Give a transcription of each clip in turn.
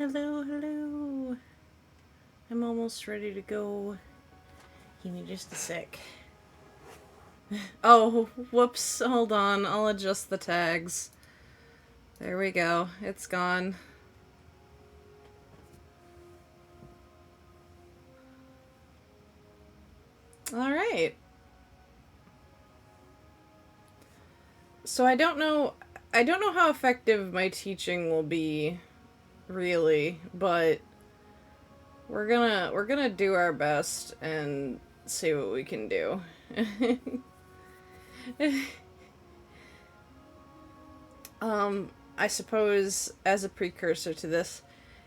Hello, hello. I'm almost ready to go. Give me just a sec. Oh, whoops. Hold on. I'll adjust the tags. There we go. It's gone. Alright. So I don't know how effective my teaching will be, really, but we're gonna do our best and see what we can do. I suppose as a precursor to this,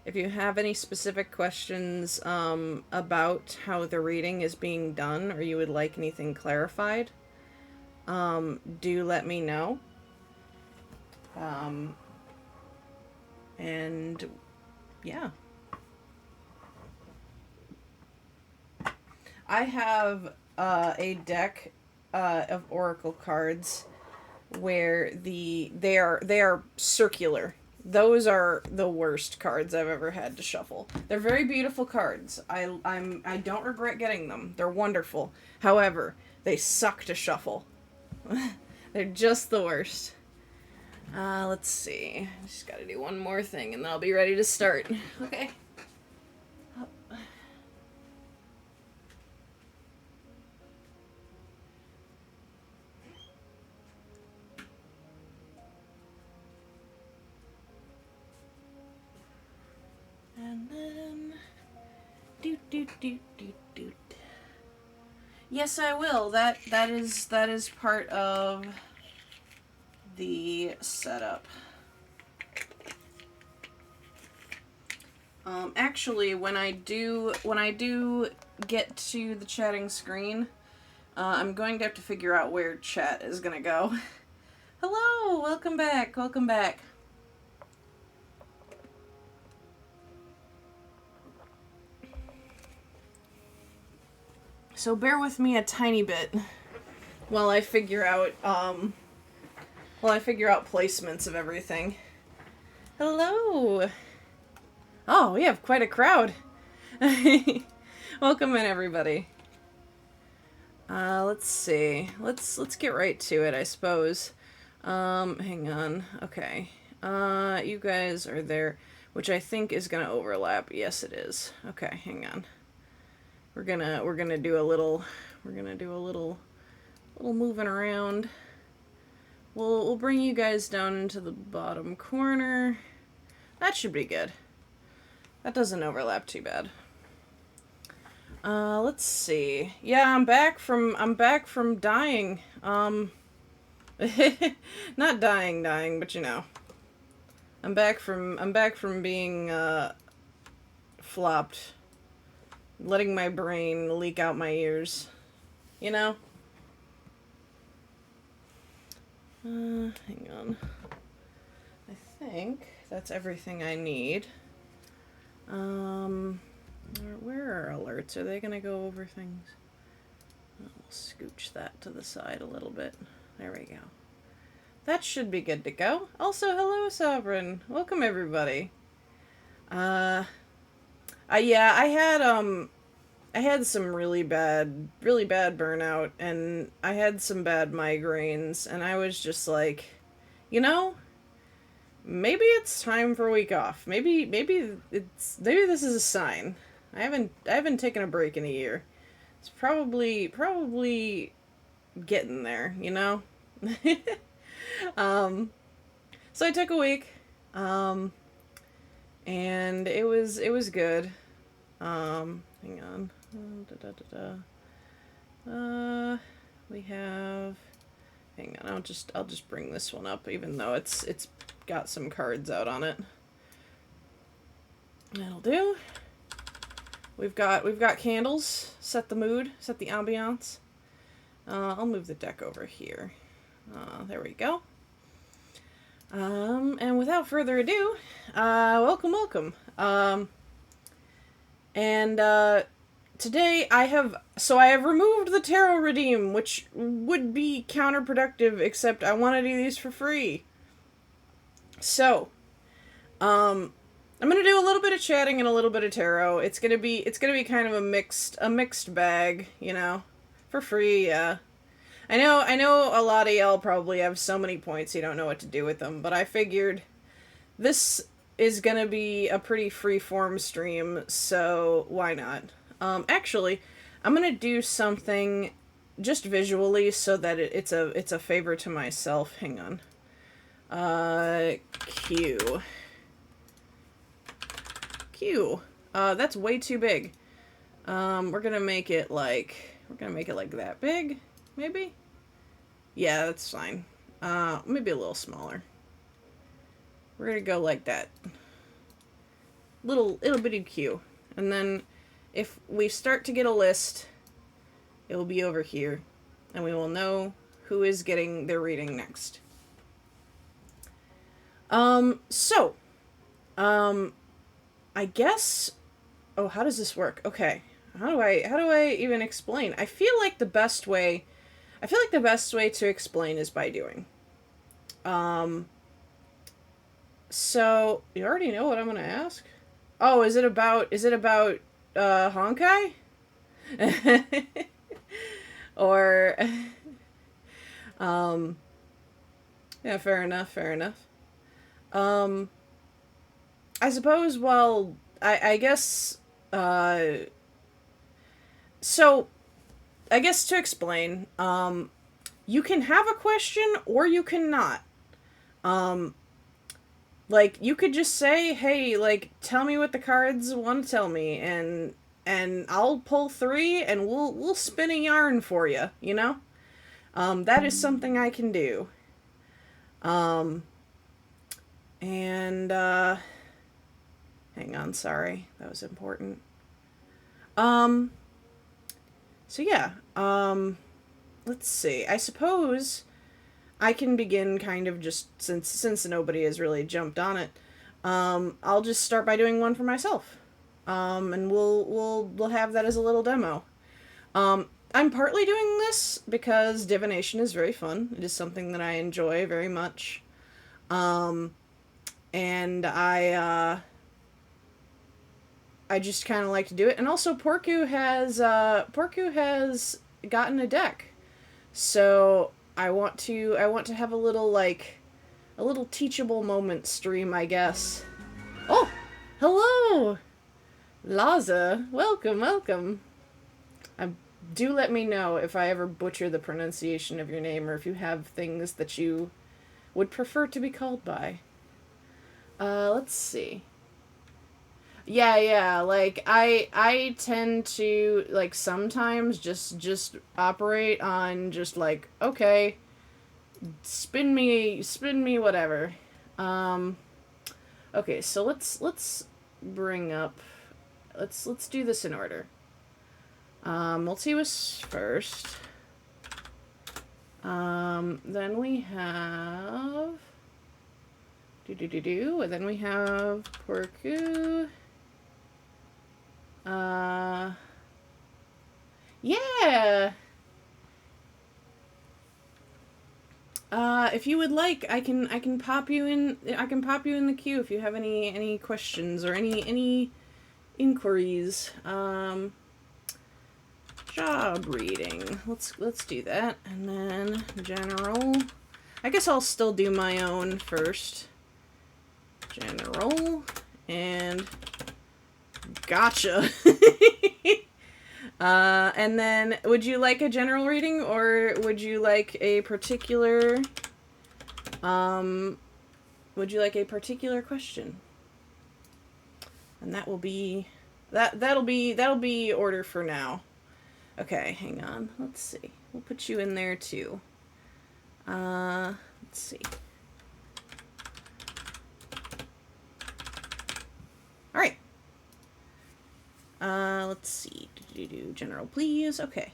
if you have any specific questions about how the reading is being done, or you would like anything clarified, do let me know. And yeah. I have a deck of oracle cards where they are circular. Those are the worst cards I've ever had to shuffle. They're very beautiful cards. I don't regret getting them. They're wonderful. However, they suck to shuffle. They're just the worst. Let's see. Just gotta do one more thing and then I'll be ready to start. Okay. And then doot doot doot doot doot. Yes, I will. That is part of the setup. Actually, when I do get to the chatting screen, I'm going to have to figure out where chat is gonna go. Hello, welcome back, welcome back. So bear with me a tiny bit while I figure out placements of everything. Hello. Oh, we have quite a crowd. Welcome in, everybody. Let's see. Let's get right to it, I suppose. Hang on. Okay. You guys are there, which I think is gonna overlap. Yes, it is. Okay, hang on. We're gonna do a little moving around. We'll bring you guys down into the bottom corner. That should be good. That doesn't overlap too bad. Let's see. Yeah, I'm back from dying. Not dying, but you know. I'm back from being flopped. Letting my brain leak out my ears. You know? Hang on. I think that's everything I need. Where are alerts? Are they gonna go over things? I'll scooch that to the side a little bit. There we go. That should be good to go. Also, hello, Sovereign. Welcome, everybody. Yeah, I had some really bad burnout, and I had some bad migraines, and I was just like, you know, maybe it's time for a week off. Maybe this is a sign. I haven't taken a break in a year. It's probably getting there, you know? So I took a week. And it was good. Hang on. We have. Hang on. I'll just bring this one up, even though it's got some cards out on it. That'll do. We've got candles. Set the mood. Set the ambiance. I'll move the deck over here. There we go. And without further ado, welcome. Today I have removed the Tarot Redeem, which would be counterproductive, except I want to do these for free. So, I'm gonna do a little bit of chatting and a little bit of tarot. It's gonna be kind of a mixed bag, for free. Yeah, I know a lot of y'all probably have so many points you don't know what to do with them, but I figured this is gonna be a pretty free form stream, so why not? Actually, I'm gonna do something just visually so that it's a favor to myself. Hang on. Q. Q. That's way too big. We're gonna make it like that big, maybe? Yeah, that's fine. Maybe a little smaller. We're gonna go like that. Little bitty Q. And then if we start to get a list, it will be over here. And we will know who is getting their reading next. So, I guess, oh, how does this work? Okay. How do I even explain? I feel like the best way to explain is by doing. So you already know what I'm going to ask? Oh, is it about Honkai? Or yeah, fair enough. I suppose, well, I guess, so, I guess to explain, you can have a question or you cannot. Like, you could just say, hey, like, tell me what the cards want to tell me, and I'll pull 3, and we'll spin a yarn for you, That is something I can do. And, hang on, sorry, that was important. So yeah, let's see, I suppose I can begin kind of just, since nobody has really jumped on it, I'll just start by doing one for myself. And we'll have that as a little demo. I'm partly doing this because divination is very fun. It is something that I enjoy very much. And I just kind of like to do it. And also Porku has gotten a deck. So I want to have a little teachable moment stream, I guess. Oh, hello, Laza. Welcome. Do let me know if I ever butcher the pronunciation of your name, or if you have things that you would prefer to be called by. Let's see. Yeah, like, I tend to, like, sometimes just operate on just, like, okay, spin me, whatever. Okay, so let's bring up, let's do this in order. Multius first. Then we have and then we have Porku. Yeah. If you would like, I can pop you in. I can pop you in the queue if you have any questions or any inquiries. Job reading. Let's do that, and then general. I guess I'll still do my own first. General and gotcha. And then, would you like a general reading, or would you like a particular question? And that will be that'll be order for now. Okay, hang on. Let's see. We'll put you in there too. Let's see. All right. Let's see. General, please. Okay.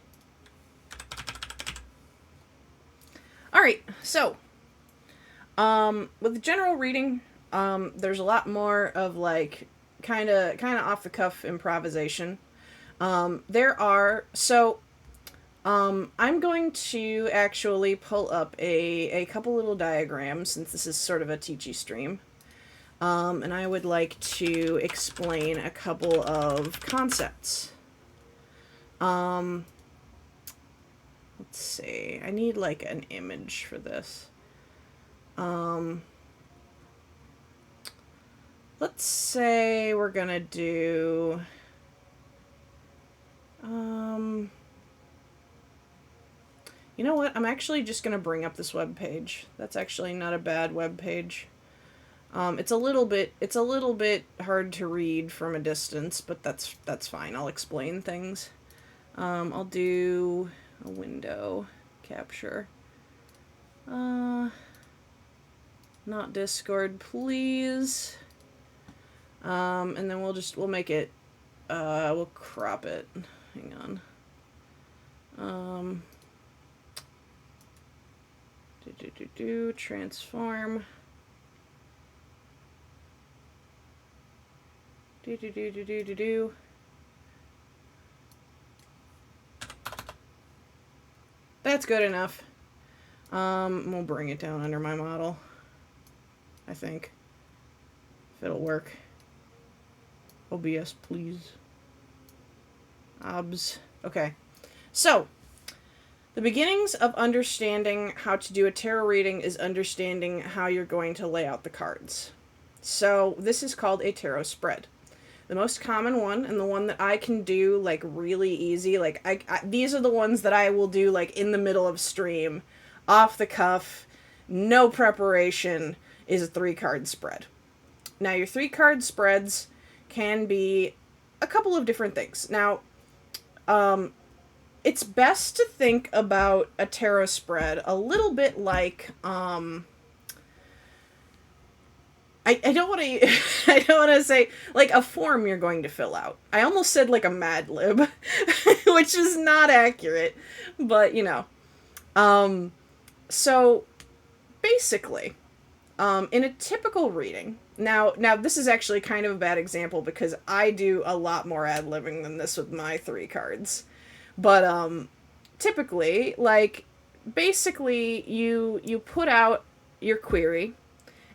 All right. So, with the general reading, there's a lot more of like kind of off the cuff improvisation. I'm going to actually pull up a couple little diagrams, since this is sort of a teachy stream. And I would like to explain a couple of concepts. Let's see. I need like an image for this. Let's say we're gonna do you know what? I'm actually just gonna bring up this web page. That's actually not a bad web page. It's a little bit hard to read from a distance, but that's fine. I'll explain things. I'll do a window capture. Not Discord, please. And then we'll make it, we'll crop it. Hang on. Transform. That's good enough. We'll bring it down under my model. I think. If it'll work. OBS, please. OBS. Okay. So, the beginnings of understanding how to do a tarot reading is understanding how you're going to lay out the cards. So, this is called a tarot spread. The most common one, and the one that I can do, like, really easy, like, these are the ones that I will do, like, in the middle of stream, off the cuff, no preparation, is a 3-card spread. Now, your 3-card spreads can be a couple of different things. Now, it's best to think about a tarot spread a little bit like, I don't want to I don't want to say like a form you're going to fill out. I almost said like a Mad Lib, which is not accurate, but you know. So basically, in a typical reading, now this is actually kind of a bad example because I do a lot more ad-libbing than this with my 3 cards. But typically, like, basically you put out your query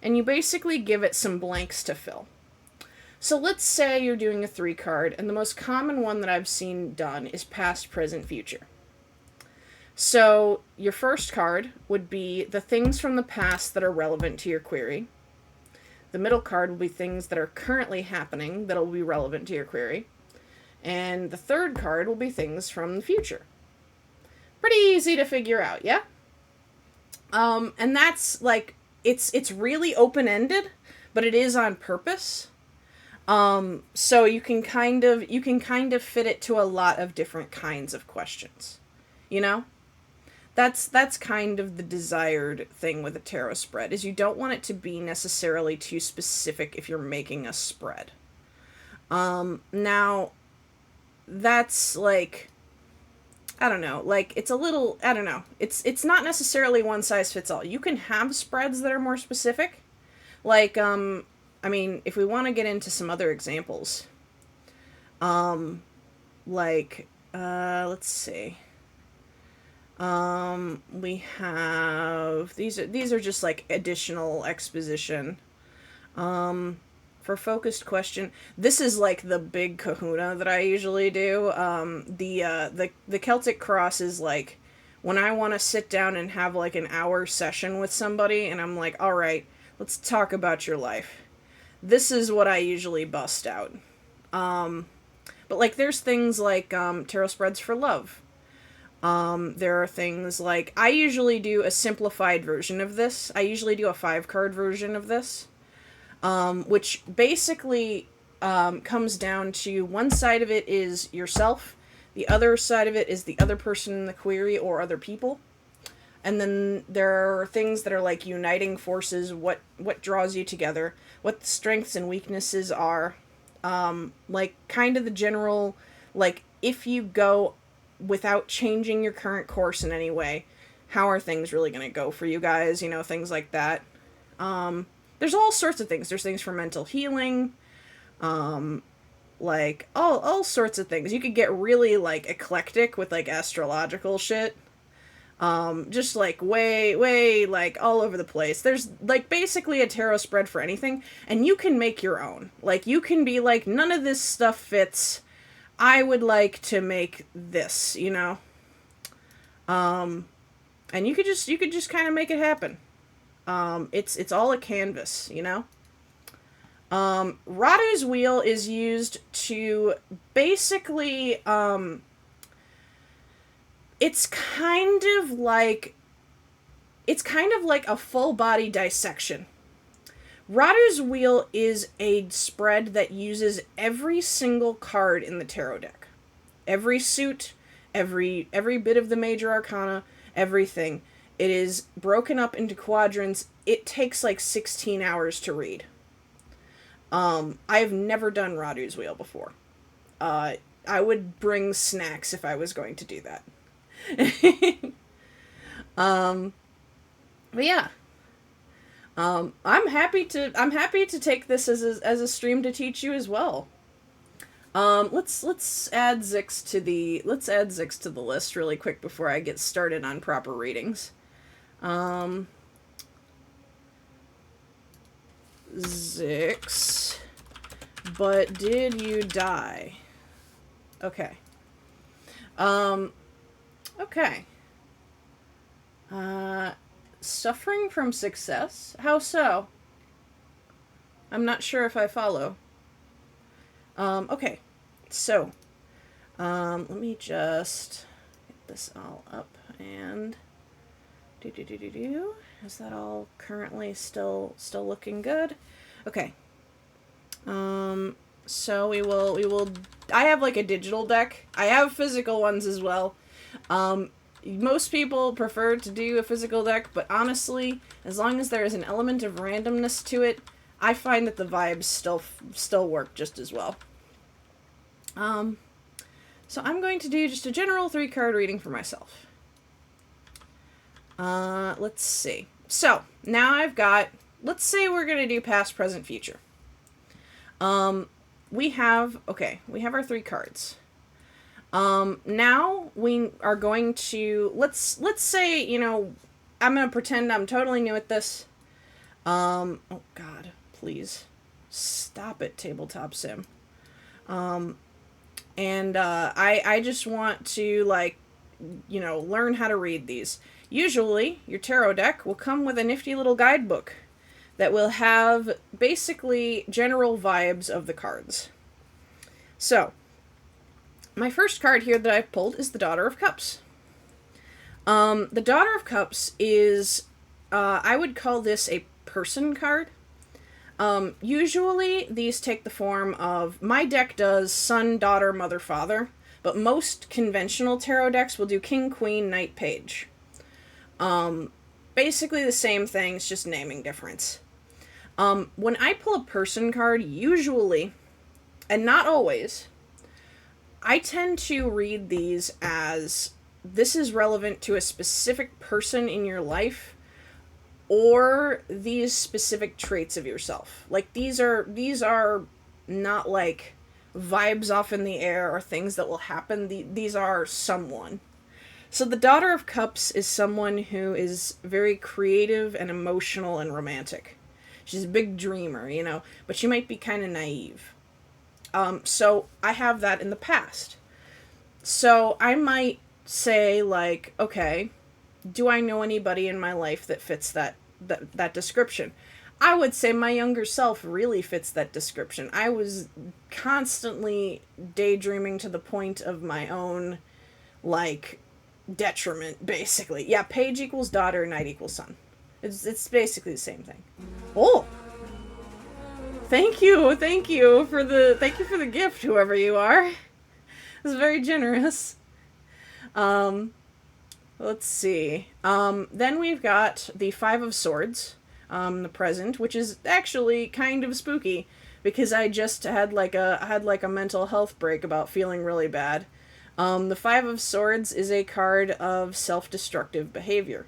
and you basically give it some blanks to fill. So let's say you're doing a 3-card, and the most common one that I've seen done is past, present, future. So your first card would be the things from the past that are relevant to your query. The middle card will be things that are currently happening that will be relevant to your query. And the third card will be things from the future. Pretty easy to figure out, yeah? And that's, like, it's really open-ended, but it is on purpose. So you can kind of fit it to a lot of different kinds of questions. You know? That's kind of the desired thing with a tarot spread, is you don't want it to be necessarily too specific if you're making a spread. Now, that's like, I don't know, like, it's a little, I don't know, it's not necessarily one size fits all. You can have spreads that are more specific, like, I mean, if we want to get into some other examples, like, let's see, we have, these are just like additional exposition, for focused question, this is like the big kahuna that I usually do. The Celtic Cross is like when I want to sit down and have like an hour session with somebody and I'm like, all right, let's talk about your life. This is what I usually bust out. But like there's things like tarot spreads for love. There are things like, I usually do a simplified version of this. I usually do a 5-card version of this. Which basically comes down to one side of it is yourself, the other side of it is the other person in the query or other people, and then there are things that are like uniting forces, what draws you together, what the strengths and weaknesses are, like kind of the general, like if you go without changing your current course in any way, how are things really going to go for you guys, you know, things like that. There's all sorts of things. There's things for mental healing, like all sorts of things. You could get really like eclectic with like astrological shit. Just like way like all over the place. There's like basically a tarot spread for anything, and you can make your own. Like you can be like, none of this stuff fits. I would like to make this, you know. And you could just kind of make it happen. It's all a canvas, you know. Radu's wheel is used to basically it's kind of like a full body dissection. Radu's wheel is a spread that uses every single card in the tarot deck. Every suit, every bit of the major arcana, everything. It is broken up into quadrants. It takes like 16 hours to read. I've never done Radu's wheel before. I would bring snacks if I was going to do that. But yeah. I'm happy to take this as a stream to teach you as well. Let's add Zix to the list really quick before I get started on proper readings. Zix, but did you die? Okay. Okay. Suffering from success? How so? I'm not sure if I follow. Okay. So, let me just get this all up and is that all currently still looking good? Okay. So we will I have like a digital deck. I have physical ones as well. Most people prefer to do a physical deck, but honestly, as long as there is an element of randomness to it, I find that the vibes still work just as well. So I'm going to do just a general 3-card reading for myself. Let's see. So, now I've got, let's say we're going to do past, present, future. We have our 3 cards. Now we are going to, let's say, you know, I'm going to pretend I'm totally new at this. Oh God, please. Stop it, Tabletop Sim. I just want to, like, you know, learn how to read these. Usually, your tarot deck will come with a nifty little guidebook that will have basically general vibes of the cards. So, my first card here that I've pulled is the Daughter of Cups. The Daughter of Cups is, I would call this a person card. Usually, these take the form of, my deck does son, daughter, mother, father, but most conventional tarot decks will do king, queen, knight, page. Basically the same thing, it's just naming difference. When I pull a person card, usually, and not always, I tend to read these as this is relevant to a specific person in your life or these specific traits of yourself. Like, these are not like vibes off in the air or things that will happen. These are someone. So the Daughter of Cups is someone who is very creative and emotional and romantic. She's a big dreamer, you know, but she might be kind of naive. So I have that in the past. So I might say, like, okay, do I know anybody in my life that fits that description? I would say my younger self really fits that description. I was constantly daydreaming to the point of my own, like, detriment, basically. Yeah, page equals daughter, knight equals son. It's basically the same thing. Oh! Thank you for the gift, whoever you are. It's very generous. Let's see. Then we've got the 5 of Swords, the present, which is actually kind of spooky because I just had like a mental health break about feeling really bad. The 5 of Swords is a card of self-destructive behavior.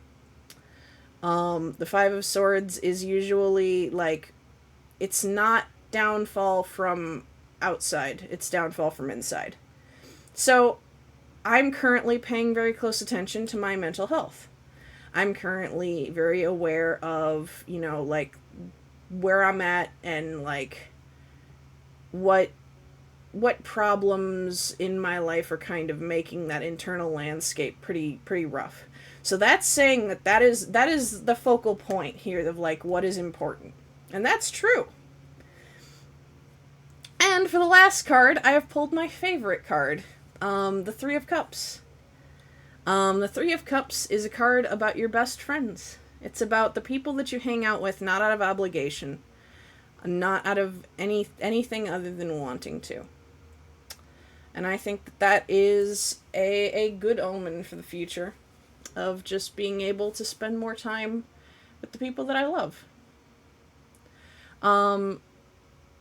The 5 of Swords is usually, like, it's not downfall from outside, it's downfall from inside. So, I'm currently paying very close attention to my mental health. I'm currently very aware of, like where I'm at and like what what problems in my life are kind of making that internal landscape pretty rough. So that's saying that is the focal point here of like what is important. And that's true. And for the last card, I have pulled my favorite card, the Three of Cups. The Three of Cups is a card about your best friends. It's about the people that you hang out with, not out of obligation, not out of anything other than wanting to. And I think that is a good omen for the future of just being able to spend more time with the people that I love.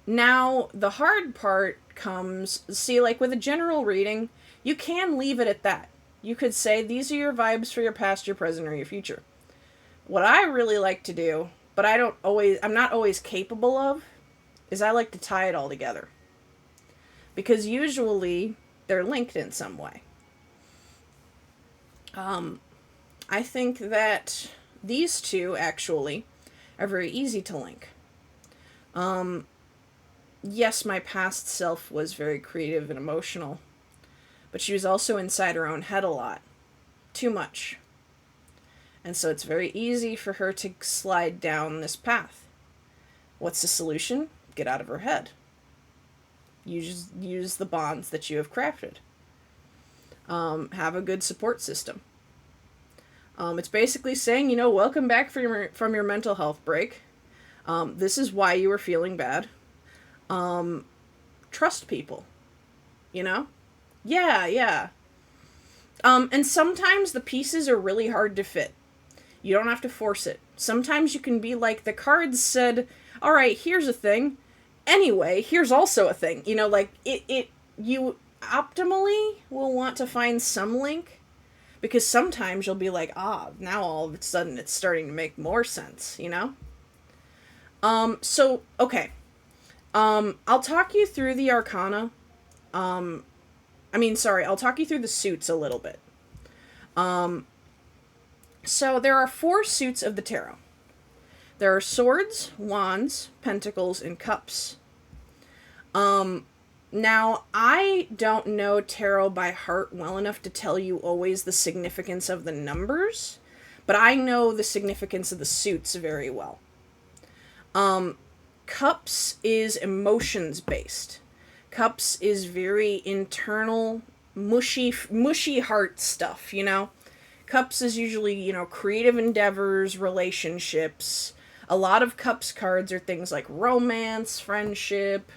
Now, the hard part comes, see, like with a general reading, you can leave it at that. You could say, these are your vibes for your past, your present, or your future. What I really like to do, but I'm not always capable of, is I like to tie it all together. Because usually, they're linked in some way. I think that these two, actually, are very easy to link. Yes, my past self was very creative and emotional, but she was also inside her own head a lot. Too much. And so it's very easy for her to slide down this path. What's the solution? Get out of her head. Use the bonds that you have crafted. Have a good support system. It's basically saying, welcome back from your mental health break. This is why you were feeling bad. Trust people. Yeah. And sometimes the pieces are really hard to fit. You don't have to force it. Sometimes you can be like, the cards said, all right, here's a thing. Anyway, here's also a thing. You optimally will want to find some link, because sometimes you'll be like, now all of a sudden it's starting to make more sense, So, okay. I'll talk you through the arcana. I'll talk you through the suits a little bit. So there are 4 suits of the tarot. There are swords, wands, pentacles, and cups. Now, I don't know tarot by heart well enough to tell you always the significance of the numbers, but I know the significance of the suits very well. Cups is emotions based. Cups is very internal, mushy heart stuff, Cups is usually, creative endeavors, relationships. A lot of Cups cards are things like romance, friendship,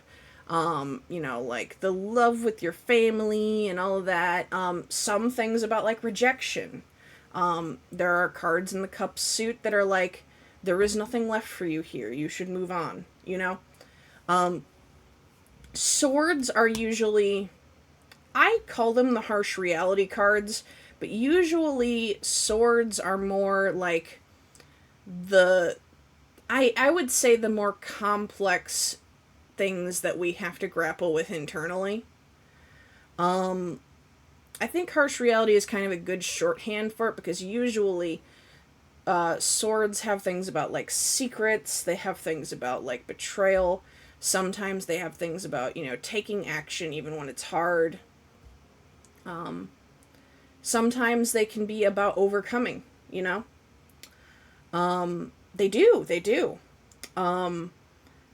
like the love with your family and all of that. Some things about like rejection. There are cards in the Cups suit that are like, there is nothing left for you here. You should move on, Swords are usually, I call them the harsh reality cards, but usually swords are more like I would say the more complex things that we have to grapple with internally. I think harsh reality is kind of a good shorthand for it, because usually swords have things about like secrets, they have things about like betrayal, sometimes they have things about, taking action even when it's hard. Sometimes they can be about overcoming, They do.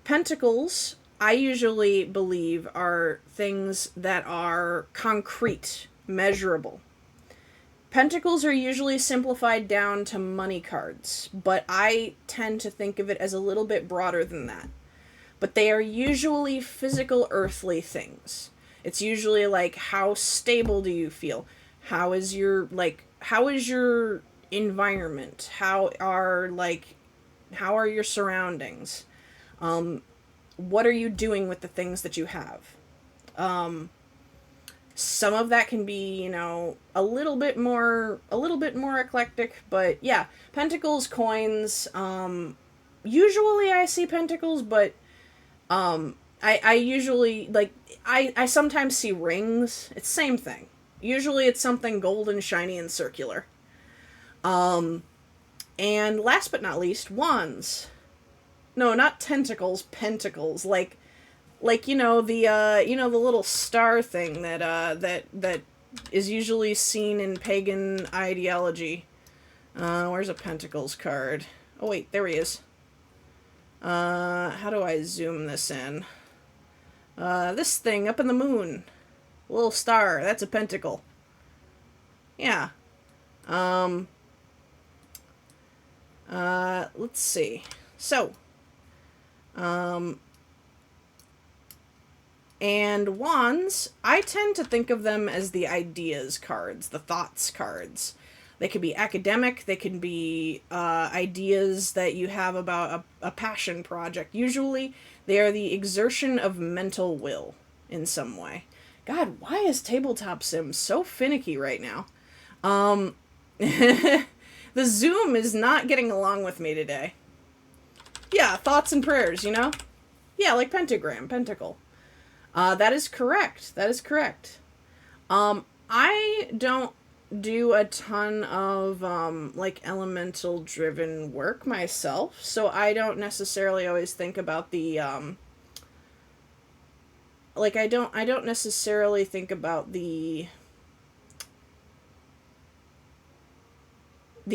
Pentacles, I usually believe, are things that are concrete, measurable. Pentacles are usually simplified down to money cards, but I tend to think of it as a little bit broader than that. But they are usually physical, earthly things. It's usually like, how stable do you feel? How is your environment? How are your surroundings? What are you doing with the things that you have? Some of that can be, a little bit more eclectic, but yeah, pentacles, coins, usually I see pentacles, but, I usually, I sometimes see rings. It's same thing, Usually it's something golden, shiny, and circular. And last but not least, wands. No, not tentacles, pentacles. Like the little star thing that is usually seen in pagan ideology. Where's a pentacles card? Oh wait, there he is. How do I zoom this in? This thing up in the moon. A little star, that's a pentacle. Yeah. Let's see. So, and wands, I tend to think of them as the ideas cards, the thoughts cards. They could be academic, they can be ideas that you have about a passion project. Usually, they are the exertion of mental will in some way. God, why is Tabletop Sim so finicky right now? The Zoom is not getting along with me today. Yeah, thoughts and prayers, you know? Yeah, like pentagram, pentacle. That is correct. That is correct. I don't do a ton of, like, elemental-driven work myself, so I don't necessarily always think about the, like, I don't necessarily think about the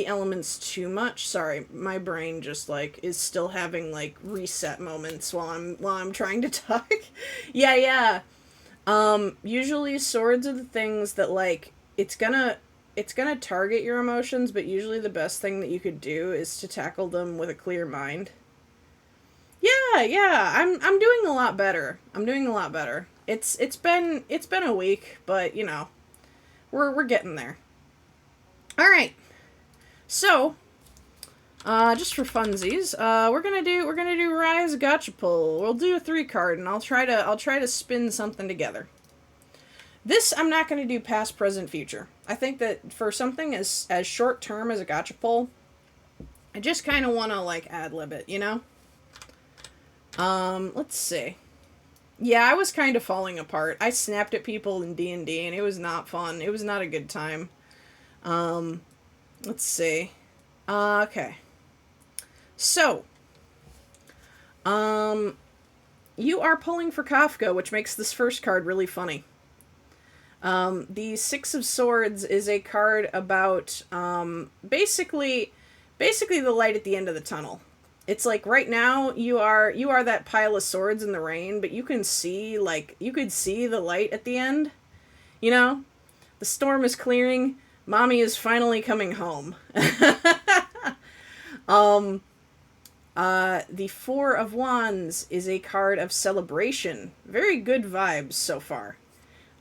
elements too much. Sorry, my brain just, like, is still having, like, reset moments while I'm trying to talk. Yeah. Usually swords are the things that, like, it's gonna target your emotions, but usually the best thing that you could do is to tackle them with a clear mind. Yeah, I'm doing a lot better. It's been a week, but you know, we're getting there. All right. So, just for funsies, we're gonna do Rise Gotcha Pull. We'll do a 3-card, and I'll try to spin something together. This I'm not gonna do past, present, future. I think that for something as short term as a Gotcha Pull, I just kind of want to like ad-lib it, you know. Let's see. Yeah, I was kind of falling apart. I snapped at people in D&D, and it was not fun. It was not a good time. Let's see. Okay. So, you are pulling for Kafka, which makes this first card really funny. The Six of Swords is a card about, basically the light at the end of the tunnel. It's like right now you are that pile of swords in the rain, but you can see, like, you could see the light at the end. You know? The storm is clearing. Mommy is finally coming home. The Four of Wands is a card of celebration. Very good vibes so far.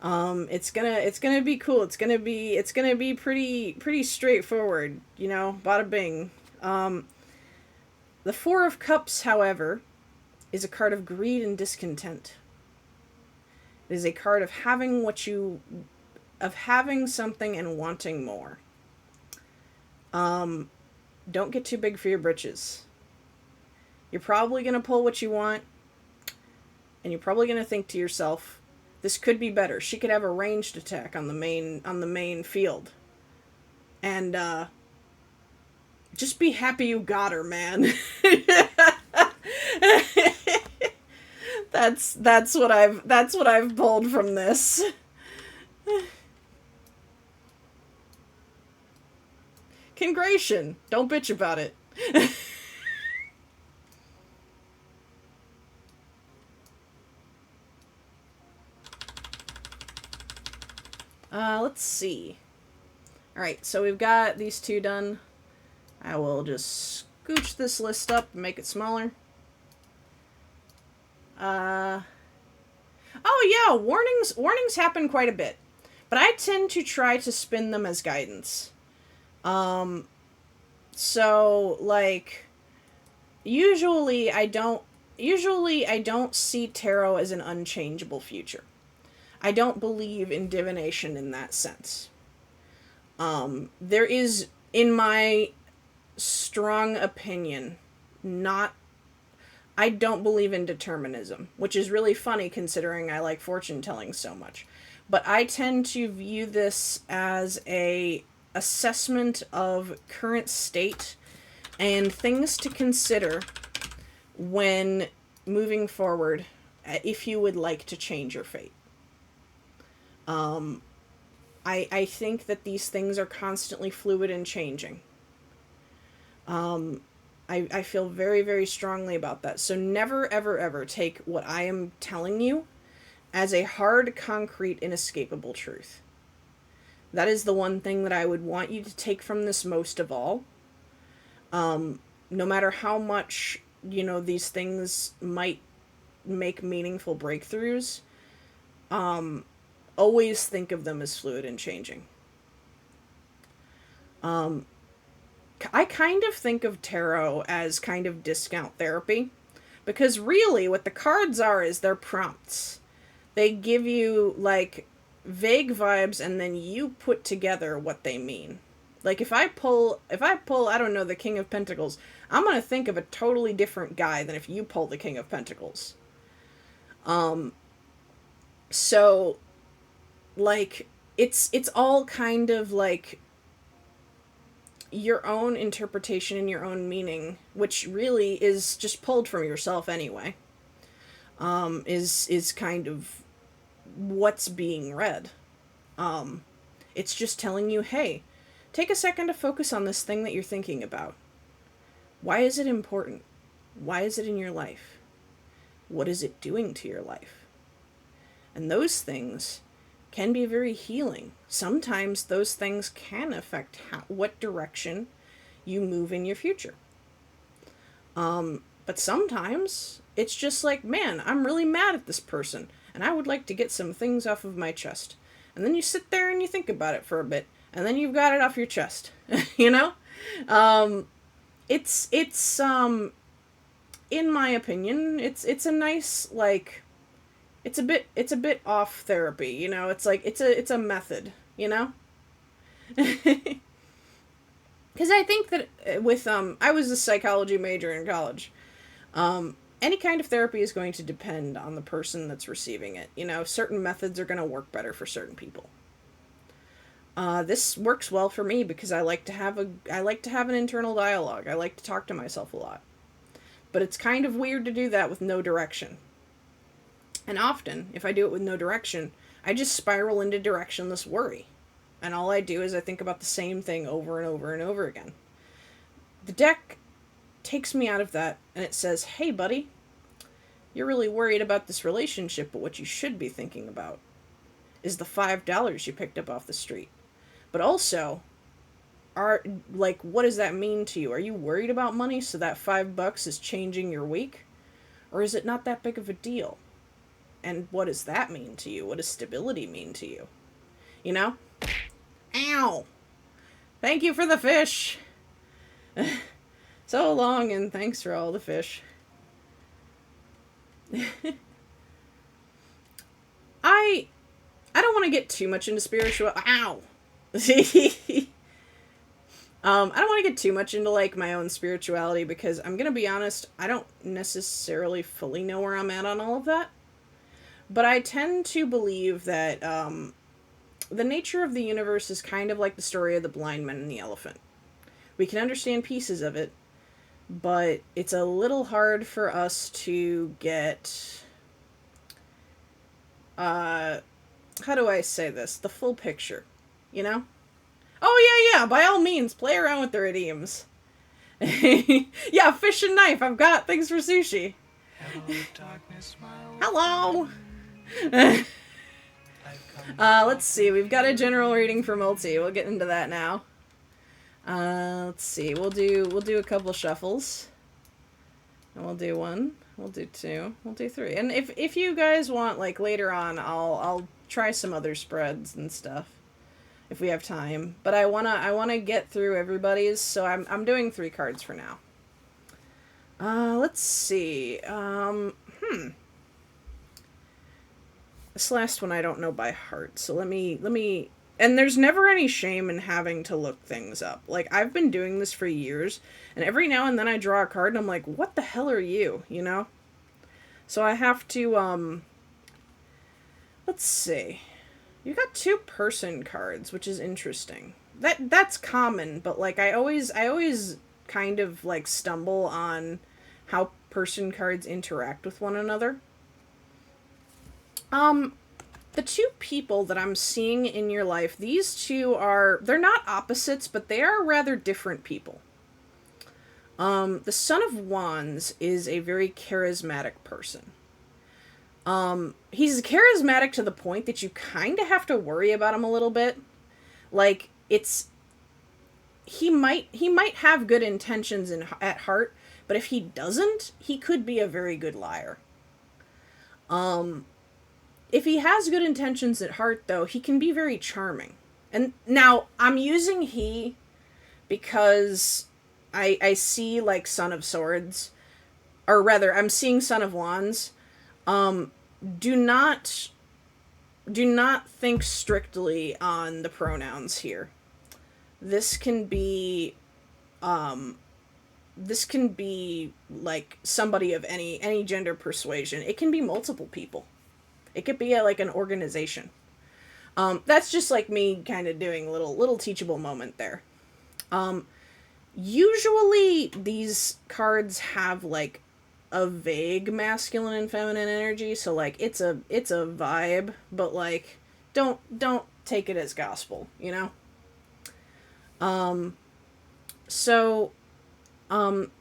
It's gonna be cool. It's gonna be pretty straightforward, you know, bada bing. The Four of Cups, however, is a card of greed and discontent. It is a card of having something and wanting more. Don't get too big for your britches. You're probably gonna pull what you want, and you're probably gonna think to yourself, this could be better. She could have a ranged attack on the main field. And just be happy you got her, man. That's what I've pulled from this. Congration. Don't bitch about it. Let's see. Alright, so we've got these two done. I will just scooch this list up and make it smaller. Oh yeah, warnings happen quite a bit. But I tend to try to spin them as guidance. So, like, usually I don't see tarot as an unchangeable future. I don't believe in divination in that sense. There is, in my strong opinion, I don't believe in determinism, which is really funny considering I like fortune telling so much. But I tend to view this as a assessment of current state and things to consider when moving forward, if you would like to change your fate. I think that these things are constantly fluid and changing. I feel very, very strongly about that. So never, ever, ever take what I am telling you as a hard, concrete, inescapable truth. That is the one thing that I would want you to take from this most of all. No matter how much, these things might make meaningful breakthroughs, always think of them as fluid and changing. I kind of think of tarot as kind of discount therapy, because really what the cards are is they're prompts. They give you like vague vibes and then you put together what they mean. Like if I pull, I don't know, the King of Pentacles, I'm going to think of a totally different guy than if you pull the King of Pentacles. So like it's all kind of like your own interpretation and your own meaning, which really is just pulled from yourself anyway. Is kind of what's being read. It's just telling you, hey, take a second to focus on this thing that you're thinking about. Why is it important? Why is it in your life? What is it doing to your life? And those things can be very healing. Sometimes those things can affect what direction you move in your future. But sometimes it's just like, man, I'm really mad at this person and I would like to get some things off of my chest. And then you sit there and you think about it for a bit and then you've got it off your chest. It's in my opinion, it's a nice, like, it's a bit off therapy, it's like, it's a method, because I think that with, I was a psychology major in college. Any kind of therapy is going to depend on the person that's receiving it. Certain methods are going to work better for certain people. This works well for me because I like to have an internal dialogue. I like to talk to myself a lot. But it's kind of weird to do that with no direction. And often, if I do it with no direction, I just spiral into directionless worry. And all I do is I think about the same thing over and over and over again. The deck takes me out of that, and it says, hey, buddy, you're really worried about this relationship, but what you should be thinking about is the $5 you picked up off the street. But also, what does that mean to you? Are you worried about money, so that $5 is changing your week? Or is it not that big of a deal? And what does that mean to you? What does stability mean to you? Ow! Thank you for the fish! So long, and thanks for all the fish. I don't want to get too much into spiritual... Ow! I don't want to get too much into, like, my own spirituality, because I'm gonna be honest, I don't necessarily fully know where I'm at on all of that. But I tend to believe that, the nature of the universe is kind of like the story of the blind man and the elephant. We can understand pieces of it, but it's a little hard for us to get, how do I say this? The full picture, Oh, yeah, by all means, play around with their idioms. Yeah, fish and knife, I've got things for sushi. Hello, darkness, Hello! Let's see, we've got a general reading for multi. We'll get into that now. Let's see, we'll do a couple shuffles. And we'll do 1, we'll do 2, we'll do 3. And if you guys want, like, later on, I'll try some other spreads and stuff. If we have time. But I wanna get through everybody's, so I'm doing 3 cards for now. Let's see. This last one I don't know by heart, so let me... And there's never any shame in having to look things up. Like, I've been doing this for years, and every now and then I draw a card, and I'm like, what the hell are you, So I have to, let's see. You got two person cards, which is interesting. That's common, but like I always kind of like stumble on how person cards interact with one another. Um the two people that I'm seeing in your life, these two are they're not opposites, but they are rather different people. The Son of Wands is a very charismatic person. He's charismatic to the point that you kind of have to worry about him a little bit. Like it's he might have good intentions at heart, but if he doesn't, he could be a very good liar. Um, if he has good intentions at heart, though, he can be very charming. And now I'm using he because I see like Son of Swords, or rather, I'm seeing Son of Wands. Um, do not do not think strictly on the pronouns here. This can be um this can be like somebody of any gender persuasion. It can be multiple people. It could be like an organization. That's just like me kind of doing a little teachable moment there. Um, Usually these cards have like a vague masculine and feminine energy, so like it's a vibe, but like don't take it as gospel, you know? Um so um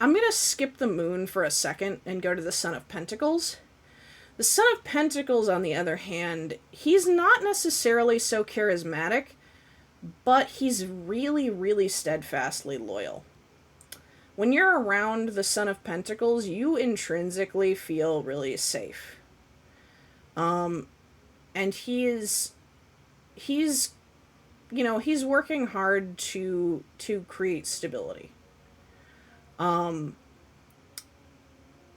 I'm going to skip the moon for a second and go to the Son of Pentacles. The Son of Pentacles, on the other hand, he's not necessarily so charismatic, but he's really, really steadfastly loyal. When you're around the Son of Pentacles, you intrinsically feel really safe. Um, and he's he's working hard to create stability. Um,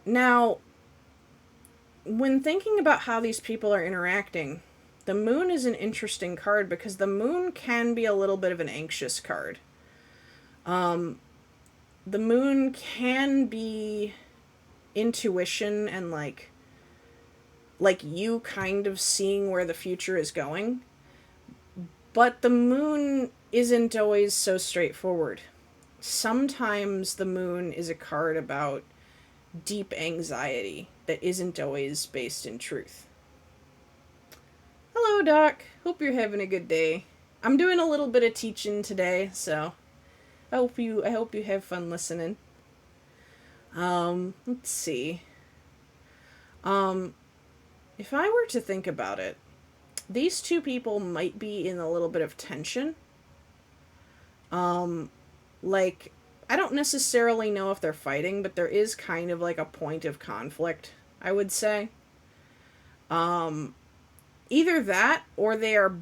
Now, when thinking about how these people are interacting, the moon is an interesting card because the moon can be a little bit of an anxious card. Um, the moon can be intuition and like you kind of seeing where the future is going, but the moon isn't always so straightforward. Sometimes the moon is a card about deep anxiety that isn't always based in truth. Hello, Doc. Hope you're having a good day. I'm doing a little bit of teaching today, so I hope you have fun listening. Let's see. Um, if I were to think about it, these two people might be in a little bit of tension. Um, like I don't necessarily know if they're fighting, but there is kind of like a point of conflict, I would say. Um, Either that or they are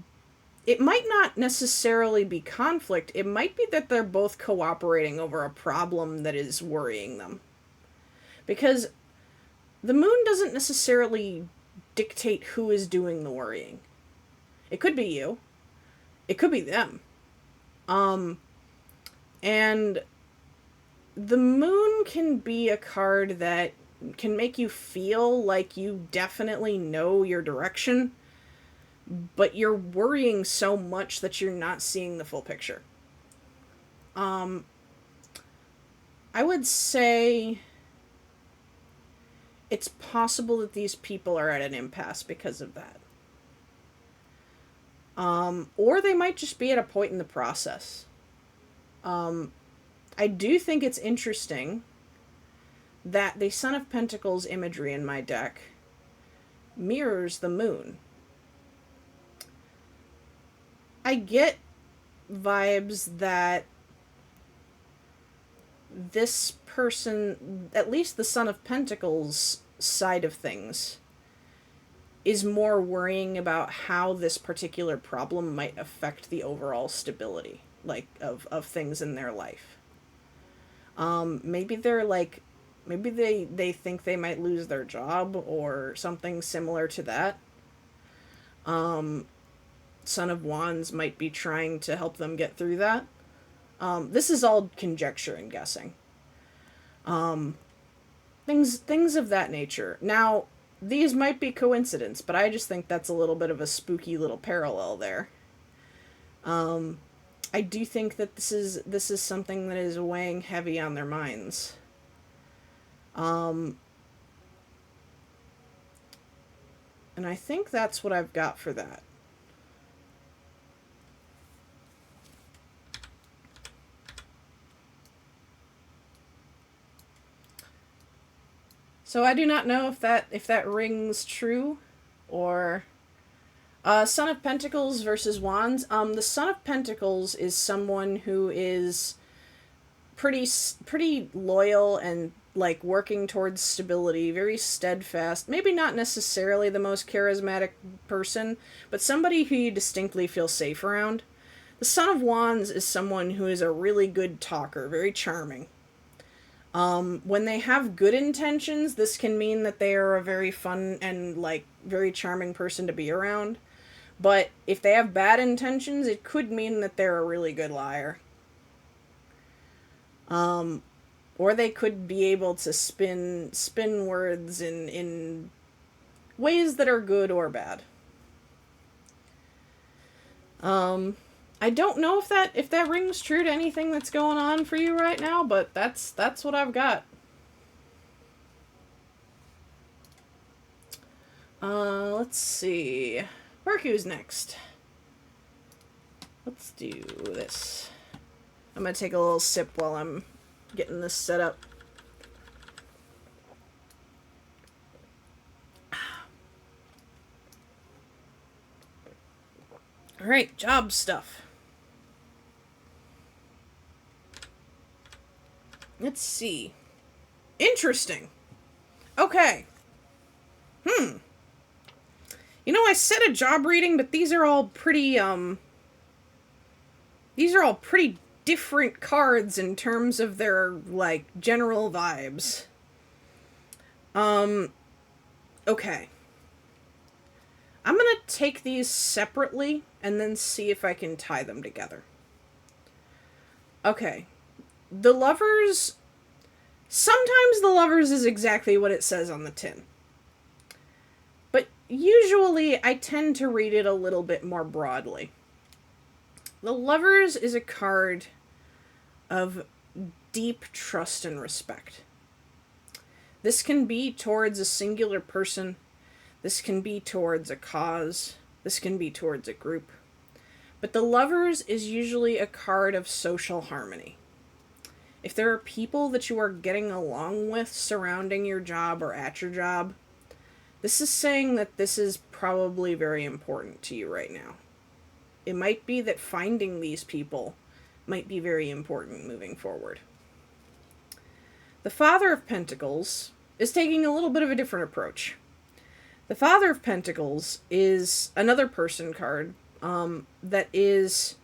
it might not necessarily be conflict. It might be that they're both cooperating over a problem that is worrying them. Because the moon doesn't necessarily dictate who is doing the worrying. It could be you. It could be them. Um and the moon can be a card that can make you feel like you definitely know your direction, but you're worrying so much that you're not seeing the full picture. Um, I would say it's possible that these people are at an impasse because of that. Or they might just be at a point in the process. Um, I do think it's interesting that the Son of Pentacles imagery in my deck mirrors the moon. I get vibes that this person, at least the Son of Pentacles side of things, is more worrying about how this particular problem might affect the overall stability, like of things in their life. Maybe they're like, maybe they think they might lose their job or something similar to that. Um, Son of Wands might be trying to help them get through that. This is all conjecture and guessing. Um, things of that nature. Now, these might be coincidence, but I just think that's a little bit of a spooky little parallel there. I do think that this is something that is weighing heavy on their minds. Um, and I think that's what I've got for that. So I do not know if that rings true, or Son of Pentacles versus Wands. The Son of Pentacles is someone who is pretty loyal and like working towards stability, very steadfast. Maybe not necessarily the most charismatic person, but somebody who you distinctly feel safe around. The Son of Wands is someone who is a really good talker, very charming. When they have good intentions, this can mean that they are a very fun and like very charming person to be around. But if they have bad intentions, it could mean that they're a really good liar. Or they could be able to spin words in ways that are good or bad. I don't know if that rings true to anything that's going on for you right now, but that's what I've got. Let's see. Mercury's next. Let's do this. I'm gonna take a little sip while I'm getting this set up. Alright, job stuff. Let's see. Interesting. Okay. You know, I said a job reading, but these are all pretty different cards in terms of their, like, general vibes. Okay. I'm gonna take these separately and then see if I can tie them together. Okay. The Lovers... Sometimes the Lovers is exactly what it says on the tin. But usually I tend to read it a little bit more broadly. The Lovers is a card of deep trust and respect. This can be towards a singular person. This can be towards a cause. This can be towards a group. But the Lovers is usually a card of social harmony. If there are people that you are getting along with surrounding your job or at your job, this is saying that this is probably very important to you right now. It might be that finding these people might be very important moving forward. The Father of Pentacles is taking a little bit of a different approach. The Father of Pentacles is another person card that is...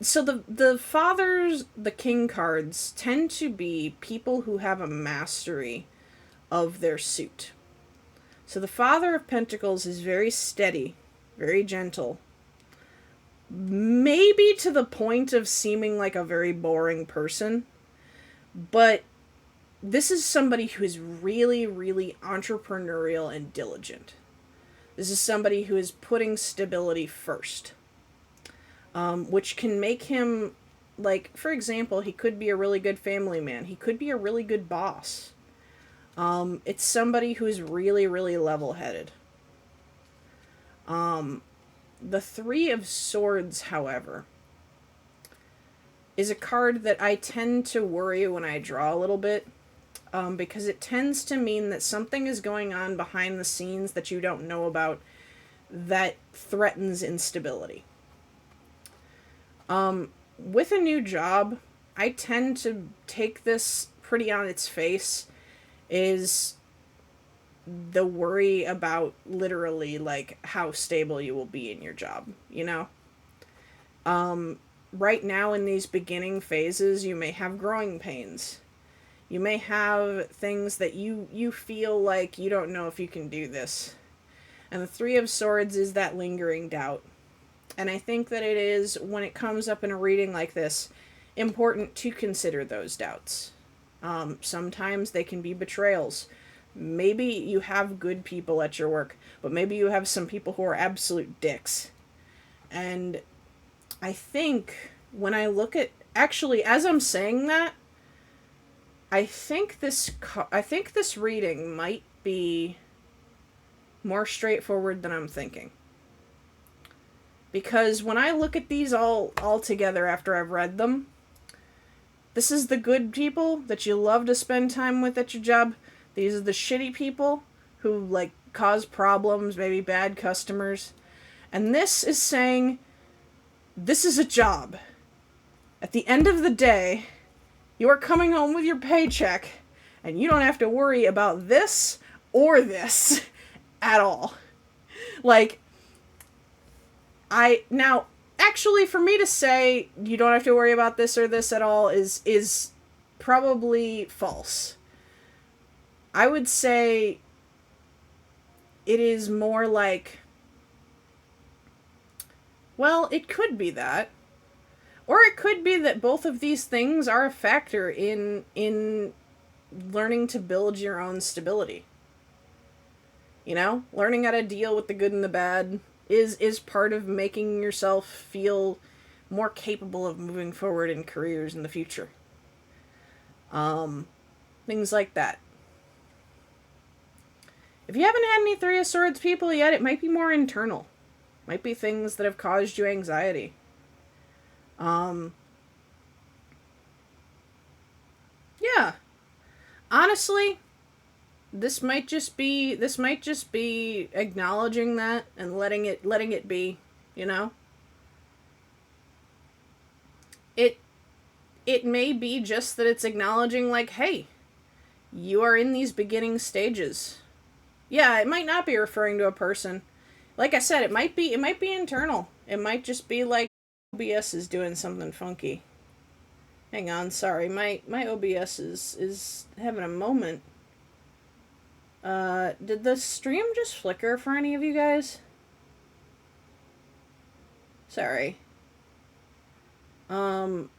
So the Fathers, the King cards, tend to be people who have a mastery of their suit. So the Father of Pentacles is very steady, very gentle. Maybe to the point of seeming like a very boring person. But this is somebody who is really, really entrepreneurial and diligent. This is somebody who is putting stability first. Which can make him, like, for example, he could be a really good family man. He could be a really good boss. It's somebody who's really, really level-headed. The Three of Swords, however, is a card that I tend to worry when I draw a little bit. Because it tends to mean that something is going on behind the scenes that you don't know about that threatens instability. With a new job, I tend to take this pretty on its face, is the worry about literally, like, how stable you will be in your job, you know? Right now in these beginning phases, you may have growing pains. You may have things that you feel like you don't know if you can do this. And the Three of Swords is that lingering doubt. And I think that it is, when it comes up in a reading like this, important to consider those doubts. Sometimes they can be betrayals. Maybe you have good people at your work, but maybe you have some people who are absolute dicks. And I think when I look at, actually, as I'm saying that, I think this reading might be more straightforward than I'm thinking. Because when I look at these all together after I've read them, this is the good people that you love to spend time with at your job. These are the shitty people who, like, cause problems, maybe bad customers. And this is saying, this is a job. At the end of the day, you are coming home with your paycheck, and you don't have to worry about this or this at all. Like, now, actually, for me to say you don't have to worry about this or this at all is probably false. I would say it is more like, well, it could be that. Or it could be that both of these things are a factor in learning to build your own stability. You know? Learning how to deal with the good and the bad is part of making yourself feel more capable of moving forward in careers in the future. Things like that. If you haven't had any Three of Swords people yet, it might be more internal. Might be things that have caused you anxiety. Yeah. Honestly, this might just be acknowledging that and letting it be, you know? It may be just that it's acknowledging, like, hey, you are in these beginning stages. Yeah, it might not be referring to a person. Like I said, it might be internal. It might just be like OBS is doing something funky. Hang on, sorry. My OBS is having a moment. Did the stream just flicker for any of you guys? Sorry. Hang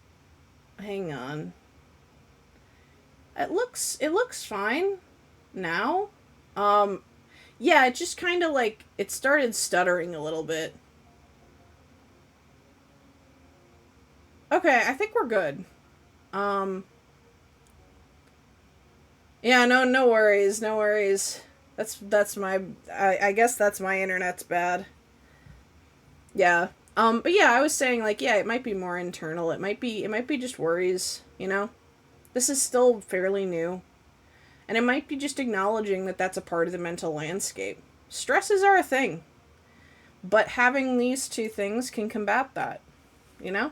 on. It looks fine now. Yeah, it just kind of like, it started stuttering a little bit. Okay, I think we're good. Yeah, no worries, no worries. That's my, I guess that's my internet's bad. Yeah. But yeah, I was saying, like, yeah, it might be more internal. It might be just worries, you know? This is still fairly new. And it might be just acknowledging that that's a part of the mental landscape. Stresses are a thing. But having these two things can combat that, you know?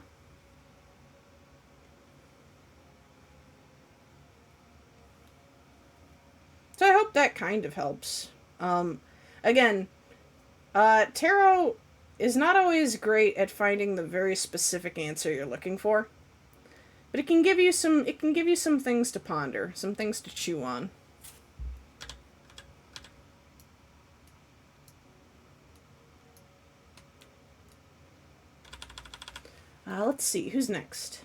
So I hope that kind of helps. Again, tarot is not always great at finding the very specific answer you're looking for. But it can give you some things to ponder, some things to chew on. Let's see, who's next?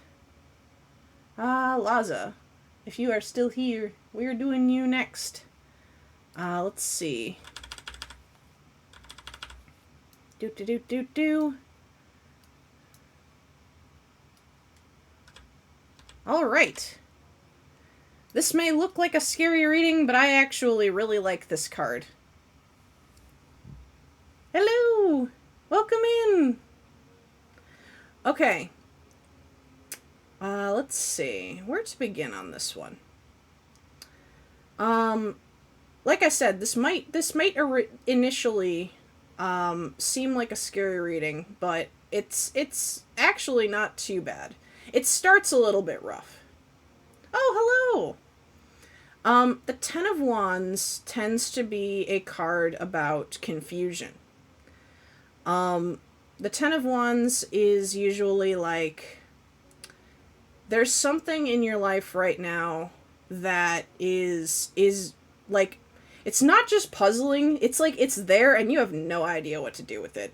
Laza. If you are still here, we're doing you next. Let's see. Do. Alright. This may look like a scary reading, but I actually really like this card. Hello! Welcome in! Okay. Let's see. Where to begin on this one? Like I said, this might initially seem like a scary reading, but it's actually not too bad. It starts a little bit rough. Oh, hello! The Ten of Wands tends to be a card about confusion. The Ten of Wands is usually like, there's something in your life right now that is like, it's not just puzzling, it's like it's there and you have no idea what to do with it.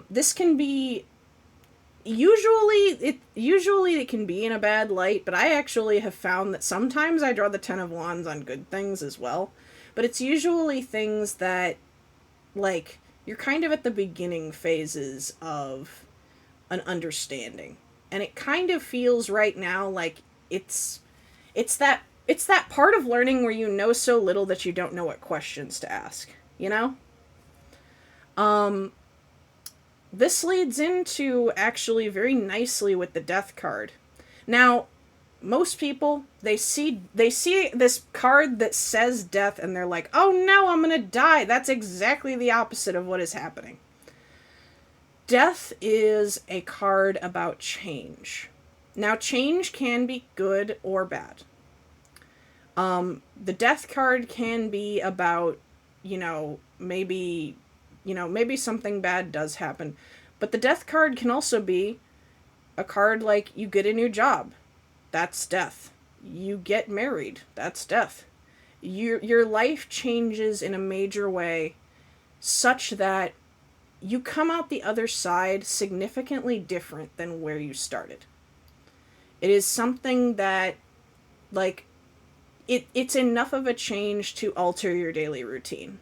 This can be Usually it can be in a bad light, but I actually have found that sometimes I draw the Ten of Wands on good things as well. But it's usually things that, like, you're kind of at the beginning phases of an understanding. And it kind of feels right now like it's that it's that part of learning where you know so little that you don't know what questions to ask, you know? Um this leads into actually very nicely with the death card. Now, most people they see this card that says death and they're like, "Oh no, I'm going to die." That's exactly the opposite of what is happening. Death is a card about change. Now, change can be good or bad. The death card can be about, you know, maybe something bad does happen. But the death card can also be a card like you get a new job. That's death. You get married. That's death. Your life changes in a major way such that you come out the other side significantly different than where you started. It is something that, like, it's enough of a change to alter your daily routine.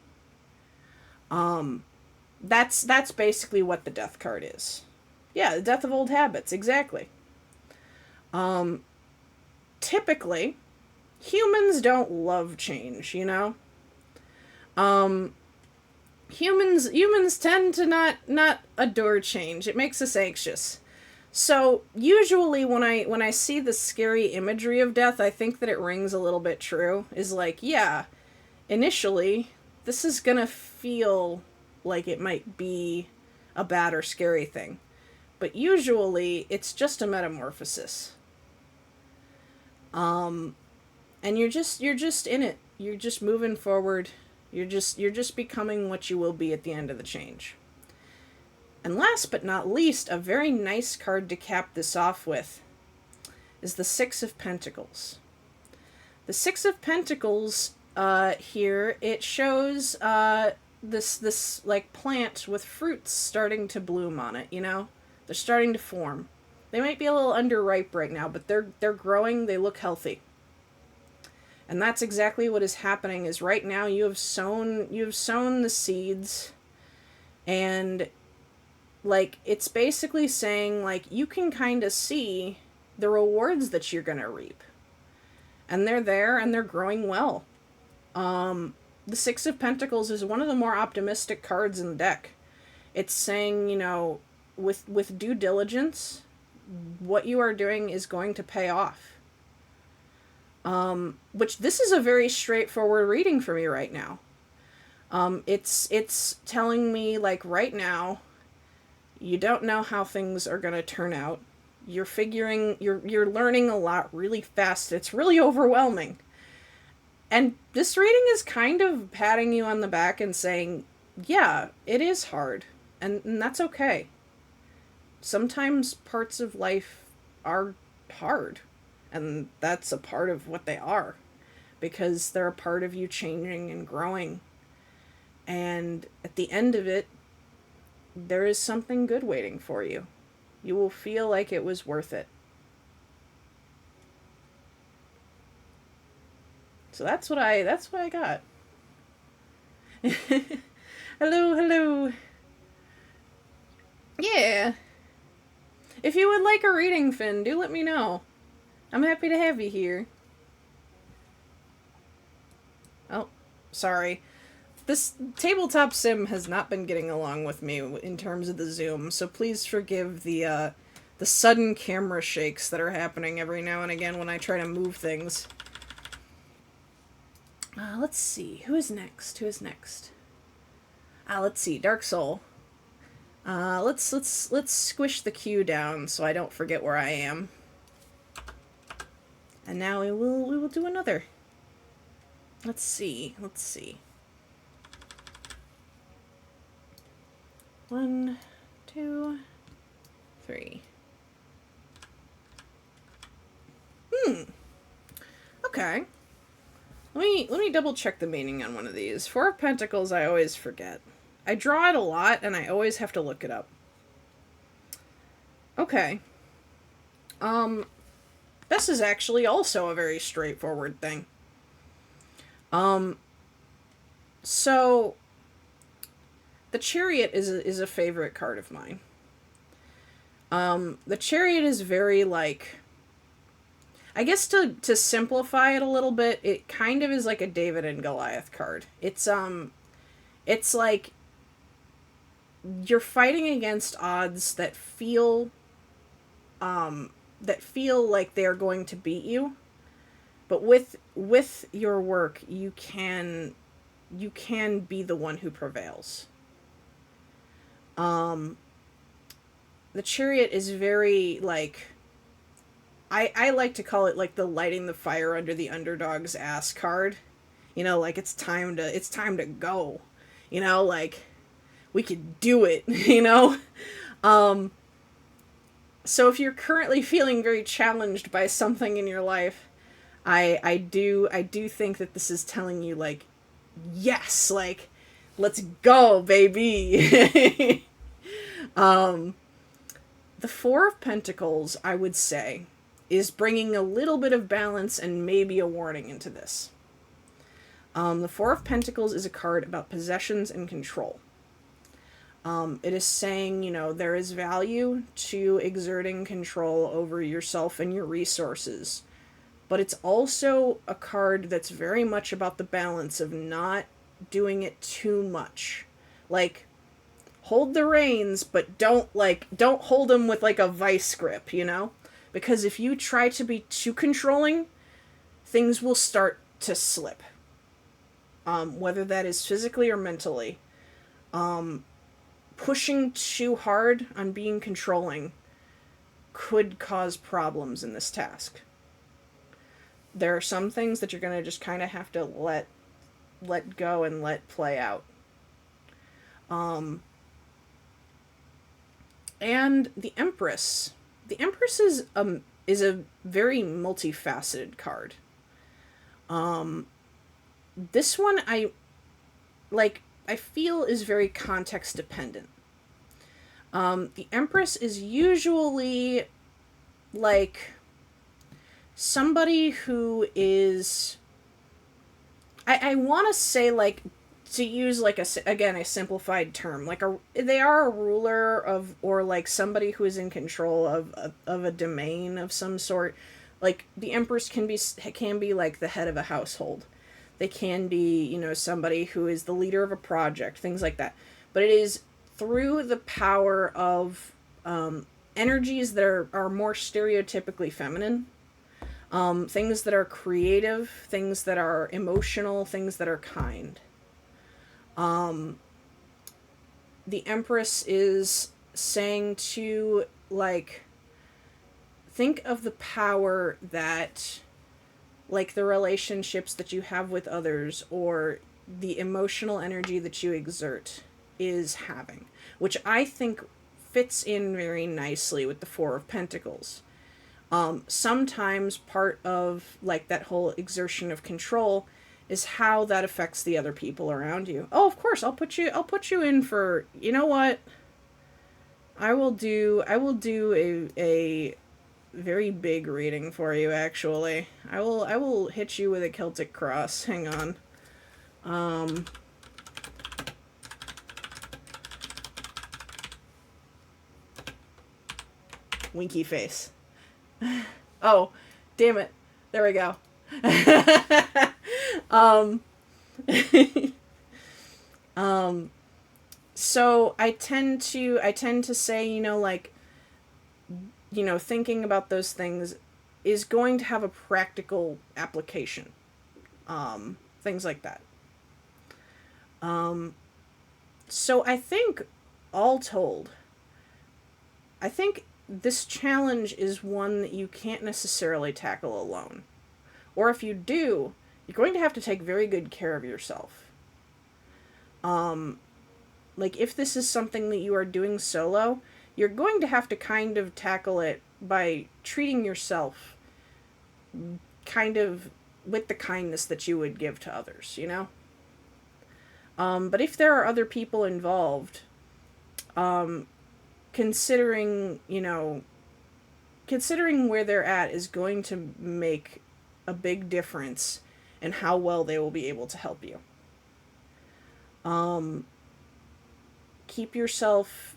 That's basically what the death card is. Yeah, the death of old habits, exactly. Um, Typically, humans don't love change, you know? Um, humans tend to not adore change. It makes us anxious. So usually when I see the scary imagery of death, I think that it rings a little bit true. Is like, yeah, initially this is gonna feel like it might be a bad or scary thing. But usually it's just a metamorphosis. Um and you're just in it. You're just moving forward. You're just becoming what you will be at the end of the change. And last but not least, a very nice card to cap this off with is the Six of Pentacles. The Six of Pentacles here, it shows this like plant with fruits starting to bloom on it, you know? They're starting to form. They might be a little underripe right now, but they're growing, they look healthy. And that's exactly what is happening is right now you have sown the seeds, and like it's basically saying like you can kind of see the rewards that you're going to reap. And they're there and they're growing well. The Six of Pentacles is one of the more optimistic cards in the deck. It's saying, you know, with due diligence, what you are doing is going to pay off. Which this is a very straightforward reading for me right now. It's telling me like right now, you don't know how things are going to turn out. You're learning a lot really fast. It's really overwhelming. And this reading is kind of patting you on the back and saying, yeah, it is hard. And that's okay. Sometimes parts of life are hard. And that's a part of what they are. Because they're a part of you changing and growing. And at the end of it, there is something good waiting for you. You will feel like it was worth it. So that's what I got. Hello. Yeah. If you would like a reading, Finn, do let me know. I'm happy to have you here. Oh, sorry. This tabletop sim has not been getting along with me in terms of the zoom, so please forgive the sudden camera shakes that are happening every now and again when I try to move things. Let's see. Who is next? Let's see. Dark Soul. Let's squish the queue down so I don't forget where I am. And now we will do another. Let's see. 1, 2, 3. Okay. Let me double check the meaning on one of these. Four of Pentacles I always forget. I draw it a lot and I always have to look it up. Okay. Um, this is actually also a very straightforward thing. Um, so the Chariot is a favorite card of mine. The Chariot is very like, I guess to simplify it a little bit, it kind of is like a David and Goliath card. It's like you're fighting against odds that feel like they're going to beat you, but with your work you can be the one who prevails. Um the Chariot is very like, I like to call it like the lighting the fire under the underdog's ass card. You know, like it's time to go. You know, like we could do it, you know? Um so if you're currently feeling very challenged by something in your life, I do think that this is telling you like, yes, like let's go, baby. um the Four of Pentacles, I would say, is bringing a little bit of balance and maybe a warning into this. The Four of Pentacles is a card about possessions and control. It is saying, you know, there is value to exerting control over yourself and your resources. But it's also a card that's very much about the balance of not doing it too much. Like, hold the reins, but don't hold them with like a vice grip, you know? Because if you try to be too controlling, things will start to slip. Whether that is physically or mentally. Pushing too hard on being controlling could cause problems in this task. There are some things that you're going to just kind of have to let go and let play out. Um and the Empress. The Empress is a very multifaceted card. Um this one I feel is very context dependent. The Empress is usually like somebody who is, I want to say like, to use like a simplified term, like they are a ruler of, or like somebody who is in control of a domain of some sort. Like the Empress can be like the head of a household. They can be, you know, somebody who is the leader of a project, things like that. But it is through the power of energies that are more stereotypically feminine, things that are creative, things that are emotional, things that are kind. Um, the Empress is saying to, like, think of the power that, like, the relationships that you have with others or the emotional energy that you exert is having, which I think fits in very nicely with the Four of Pentacles. Sometimes part of like that whole exertion of control is how that affects the other people around you. Oh, of course, I'll put you in for, you know what? I will do a very big reading for you actually. I will hit you with a Celtic cross. Hang on. Um Winky face. Oh, damn it. There we go. um um so I tend to say, you know, like, you know, thinking about those things is going to have a practical application. Things like that. Um so I think, all told, I think this challenge is one that you can't necessarily tackle alone. Or if you do, you're going to have to take very good care of yourself. Um, like, if this is something that you are doing solo, you're going to have to kind of tackle it by treating yourself kind of with the kindness that you would give to others, you know? But if there are other people involved, um, considering, considering where they're at is going to make a big difference in how well they will be able to help you. Um, keep yourself,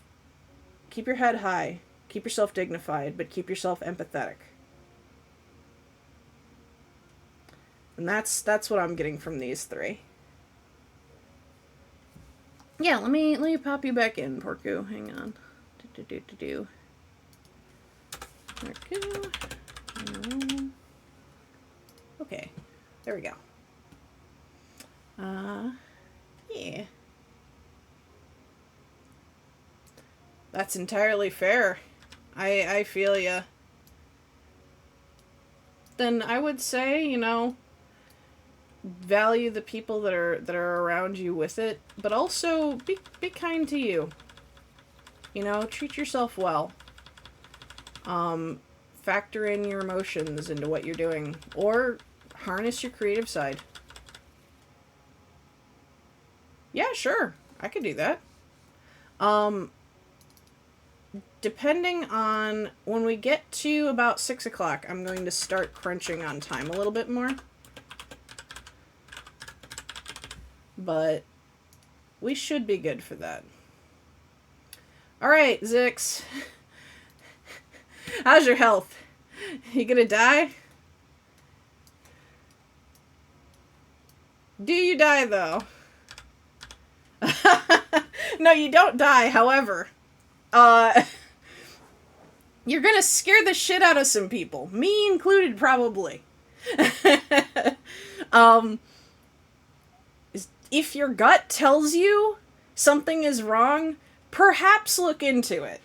keep your head high, keep yourself dignified, but keep yourself empathetic. And that's what I'm getting from these three. Yeah, let me pop you back in, Porku. Hang on. Do. Porku. Okay, there we go. Yeah. That's entirely fair. I feel ya. Then I would say, value the people that are around you with it, but also be kind to you. Treat yourself well. Factor in your emotions into what you're doing, or harness your creative side. Yeah, sure. I could do that. Depending on when we get to about 6 o'clock, I'm going to start crunching on time a little bit more. But we should be good for that. Alright, Zix. How's your health? You gonna die? Do you die, though? No, you don't die, however. You're gonna scare the shit out of some people. Me included, probably. If your gut tells you something is wrong, perhaps look into it.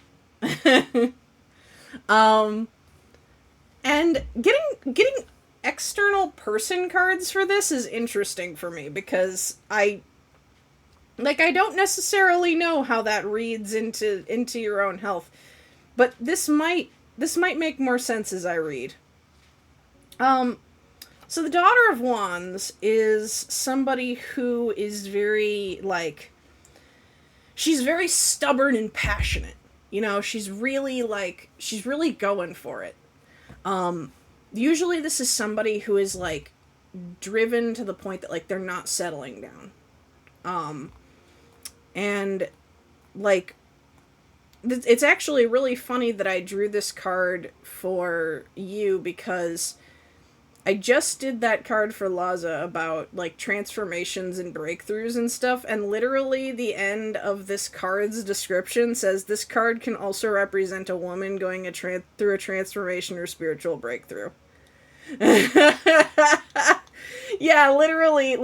And getting external person cards for this is interesting for me, because I don't necessarily know how that reads into your own health. But this might make more sense as I read. So the Daughter of Wands is somebody who is very, she's very stubborn and passionate. She's really going for it. Usually this is somebody who is, driven to the point that, they're not settling down. And, it's actually really funny that I drew this card for you, because I just did that card for Laza about, transformations and breakthroughs and stuff, and literally the end of this card's description says, this card can also represent a woman going through a transformation or spiritual breakthrough. Yeah, literally,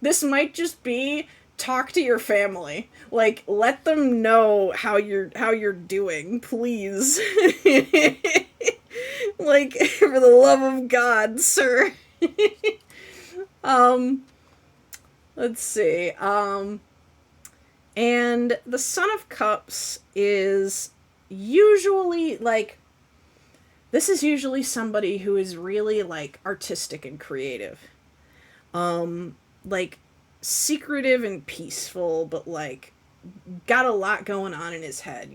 this might just be, talk to your family. Let them know how you're doing, please. For the love of God, sir. Let's see. And the Son of Cups is usually, this is usually somebody who is really, artistic and creative. Secretive and peaceful, but, got a lot going on in his head,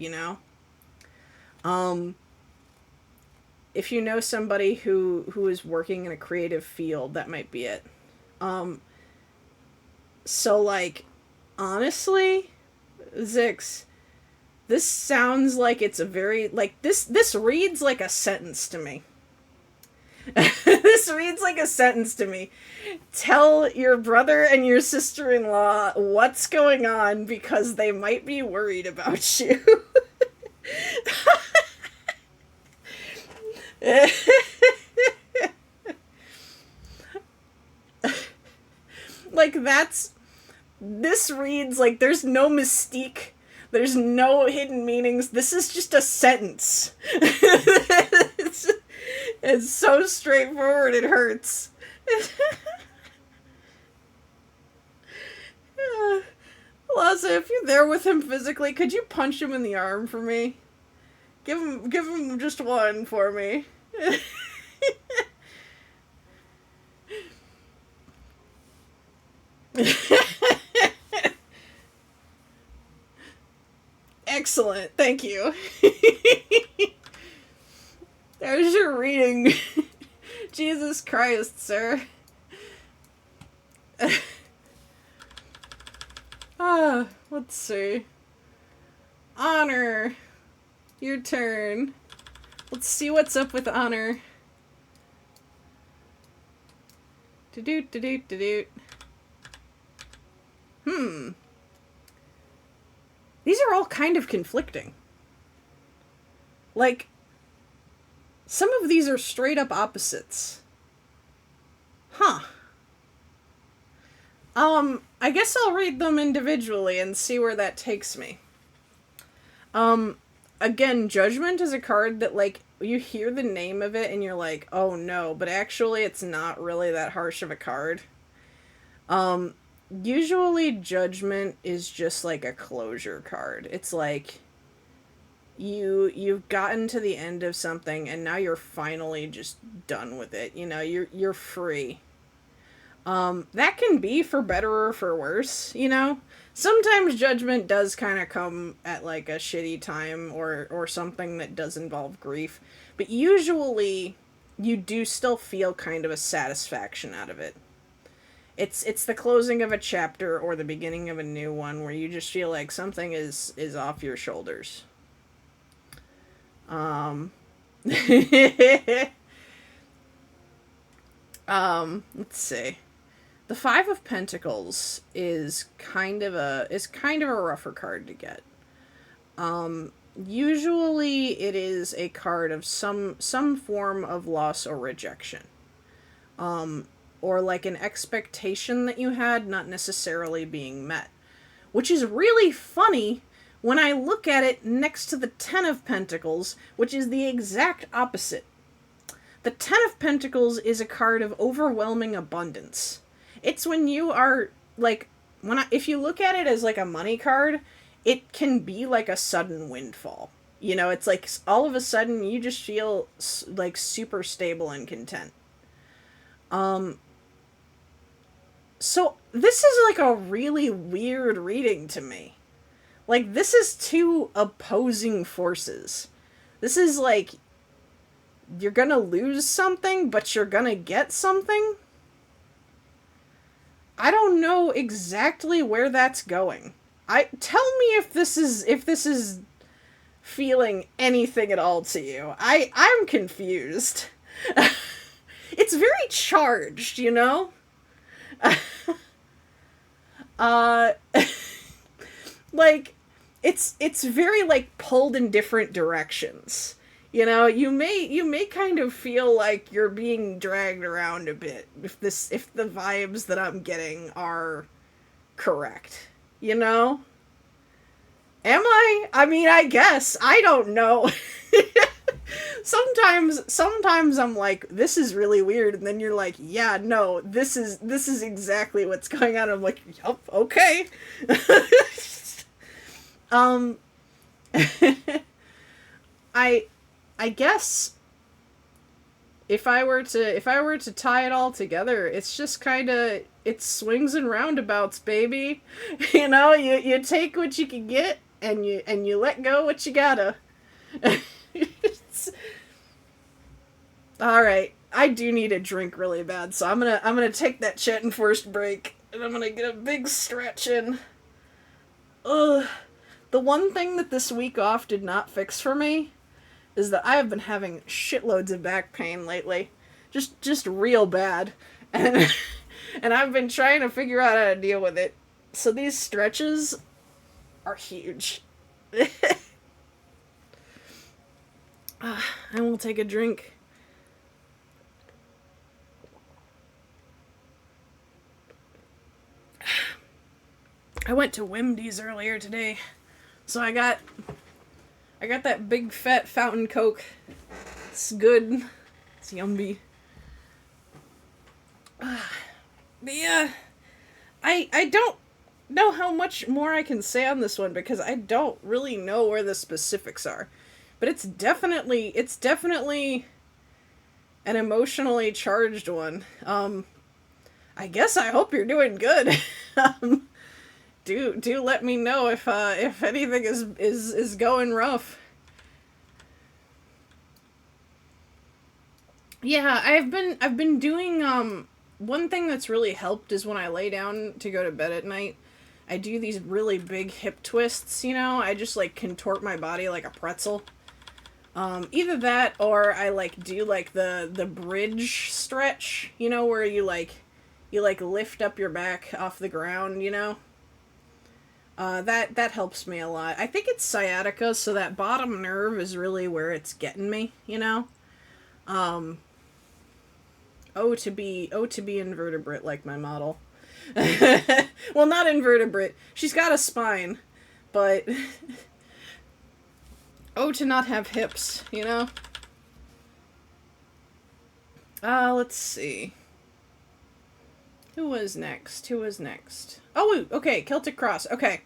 If you know somebody who is working in a creative field, that might be it. So, honestly, Zix, this sounds like it's a very, this reads like a sentence to me. This reads like a sentence to me. Tell your brother and your sister-in-law what's going on, because they might be worried about you. This reads like there's no mystique, there's no hidden meanings, this is just a sentence. It's so straightforward, it hurts. Laza, if you're there with him physically, could you punch him in the arm for me? Give him just one for me. Excellent. Thank you. There's your reading. Jesus Christ, sir. Let's see. Honor. Your turn. Let's see what's up with Honor. Do-do-do-do-do-do. These are all kind of conflicting. Like, some of these are straight up opposites. Huh. I guess I'll read them individually and see where that takes me. Again, Judgment is a card that, like, you hear the name of it and you're like, oh no, but actually it's not really that harsh of a card. Usually Judgment is just like a closure card. It's like, you've gotten to the end of something and now you're finally just done with it. You know, you're free. That can be for better or for worse, you know? Sometimes Judgment does kind of come at, like, a shitty time or something that does involve grief. But usually, you do still feel kind of a satisfaction out of it. It's the closing of a chapter or the beginning of a new one where you just feel like something is off your shoulders. Let's see. The Five of Pentacles is kind of a rougher card to get. Usually it is a card of some form of loss or rejection. Or like an expectation that you had not necessarily being met. Which is really funny when I look at it next to the Ten of Pentacles, which is the exact opposite. The Ten of Pentacles is a card of overwhelming abundance. It's when you are, like, if you look at it as, like, a money card, it can be like a sudden windfall. You know, it's like, all of a sudden, you just feel, like, super stable and content. So, this is, like, a really weird reading to me. Like, this is two opposing forces. This is, like, you're gonna lose something, but you're gonna get something? I don't know exactly where that's going. Tell me if this is feeling anything at all to you. I'm confused. It's very charged, you know? Like, it's very, like, pulled in different directions. You know, you may kind of feel like you're being dragged around a bit if the vibes that I'm getting are correct. You know? Am I? I mean, I guess. I don't know. Sometimes I'm like, this is really weird, and then you're like, yeah, no, this is exactly what's going on. I'm like, yup, okay. I guess if I were to tie it all together, it's just kind of, it's swings and roundabouts, baby. You know, you take what you can get and you let go what you gotta. All right, I do need a drink really bad, so I'm gonna take that chat and forced break, and I'm gonna get a big stretch in. Ugh. The one thing that this week off did not fix for me is that I have been having shitloads of back pain lately. Just real bad. And I've been trying to figure out how to deal with it. So these stretches are huge. I will take a drink. I went to Wendy's earlier today. So I got that big fat fountain Coke. It's good. It's yummy. But yeah, I don't know how much more I can say on this one because I don't really know where the specifics are. But it's definitely an emotionally charged one. I guess I hope you're doing good. do let me know if anything is going rough. Yeah, I've been doing one thing that's really helped is when I lay down to go to bed at night, I do these really big hip twists, you know? I just like contort my body like a pretzel. Either that or I like do like the bridge stretch, you know, where you like lift up your back off the ground, you know? That helps me a lot. I think it's sciatica, so that bottom nerve is really where it's getting me, you know? Um, oh to be invertebrate like my model. Well, not invertebrate. She's got a spine, but oh to not have hips, you know? Let's see. Who was next? Who was next? Oh, okay, Celtic Cross. Okay.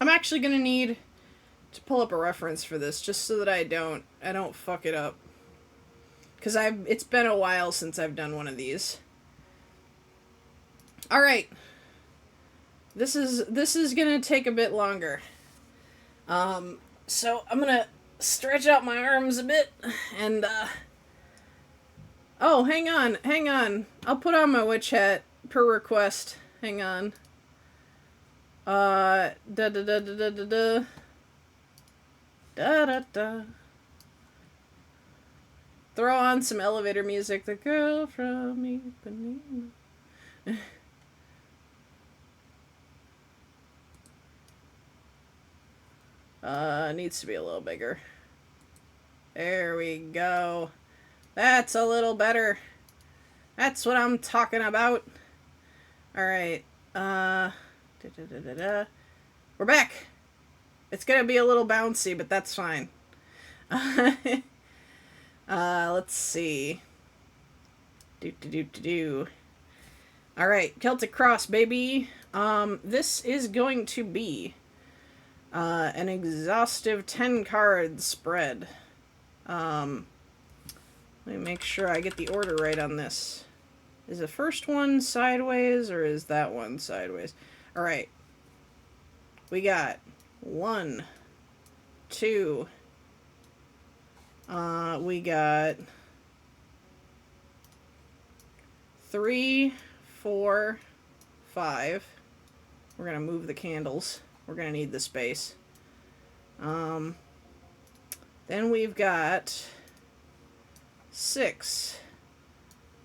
I'm actually gonna need to pull up a reference for this just so that I don't fuck it up. Cause it's been a while since I've done one of these. All right. This is gonna take a bit longer. So I'm gonna stretch out my arms a bit and oh, hang on. I'll put on my witch hat per request. Hang on. Da da da da da da da. Da da da. Throw on some elevator music. The girl from Ipanema. Needs to be a little bigger. There we go. That's a little better. That's what I'm talking about. Alright. We're back. It's gonna be a little bouncy, but that's fine. Let's see. Alright, Celtic Cross, baby. This is going to be an exhaustive 10 card spread. Let me make sure I get the order right on this. Is the first one sideways or is that one sideways? Alright. We got 1, 2. We got 3, 4, 5. We're gonna move the candles. We're gonna need the space. Then we've got 6,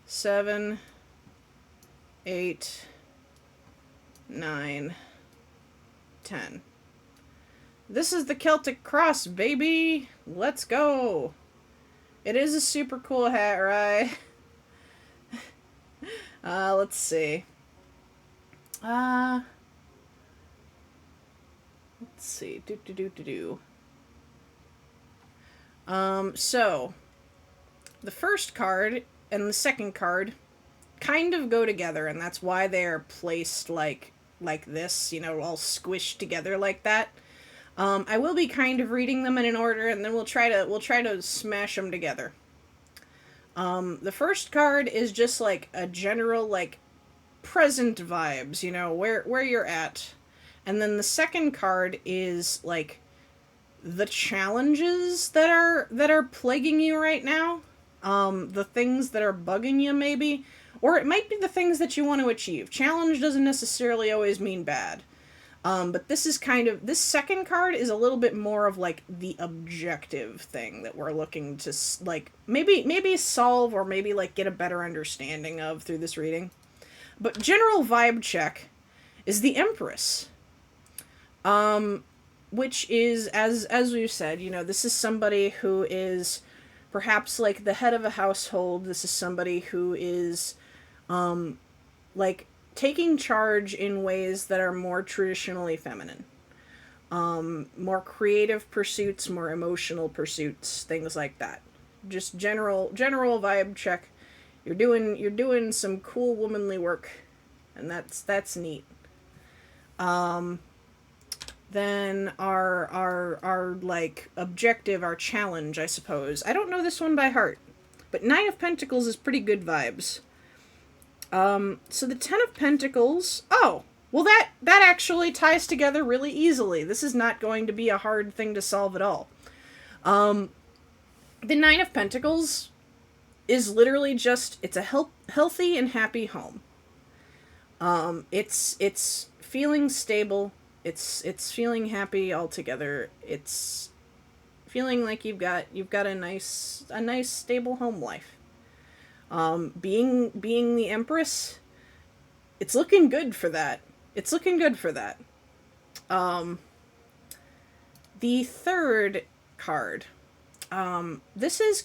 7, 8, 9, 10. This is the Celtic Cross, baby! Let's go! It is a super cool hat, right? Let's see. Let's see. So, the first card and the second card kind of go together, and that's why they are placed like this, you know, all squished together like that. I will be kind of reading them in an order, and then we'll try to smash them together. The first card is just like a general like present vibes, you know, where you're at. And then the second card is like the challenges that are plaguing you right now. The things that are bugging you maybe, or it might be the things that you want to achieve. Challenge doesn't necessarily always mean bad. But this is this second card is a little bit more of like the objective thing that we're looking to like maybe solve or maybe like get a better understanding of through this reading. But general vibe check is the Empress. Which is, as we've said, you know, this is somebody who is perhaps like the head of a household. This is somebody who is, like, taking charge in ways that are more traditionally feminine. More creative pursuits, more emotional pursuits, things like that. Just general vibe check. You're doing some cool womanly work, and that's neat. Then our like objective, our challenge, I suppose. I don't know this one by heart, but 9 of Pentacles is pretty good vibes. So the 10 of Pentacles, oh, Well, that actually ties together really easily. This is not going to be a hard thing to solve at all. Um, the Nine of Pentacles is literally just it's a healthy and happy home. It's feeling stable. It's feeling happy altogether. It's feeling like you've got a nice stable home life. Being the Empress, it's looking good for that. It's looking good for that. Um, the third card. This is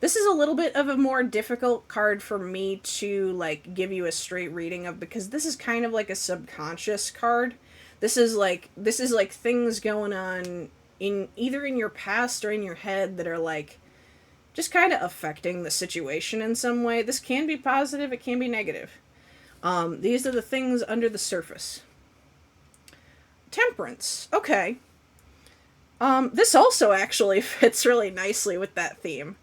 this is a little bit of a more difficult card for me to like give you a straight reading of, because this is kind of like a subconscious card. This is like things going on in either in your past or in your head that are like just kind of affecting the situation in some way. This can be positive, it can be negative. These are the things under the surface. Temperance. Okay. This also actually fits really nicely with that theme.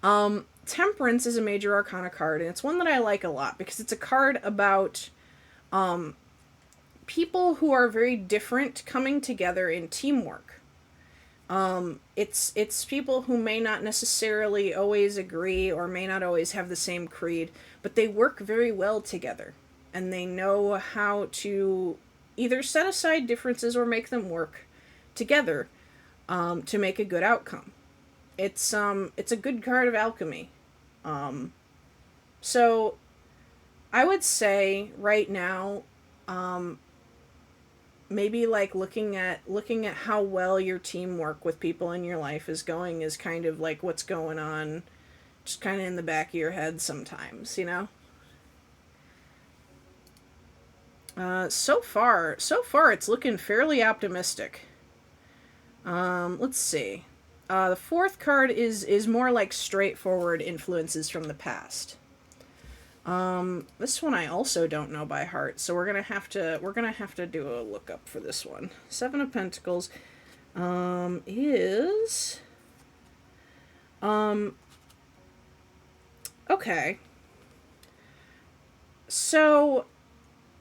Temperance is a major arcana card, and it's one that I like a lot because it's a card about people who are very different coming together in teamwork. It's people who may not necessarily always agree or may not always have the same creed, but they work very well together, and they know how to either set aside differences or make them work together to make a good outcome. It's a good card of alchemy. So I would say right now, maybe like looking at how well your teamwork with people in your life is going is kind of like what's going on just kind of in the back of your head sometimes, you know? So far it's looking fairly optimistic. Let's see. The fourth card is more like straightforward influences from the past. This one I also don't know by heart, so we're gonna have to do a lookup for this one. Seven of Pentacles, is okay. So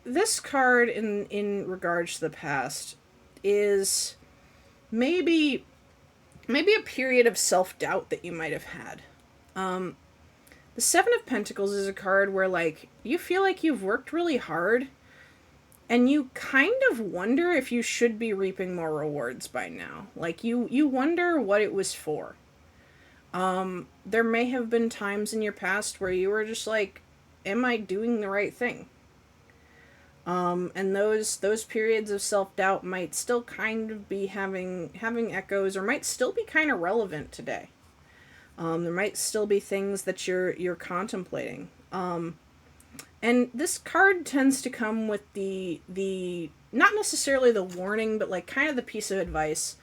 this card in regards to the past is maybe a period of self-doubt that you might have had. The Seven of Pentacles is a card where, like, you feel like you've worked really hard, and you kind of wonder if you should be reaping more rewards by now. Like, you wonder what it was for. There may have been times in your past where you were just like, am I doing the right thing? And those periods of self-doubt might still kind of be having echoes, or might still be kind of relevant today. There might still be things that you're contemplating. And this card tends to come with the not necessarily the warning, but like kind of the piece of advice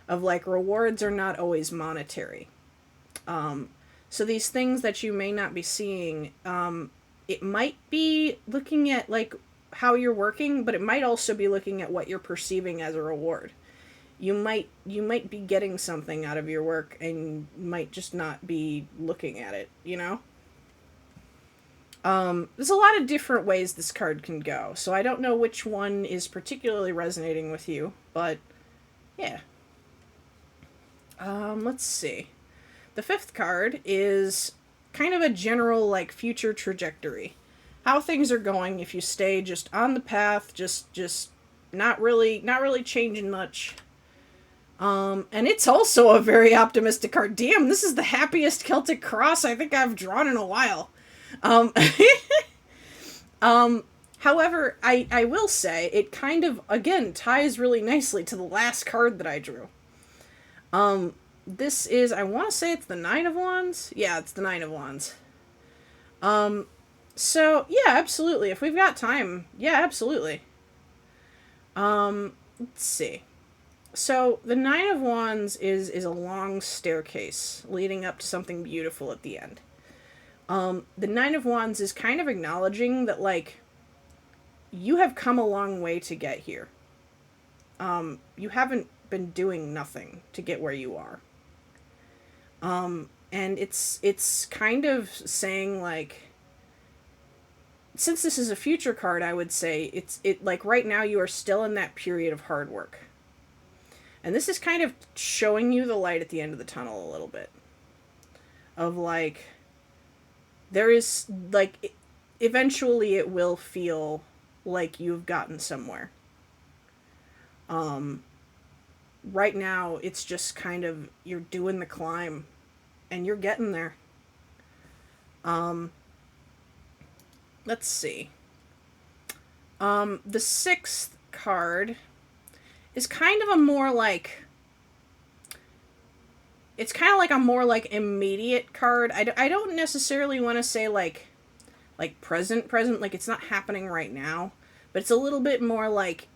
of like rewards are not always monetary. So these things that you may not be seeing, it might be looking at like how you're working, but it might also be looking at what you're perceiving as a reward. You might be getting something out of your work and might just not be looking at it, you know? There's a lot of different ways this card can go, so I don't know which one is particularly resonating with you, but yeah. Let's see. The fifth card is kind of a general, like, future trajectory. How things are going if you stay just on the path, just not really changing much. And it's also a very optimistic card. Damn, this is the happiest Celtic cross I think I've drawn in a while. However, I will say it kind of, again, ties really nicely to the last card that I drew. This is, I want to say it's the Nine of Wands. Yeah, it's the Nine of Wands. So, yeah, absolutely. If we've got time, yeah, absolutely. Let's see. So, the Nine of Wands is a long staircase leading up to something beautiful at the end. The Nine of Wands is kind of acknowledging that, like, you have come a long way to get here. You haven't been doing nothing to get where you are. And it's kind of saying, like, since this is a future card, I would say it like right now you are still in that period of hard work. And this is kind of showing you the light at the end of the tunnel a little bit. Of like, there is, like, eventually it will feel like you've gotten somewhere. Right now, it's just kind of, you're doing the climb, and you're getting there. Let's see. The sixth card is kind of a more like, it's kind of like a more like immediate card. I don't necessarily want to say like present, like it's not happening right now, but it's a little bit more like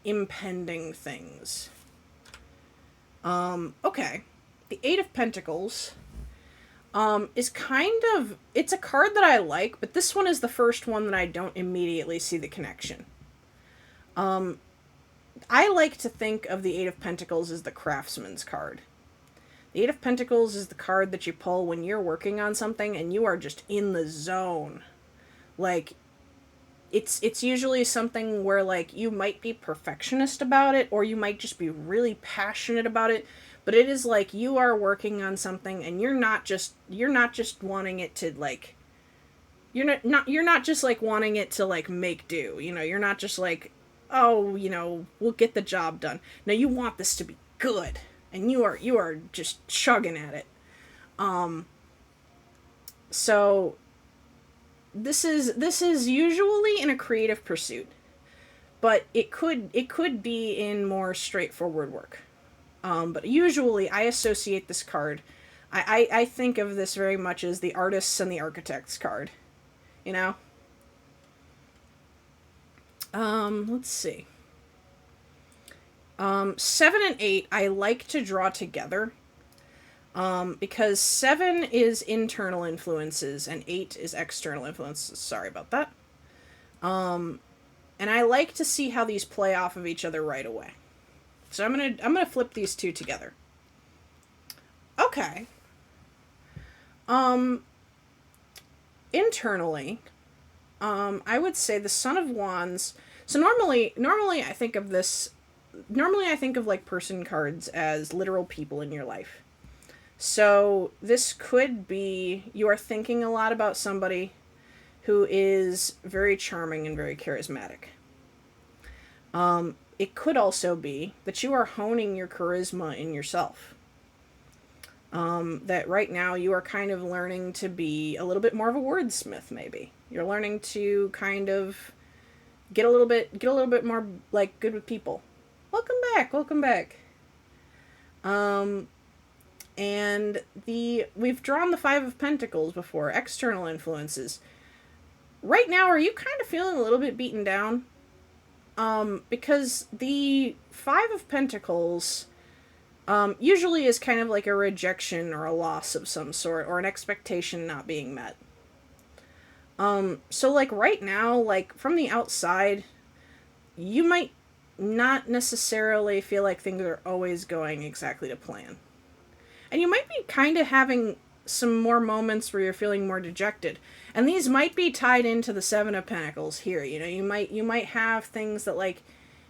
impending things. Okay. The Eight of Pentacles is kind of, it's a card that I like, but this one is the first one that I don't immediately see the connection. I like to think of the Eight of Pentacles as the craftsman's card. The Eight of Pentacles is the card that you pull when you're working on something and you are just in the zone. Like, it's usually something where, like, you might be perfectionist about it, or you might just be really passionate about it, but it is like you are working on something and you're not just wanting it to, like, you're not just like wanting it to like make do, you know, you're not just like, oh, you know, we'll get the job done. No, you want this to be good, and you are just chugging at it. So this is usually in a creative pursuit, but it could be in more straightforward work. But usually I associate this card. I think of this very much as the artists and the architects card. You know? Let's see. 7 and 8 I like to draw together. Because 7 is internal influences and 8 is external influences. Sorry about that. And I like to see how these play off of each other right away. So I'm gonna flip these two together. Okay. Internally, I would say the Son of Wands. So normally I think of this. Normally I think of like person cards as literal people in your life. So this could be you are thinking a lot about somebody who is very charming and very charismatic. It could also be that you are honing your charisma in yourself. That right now you are kind of learning to be a little bit more of a wordsmith, maybe. You're learning to kind of get a little bit more like good with people. Welcome back. And we've drawn the Five of Pentacles before, external influences. Right now, are you kind of feeling a little bit beaten down? Because the Five of Pentacles usually is kind of like a rejection or a loss of some sort, or an expectation not being met. So like right now, like from the outside, you might not necessarily feel like things are always going exactly to plan. And you might be kind of having some more moments where you're feeling more dejected. And these might be tied into the Seven of Pentacles here. You know, you might have things that like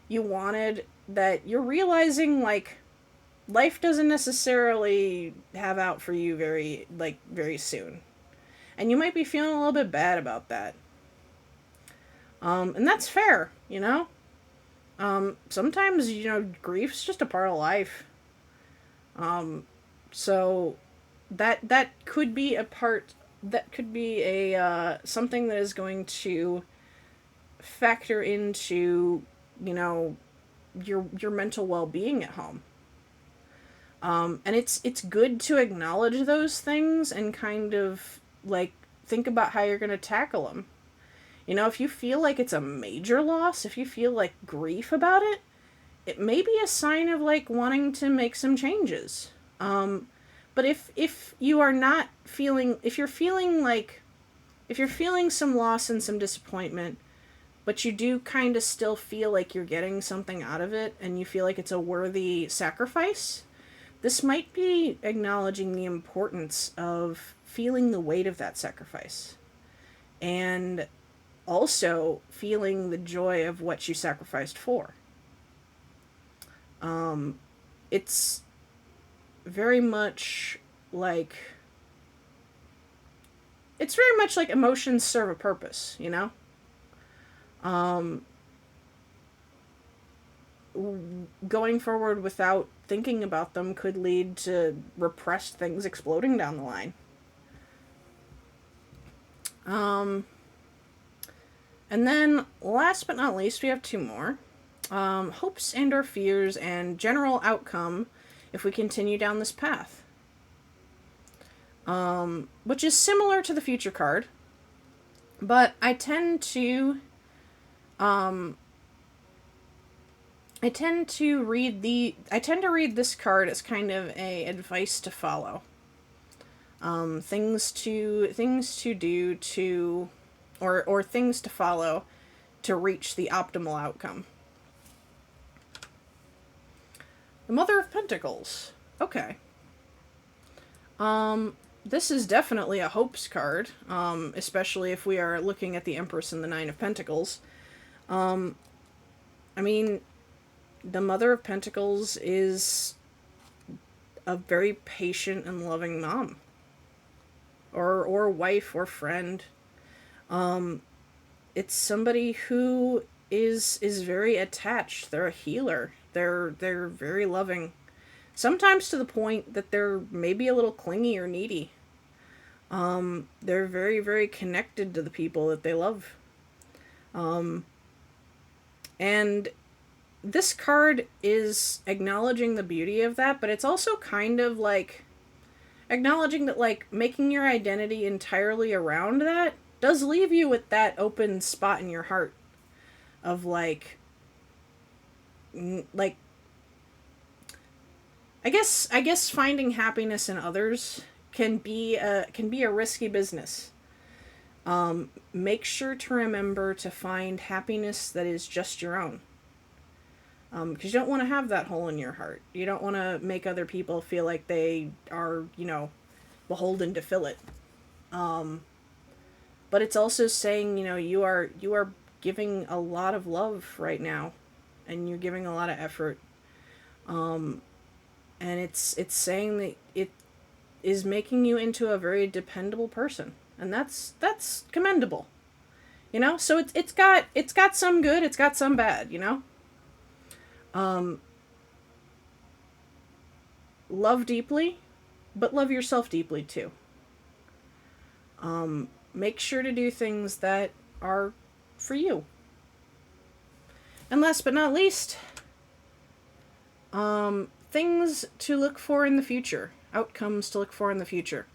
you wanted that you're realizing like life doesn't necessarily have out for you very soon. And you might be feeling a little bit bad about that. And that's fair, you know? Sometimes, you know, grief's just a part of life. So that could be a part, that could be a, something that is going to factor into, you know, your mental well-being at home. And it's good to acknowledge those things and kind of like think about how you're going to tackle them. You know, if you feel like it's a major loss, if you feel like grief about it, it may be a sign of like wanting to make some changes. But if you are not feeling, if you're feeling some loss and some disappointment, but you do kind of still feel like you're getting something out of it and you feel like it's a worthy sacrifice, this might be acknowledging the importance of feeling the weight of that sacrifice. And also feeling the joy of what you sacrificed for. It's very much like it's very much like emotions serve a purpose, you know? Um, Going forward without thinking about them could lead to repressed things exploding down the line. Um, and then, last but not least, we have two more. Hopes and or fears and general outcome if we continue down this path. Which is similar to the future card, but um, I tend to read this card as kind of a advice to follow. Things to do to, or things to follow to reach the optimal outcome. The Mother of Pentacles. Okay. This is definitely a hopes card, especially if we are looking at the Empress and the Nine of Pentacles. I mean, the Mother of Pentacles is a very patient and loving mom, or wife or friend. It's somebody who is very attached. They're a healer. They're very loving. Sometimes to the point that they're maybe a little clingy or needy. They're very, very connected to the people that they love. And this card is acknowledging the beauty of that, but it's also kind of like acknowledging that, like, making your identity entirely around that does leave you with that open spot in your heart of like I guess finding happiness in others can be a risky business. Make sure to remember to find happiness that is just your own. Because you don't want to have that hole in your heart. You don't want to make other people feel like they are, beholden to fill it. But it's also saying, you are giving a lot of love right now, and you're giving a lot of effort. And it's saying that it is making you into a very dependable person, and that's commendable. So it's got some good, it's got some bad. Love deeply, but love yourself deeply too. Make sure to do things that are for you. And last but not least, things to look for in the future. Outcomes to look for in the future.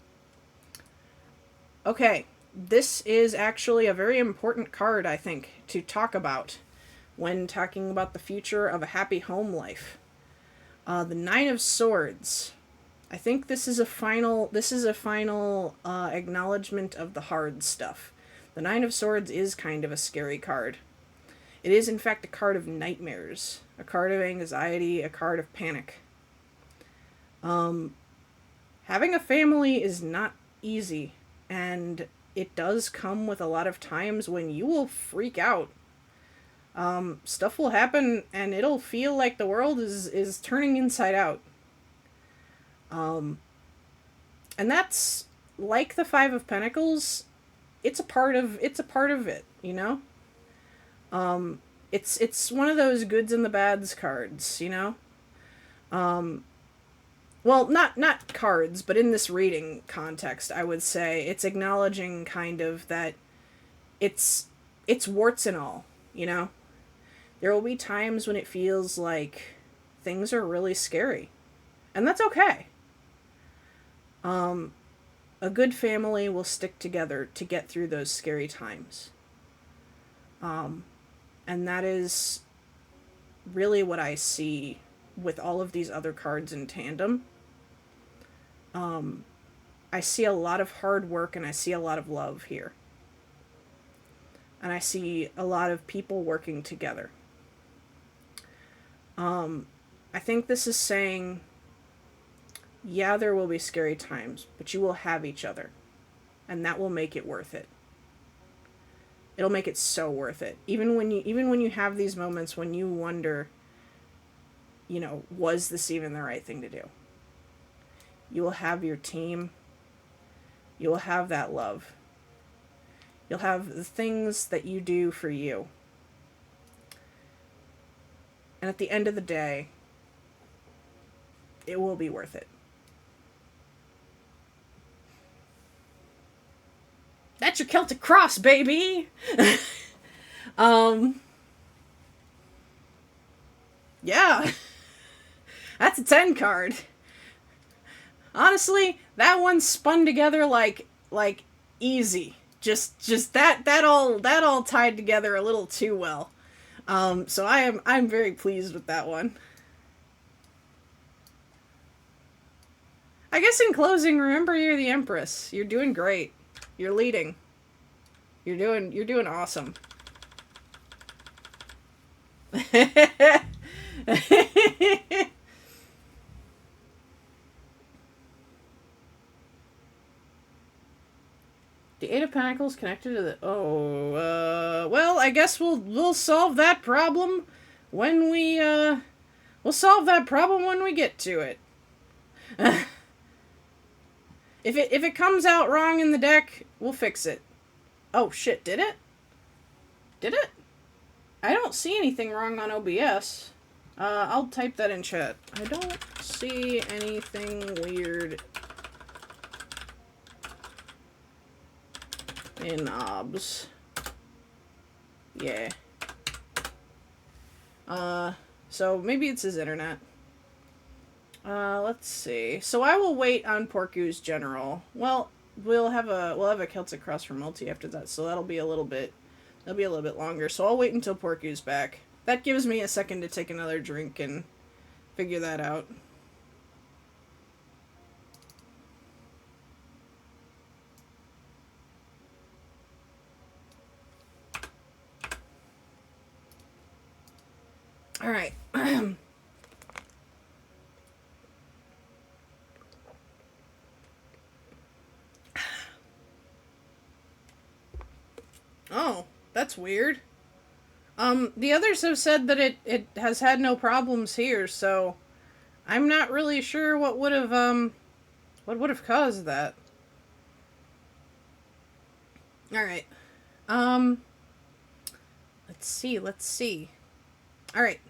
Okay, this is actually a very important card, I think, to talk about when talking about the future of a happy home life. The Nine of Swords. I think this is a final acknowledgement of the hard stuff. The Nine of Swords is kind of a scary card. It is, in fact, a card of nightmares, a card of anxiety, a card of panic. Having a family is not easy, and it does come with a lot of times when you will freak out. Stuff will happen, and it'll feel like the world is turning inside out. And that's like the Five of Pentacles. It's a part of it, It's one of those goods and the bads cards, Well, not cards, but in this reading context, I would say it's acknowledging kind of that it's warts and all, There will be times when it feels like things are really scary. And that's okay. A good family will stick together to get through those scary times. And that is really what I see with all of these other cards in tandem. I see a lot of hard work, and I see a lot of love here. And I see a lot of people working together. I think this is saying, yeah, there will be scary times, but you will have each other, and that will make it worth it. It'll make it so worth it. Even when you have these moments when you wonder, you know, was this even the right thing to do? You will have your team. You will have that love. You'll have the things that you do for you. And at the end of the day, it will be worth it. That's your Celtic Cross, baby! Yeah. That's a 10 card. Honestly, that one spun together like easy. Just that all tied together a little too well. So I'm very pleased with that one. I guess in closing, remember you're the Empress. You're doing great. You're leading. You're doing awesome. The Eight of Pentacles connected to the... well, I guess we'll solve that problem when we, we'll solve that problem when we get to it. If it comes out wrong in the deck, we'll fix it. Oh, shit, did it? Did it? I don't see anything wrong on OBS. I'll type that in chat. I don't see anything weird in OBS. Yeah. So maybe it's his internet. Let's see. So I will wait on Porcu's general. Well, we'll have a Celtic Cross for multi after that, so that'll be a little bit longer. So I'll wait until Porcu's back. That gives me a second to take another drink and figure that out. All right. Oh, that's weird. The others have said that it has had no problems here, so I'm not really sure what would have caused that. All right. Let's see. All right.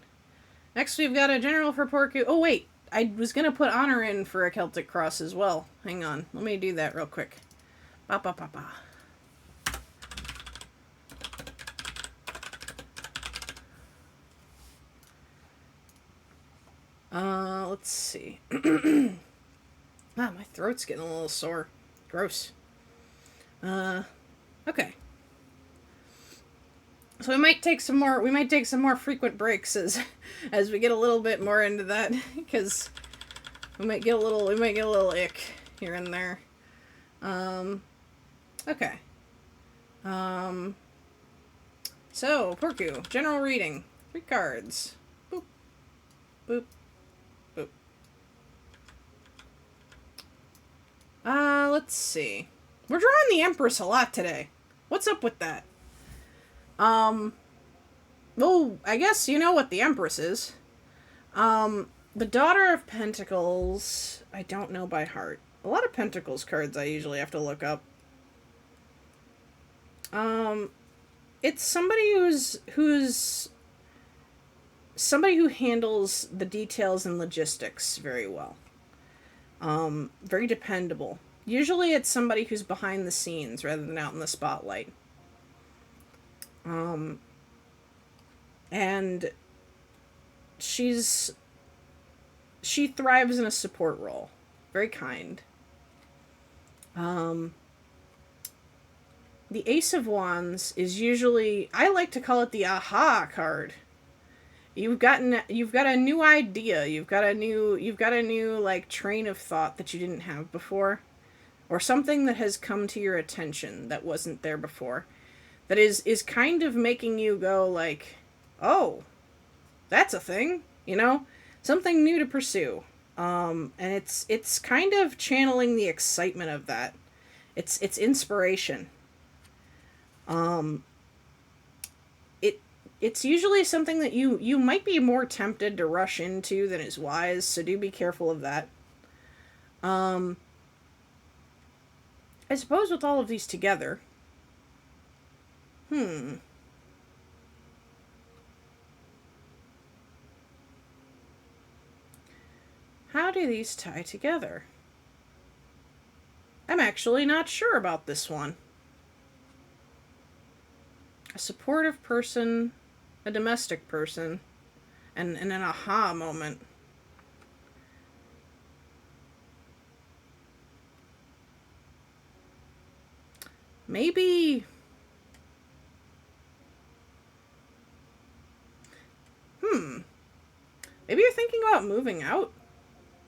Next we've got a general for Porcu. Oh wait, I was gonna put honor in for a Celtic Cross as well. Hang on, let me do that real quick. Ba ba ba ba. Let's see. My throat's getting a little sore. Gross. Okay. So we might take some more frequent breaks as we get a little bit more into that, because we might get a little ick here and there. Okay. So Porcu, general reading, 3 cards. Boop. Boop. Boop. Let's see. We're drawing the Empress a lot today. What's up with that? Well, I guess you know what the Empress is. The Daughter of Pentacles, I don't know by heart. A lot of Pentacles cards I usually have to look up. It's somebody somebody who handles the details and logistics very well. Very dependable. Usually it's somebody who's behind the scenes rather than out in the spotlight. And she thrives in a support role. Very kind. The Ace of Wands is usually, I like to call it the aha card. You've got a new idea. You've got a new like train of thought that you didn't have before, or something that has come to your attention that wasn't there before. That is kind of making you go like, oh, that's a thing, you know? Something new to pursue. And it's kind of channeling the excitement of that. It's inspiration. it's usually something that you might be more tempted to rush into than is wise, so do be careful of that. Um, I suppose with all of these together, hmm, how do these tie together? I'm actually not sure about this one. A supportive person, a domestic person, and an aha moment. Maybe. Hmm. Maybe you're thinking about moving out.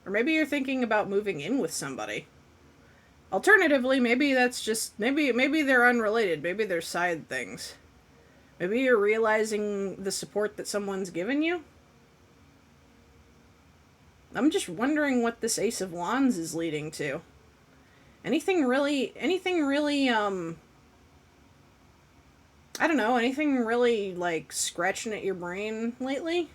Or maybe you're thinking about moving in with somebody. Alternatively, maybe that's just maybe they're unrelated. Maybe they're side things. Maybe you're realizing the support that someone's given you. I'm just wondering what this Ace of Wands is leading to. Anything really I don't know, anything really like scratching at your brain lately?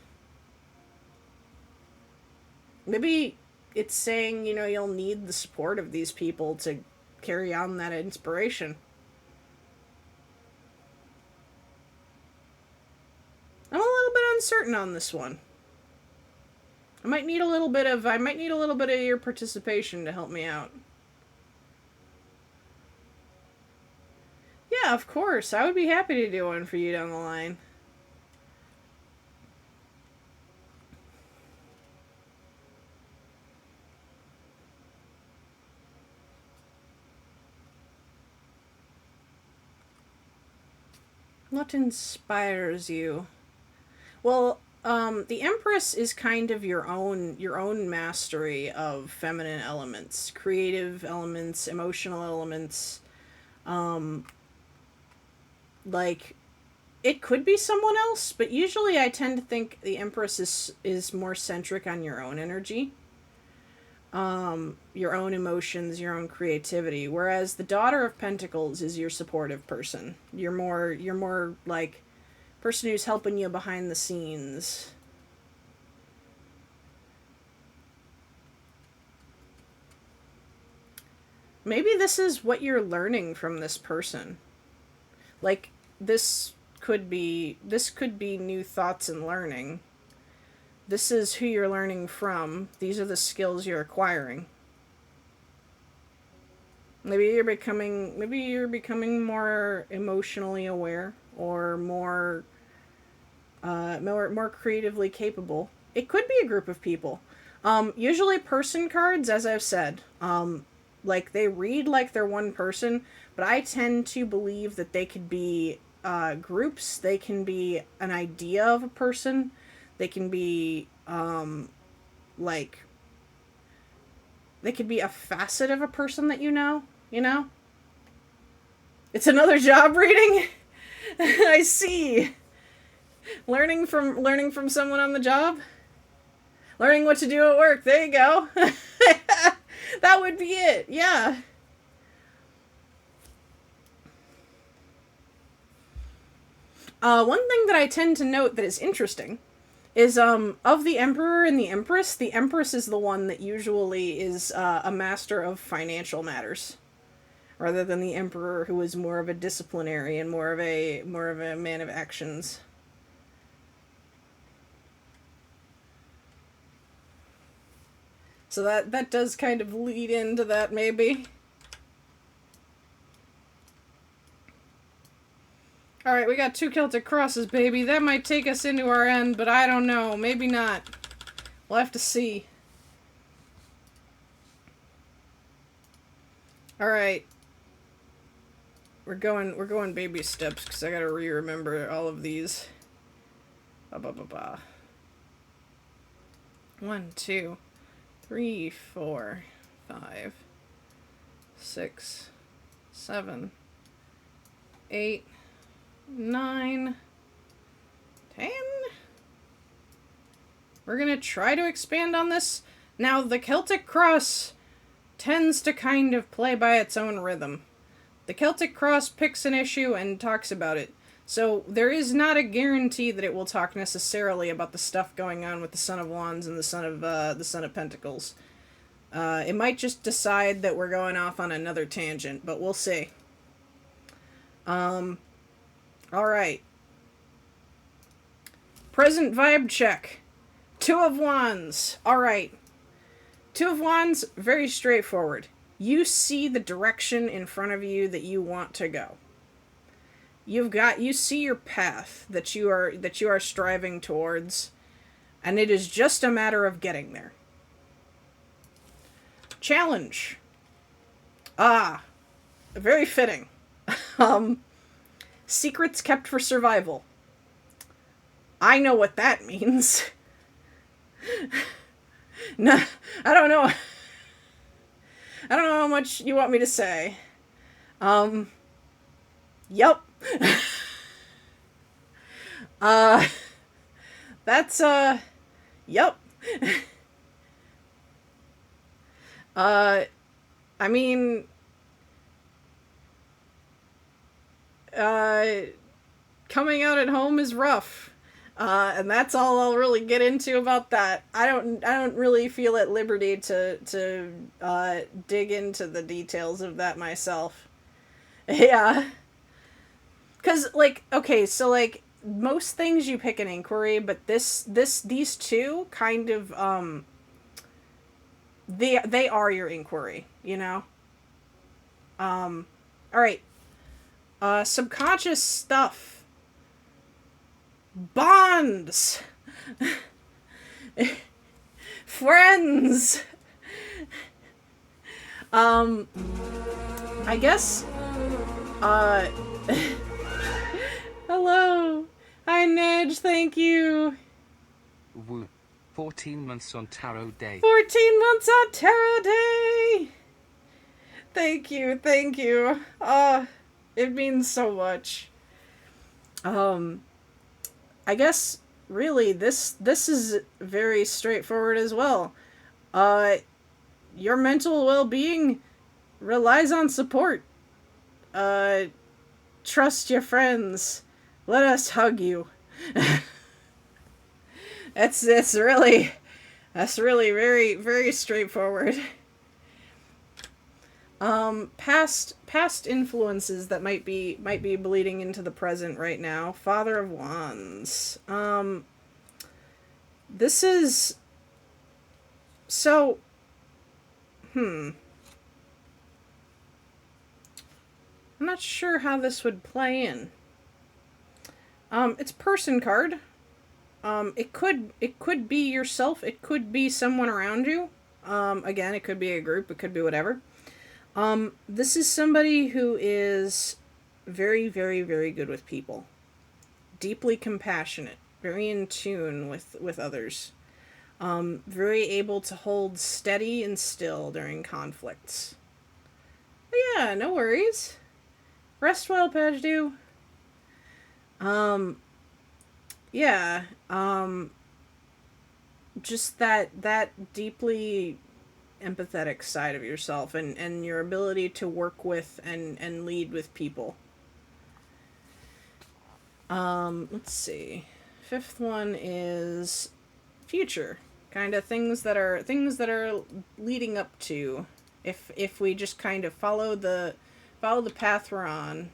Maybe it's saying, you'll need the support of these people to carry on that inspiration. I'm a little bit uncertain on this one. I might need a little bit of your participation to help me out. Yeah, of course. I would be happy to do one for you down the line. What inspires you? Well, the Empress is kind of your own mastery of feminine elements, creative elements, emotional elements. Um, like it could be someone else, but usually I tend to think the Empress is more centric on your own energy, your own emotions, your own creativity. Whereas the Daughter of Pentacles is your supportive person. You're more like person who's helping you behind the scenes. Maybe this is what you're learning from this person. Like this could be new thoughts and learning. This is who you're learning from. These are the skills you're acquiring. Maybe you're becoming more emotionally aware or more creatively capable. It could be a group of people. Usually person cards, as I've said, like they read like they're one person, but I tend to believe that they could be groups. They can be an idea of a person. They can be like they could be a facet of a person that you know. You know, it's another job reading. I see. Learning from someone on the job. Learning what to do at work. There you go. That would be it. Yeah. One thing that I tend to note that is interesting is of the Emperor and the Empress is the one that usually is a master of financial matters, rather than the Emperor, who is more of a disciplinary and more of a man of actions. So that does kind of lead into that, maybe. Alright, we got two Celtic crosses, baby. That might take us into our end, but I don't know. Maybe not. We'll have to see. Alright. We're going baby steps, because I gotta remember all of these. Ba ba ba ba. 1, 2, 3, 4, 5, 6, 7, 8, 9, 10. We're gonna try to expand on this. Now, the Celtic Cross tends to kind of play by its own rhythm. The Celtic Cross picks an issue and talks about it. So there is not a guarantee that it will talk necessarily about the stuff going on with the Son of Wands and the Son of Pentacles. It might just decide that we're going off on another tangent, but we'll see. All right. Present vibe check. Two of Wands. All right. Two of Wands, very straightforward. You see the direction in front of you that you want to go. You see your path that you are striving towards, and it is just a matter of getting there. Challenge. Very fitting. Secrets kept for survival. I know what that means. No, I don't know. I don't know how much you want me to say. Yep. That's, yep. I mean, coming out at home is rough. And that's all I'll really get into about that. I don't really feel at liberty to dig into the details of that myself. Yeah. 'Cause, like, okay, so, like, most things you pick an inquiry, but these two kind of, they are your inquiry, you know? Alright. Subconscious stuff. Bonds. Friends. I guess, hello. Hi, Nedge, thank you. Woo. 14 months on Tarot Day. 14 months on Tarot Day! Thank you, thank you. It means so much. I guess, really, this is very straightforward as well. Your mental well-being relies on support. Trust your friends. Let us hug you. That's really very, very straightforward. Past influences that might be bleeding into the present right now. Father of Wands. This is so I'm not sure how this would play in. It's person card. It could be yourself. It could be someone around you. Again, it could be a group. It could be whatever. This is somebody who is very, very, very good with people. Deeply compassionate. Very in tune with others. Very able to hold steady and still during conflicts. But yeah, no worries. Rest well, Pajdu. Yeah, just that deeply empathetic side of yourself and your ability to work with and lead with people. Let's see. Fifth one is future. Kind of things that are leading up to, if we just kind of follow the path we're on.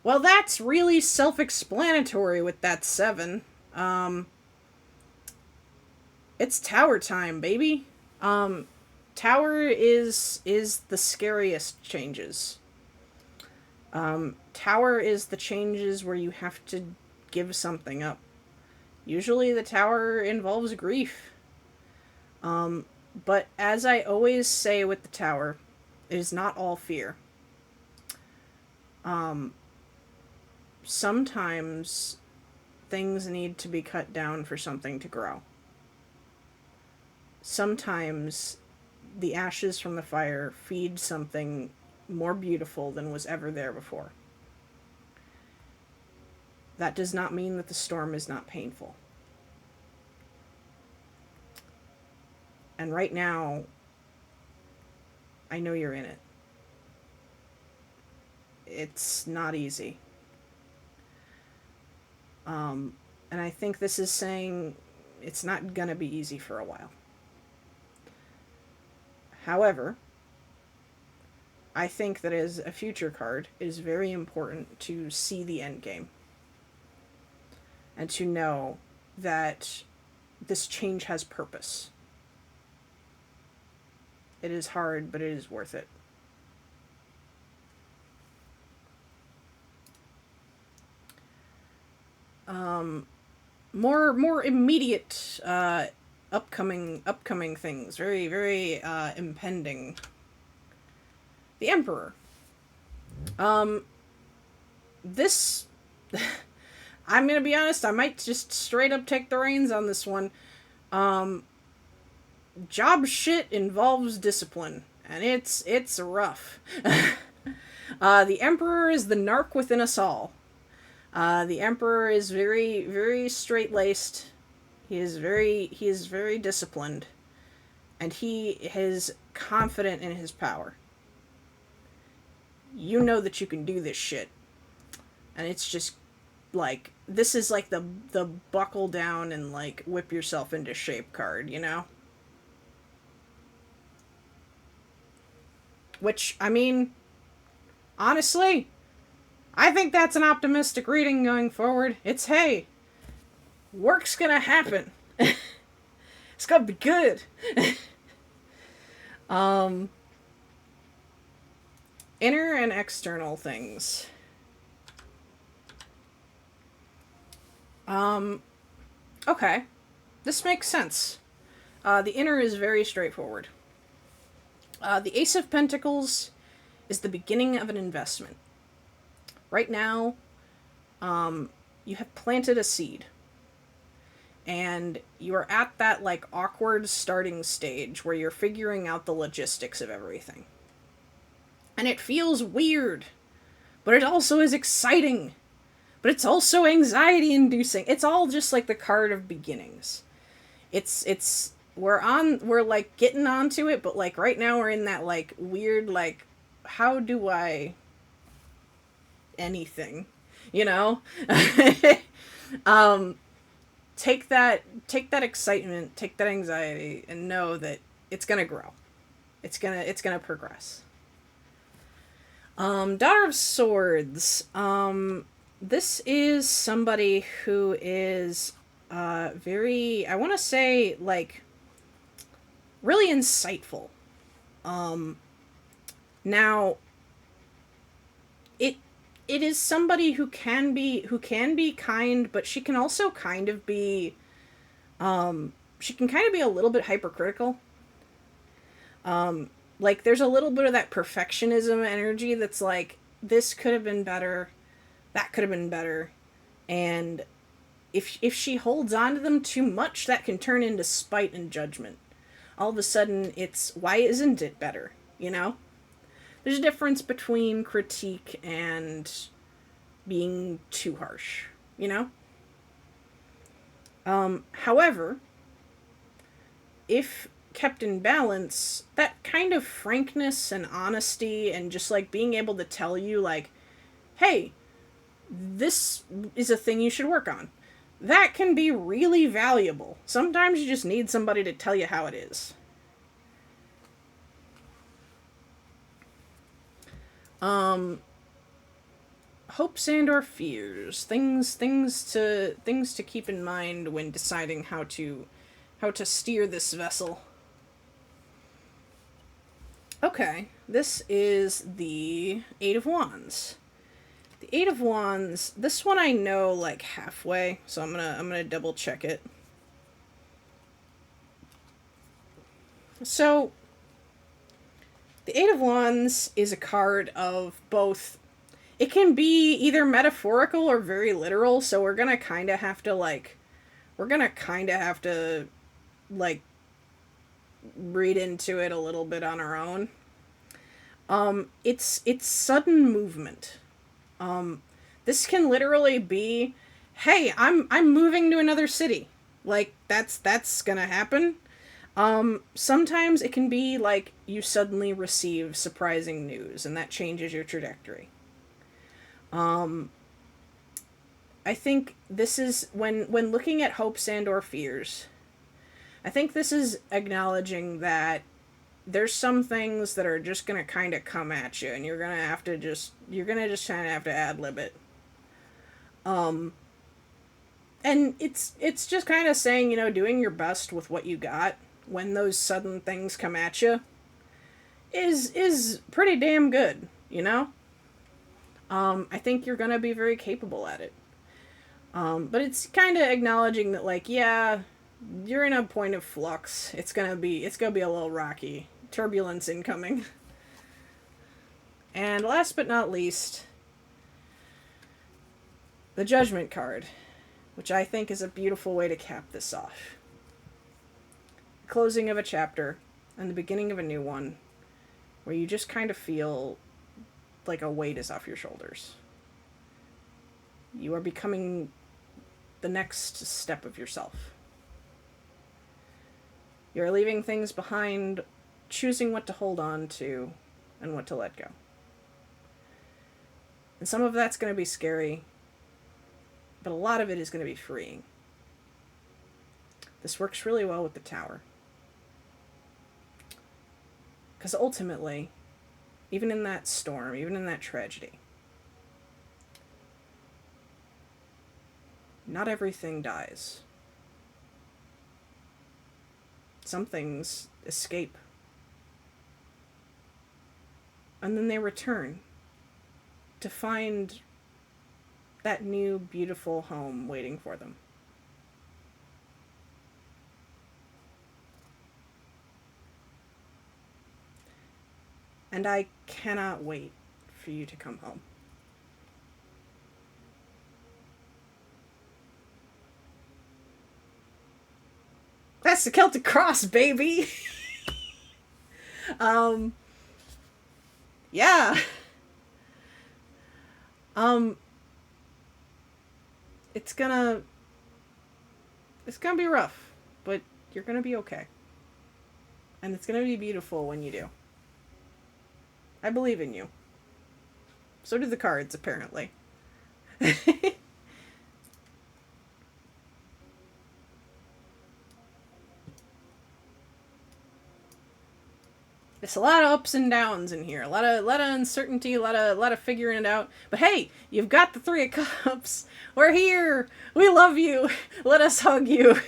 Well, that's really self-explanatory with that 7. It's tower time, baby. Tower is the scariest changes. Tower is the changes where you have to give something up. Usually the tower involves grief. But as I always say with the tower, it is not all fear. Sometimes things need to be cut down for something to grow. Sometimes the ashes from the fire feed something more beautiful than was ever there before. That does not mean that the storm is not painful. And right now, I know you're in it. It's not easy. And I think this is saying it's not gonna be easy for a while. However, I think that as a future card, it is very important to see the end game and to know that this change has purpose. It is hard, but it is worth it. More immediate upcoming things, very impending. The Emperor. This I'm gonna be honest, I might just straight up take the reins on this one. Job shit involves discipline, and it's rough. The Emperor is the narc within us all. The Emperor is very straight laced. He is very disciplined, and he is confident in his power. You know that you can do this shit, and it's just like this is like the buckle down and like whip yourself into shape card, you know? Which, I mean, honestly, I think that's an optimistic reading going forward. It's, hey, work's gonna happen. It's gonna be good. Inner and external things. Okay. This makes sense. The inner is very straightforward. The Ace of Pentacles is the beginning of an investment. Right now, you have planted a seed. And you are at that, like, awkward starting stage where you're figuring out the logistics of everything. And it feels weird. But it also is exciting. But it's also anxiety-inducing. It's all just, like, the card of beginnings. We're like getting onto it, but like right now we're in that like weird like how do I anything, you know? Take that excitement, take that anxiety and know that it's going to grow. It's going to progress. Daughter of Swords. This is somebody who is very, I want to say like really insightful. Now it is somebody who can be kind, but she can also kind of be she can kind of be a little bit hypercritical. Like there's a little bit of that perfectionism energy that's like this could have been better, that could have been better, and if she holds on to them too much, that can turn into spite and judgment. All of a sudden, it's, why isn't it better? You know? There's a difference between critique and being too harsh. You know? However, if kept in balance, that kind of frankness and honesty and just, like, being able to tell you, like, hey, this is a thing you should work on. That can be really valuable. Sometimes you just need somebody to tell you how it is. Hopes and or fears. Things to keep in mind when deciding how to steer this vessel. Okay, this is the Eight of Wands. The Eight of Wands, this one I know like halfway, so I'm gonna double check it. So, the Eight of Wands is a card of both. It can be either metaphorical or very literal, so we're gonna kind of have to read into it a little bit on our own. It's sudden movement. This can literally be, hey, I'm moving to another city. Like, that's gonna happen. Sometimes it can be like you suddenly receive surprising news and that changes your trajectory. I think this is when looking at hopes and or fears. I think this is acknowledging that there's some things that are just gonna kind of come at you, and you're gonna just kind of have to ad lib it. And it's just kind of saying, doing your best with what you got when those sudden things come at you is pretty damn good. I think you're gonna be very capable at it. But it's kind of acknowledging that, like, yeah, you're in a point of flux. It's gonna be a little rocky. Turbulence incoming. And last but not least, the Judgment card, which I think is a beautiful way to cap this off. Closing of a chapter and the beginning of a new one, where you just kind of feel like a weight is off your shoulders. You are becoming the next step of yourself. You're leaving things behind, choosing what to hold on to and what to let go. And some of that's going to be scary, but a lot of it is going to be freeing. This works really well with the Tower. Because ultimately, even in that storm, even in that tragedy, not everything dies. Some things escape. And then they return to find that new, beautiful home waiting for them. And I cannot wait for you to come home. That's the Celtic Cross, baby! Yeah. It's gonna be rough, but you're gonna be okay. And it's gonna be beautiful when you do. I believe in you. So do the cards, apparently. There's a lot of ups and downs in here. A lot of uncertainty, a lot of figuring it out. But hey, you've got the Three of Cups. We're here. We love you. Let us hug you.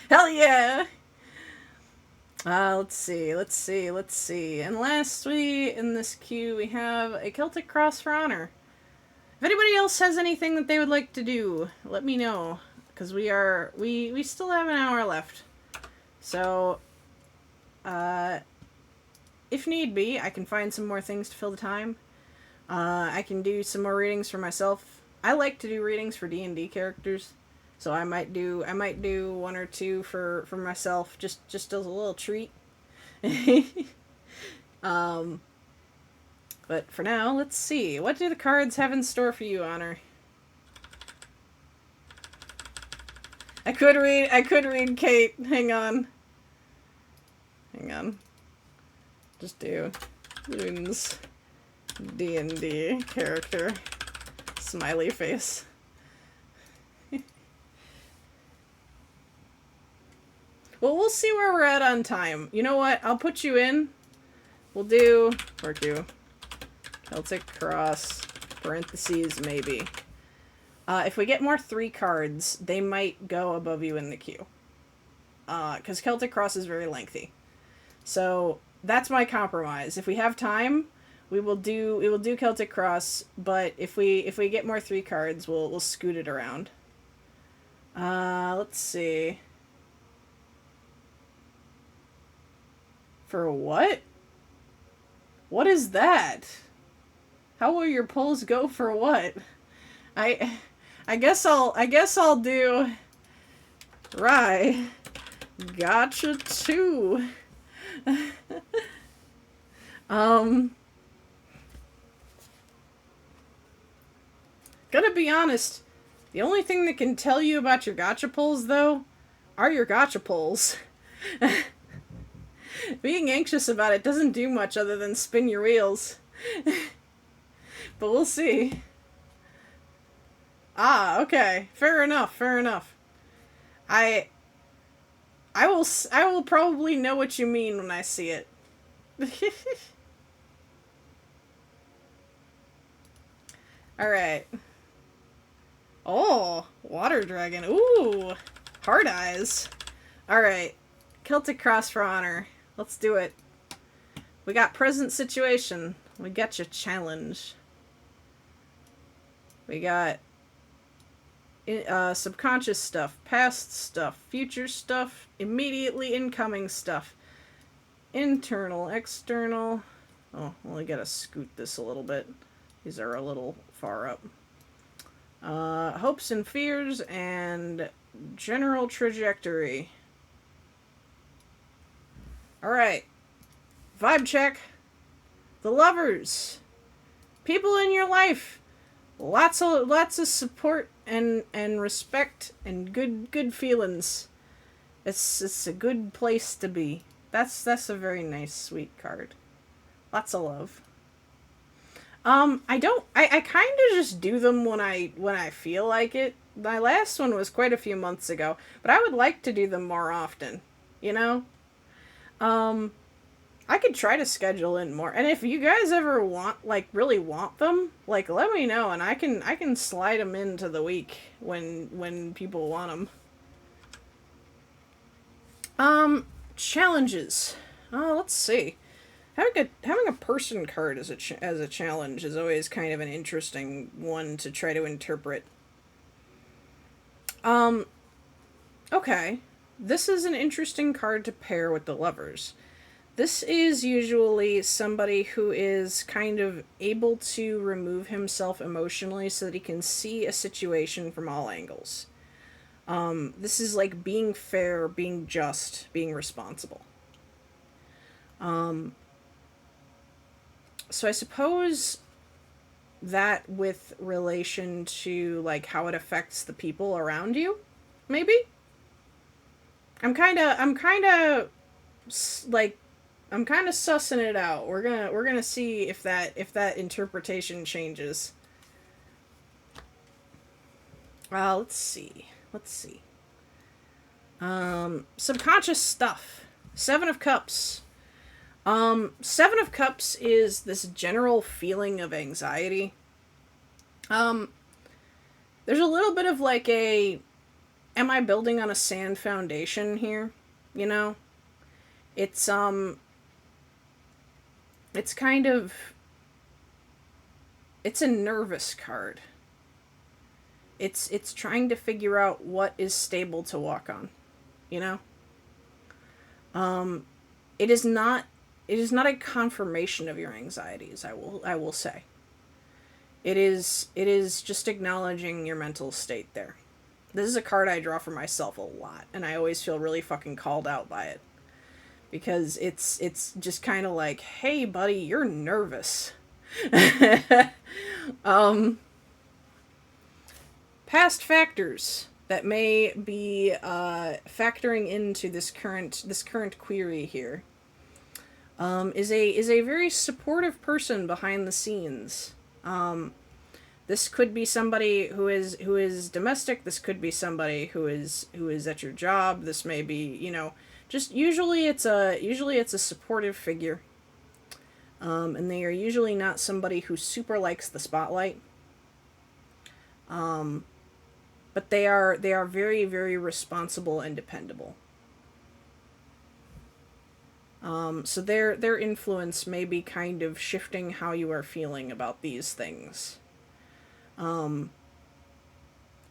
Hell yeah. Let's see. And lastly, in this queue, we have a Celtic Cross for Honor. If anybody else has anything that they would like to do, let me know. Because we still have an hour left. So, if need be, I can find some more things to fill the time. I can do some more readings for myself. I like to do readings for D&D characters. So I might do one or two for myself, just as a little treat. But for now, let's see. What do the cards have in store for you, Honor? I could read Kate. Hang on. Just do Loon's D&D character. Smiley face. Well, we'll see where we're at on time. You know what? I'll put you in. We'll do Celtic Cross, parentheses, maybe. If we get more 3 cards, they might go above you in the queue. Because Celtic Cross is very lengthy. So, that's my compromise. If we have time, we will do Celtic Cross, but if we get more 3 cards, we'll scoot it around. Let's see. For what? What is that? How will your polls go for what? I guess I'll do Rye. Gotcha too. Gonna be honest, The only thing that can tell you about your gotcha pulls, though, are your gotcha pulls. Being anxious about it doesn't do much other than spin your wheels. But we'll see. Ah, okay. Fair enough, fair enough. I I will probably know what you mean when I see it. Alright. Oh, water dragon. Ooh, hard eyes. Alright. Celtic Cross for honor. Let's do it. We got present situation. We got your challenge. We got subconscious stuff, past stuff, future stuff, immediately incoming stuff, internal, external. Oh, well, I gotta scoot this a little bit. These are a little far up. Hopes and fears and general trajectory. Alright. Vibe check. The lovers. People in your life. Lots of support and respect and good feelings. It's a good place to be. That's a very nice, sweet card. Lots of love. I kind of just do them when I feel like it. My last one was quite a few months ago, but I would like to do them more often. You know? I could try to schedule in more. And if you guys ever really want them, let me know and I can slide them into the week when people want them. Challenges. Let's see. Having a person card as a challenge is always kind of an interesting one to try to interpret. Okay. This is an interesting card to pair with the lovers. This is usually somebody who is kind of able to remove himself emotionally so that he can see a situation from all angles. This is like being fair, being just, being responsible. So I suppose that with relation to like how it affects the people around you, maybe? I'm kind of sussing it out. We're gonna see if that interpretation changes. Let's see. Subconscious stuff. Seven of Cups. Seven of Cups is this general feeling of anxiety. There's a little bit of like am I building on a sand foundation here? You know? It's kind of, it's a nervous card. It's trying to figure out what is stable to walk on, you know? It is not a confirmation of your anxieties, I will say. It is just acknowledging your mental state there. This is a card I draw for myself a lot, and I always feel really fucking called out by it. Because it's just kind of like, hey buddy, you're nervous. Past factors that may be factoring into this current query here is a very supportive person behind the scenes. This could be somebody who is domestic. This could be somebody who is at your job. This may be, just usually it's a supportive figure. And they are usually not somebody who super likes the spotlight. But they are very, very responsible and dependable. So their influence may be kind of shifting how you are feeling about these things.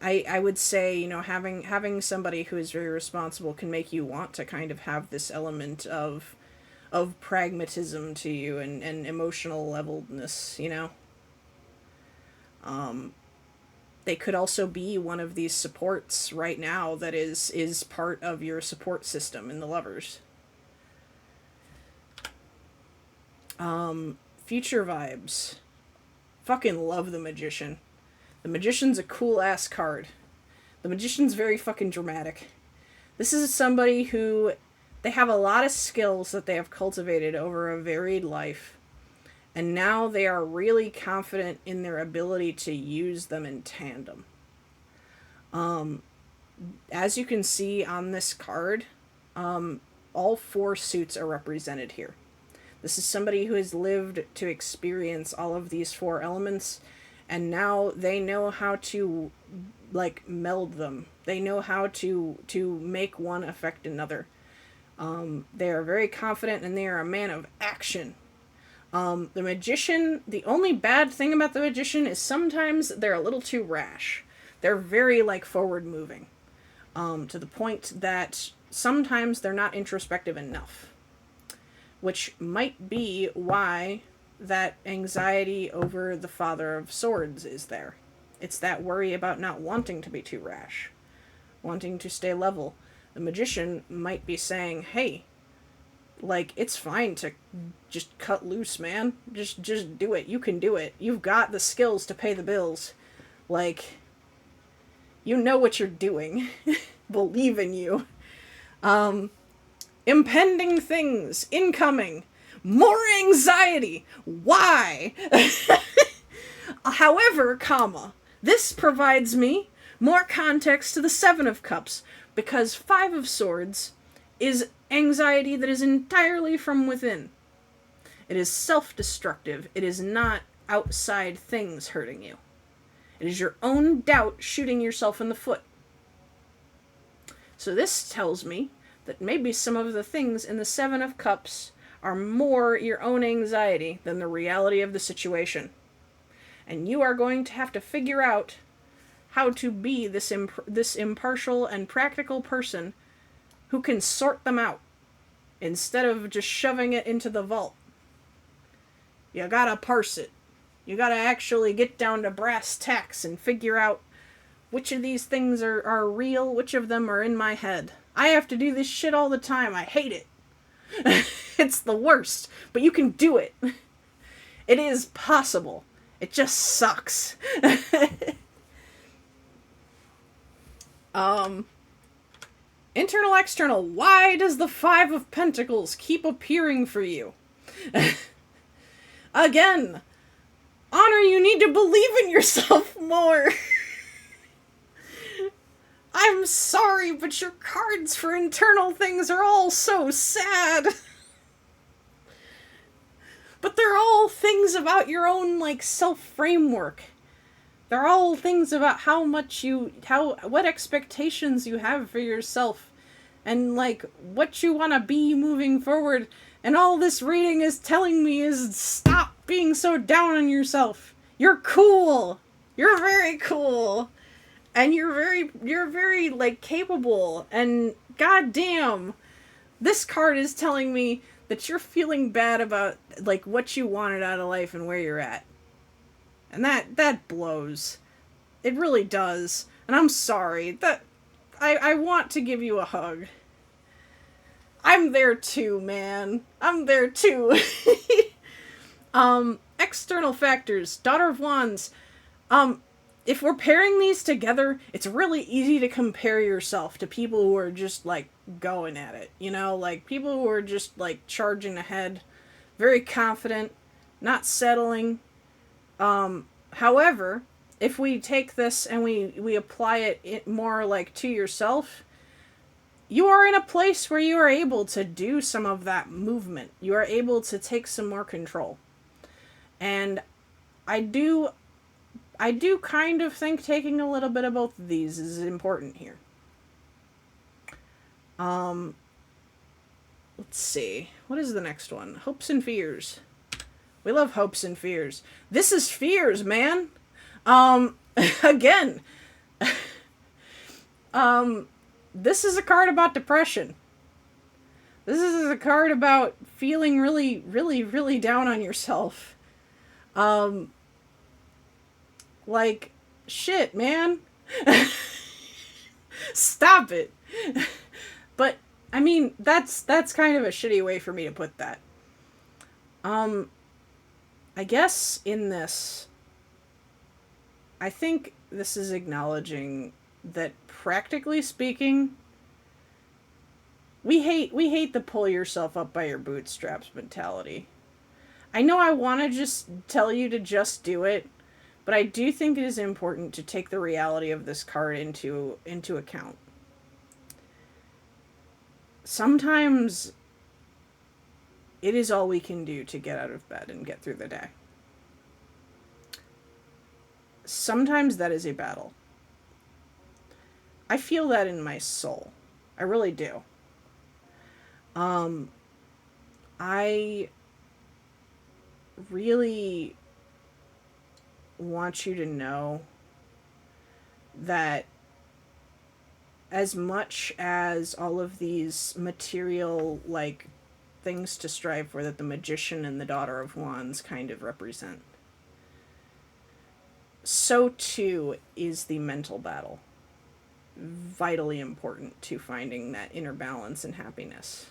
I would say, having somebody who is very responsible can make you want to kind of have this element of pragmatism to you and emotional leveledness, They could also be one of these supports right now that is part of your support system in the lovers. Future vibes. Fucking love the Magician. The Magician's a cool-ass card. The Magician's very fucking dramatic. This is somebody who... They have a lot of skills that they have cultivated over a varied life. And now they are really confident in their ability to use them in tandem. As you can see on this card, all 4 suits are represented here. This is somebody who has lived to experience all of these 4 elements, and now they know how to, like, meld them. They know how to make one affect another. They are very confident, and they are a man of action. The Magician, the only bad thing about the Magician is sometimes they're a little too rash. They're very, like, forward-moving. To the point that sometimes they're not introspective enough. Which might be why that anxiety over the Father of Swords is there. It's that worry about not wanting to be too rash. Wanting to stay level. The Magician might be saying, hey, like, it's fine to just cut loose, man. Just do it. You can do it. You've got the skills to pay the bills. Like, you know what you're doing. Believe in you. Impending things. Incoming. More anxiety. Why? However, this provides me more context to the 7 of Cups, because 5 of Swords is anxiety that is entirely from within. It is self-destructive. It is not outside things hurting you. It is your own doubt shooting yourself in the foot. So this tells me that maybe some of the things in the 7 of Cups are more your own anxiety than the reality of the situation. And you are going to have to figure out how to be this impartial and practical person who can sort them out instead of just shoving it into the vault. You gotta parse it. You gotta actually get down to brass tacks and figure out which of these things are real, which of them are in my head. I have to do this shit all the time. I hate it. It's the worst, but you can do it. It is possible. It just sucks. Internal, external. Why does the 5 of Pentacles keep appearing for you? Again, Honor, you need to believe in yourself more. I'm sorry, but your cards for internal things are all so sad. But they're all things about your own, like, self-framework. They're all things about what expectations you have for yourself. And, like, what you want to be moving forward. And all this reading is telling me is stop being so down on yourself. You're cool. You're very cool. And you're very, like, capable. And goddamn, this card is telling me that you're feeling bad about, like, what you wanted out of life and where you're at. And that blows. It really does. And I'm sorry. I want to give you a hug. I'm there too, man. I'm there too. External factors. Daughter of Wands. If we're pairing these together, it's really easy to compare yourself to people who are just, like, going at it. You know, like, people who are just, like, charging ahead. Very confident. Not settling. However, if we take this and we apply it more, like, to yourself, you are in a place where you are able to do some of that movement. You are able to take some more control. And I do kind of think taking a little bit of both of these is important here. Let's see. What is the next one? Hopes and fears. We love hopes and fears. This is fears, man. Again. This is a card about depression. This is a card about feeling really, really, really down on yourself. Like, shit, man. Stop it. But, I mean, that's kind of a shitty way for me to put that. I guess in this, I think this is acknowledging that, practically speaking, we hate the pull yourself up by your bootstraps mentality. I know I want to just tell you to just do it, but I do think it is important to take the reality of this card into account. Sometimes it is all we can do to get out of bed and get through the day. Sometimes that is a battle. I feel that in my soul. I really do. I really want you to know that as much as all of these material, like, things to strive for that the Magician and the Daughter of Wands kind of represent, so too is the mental battle. Vitally important to finding that inner balance and happiness.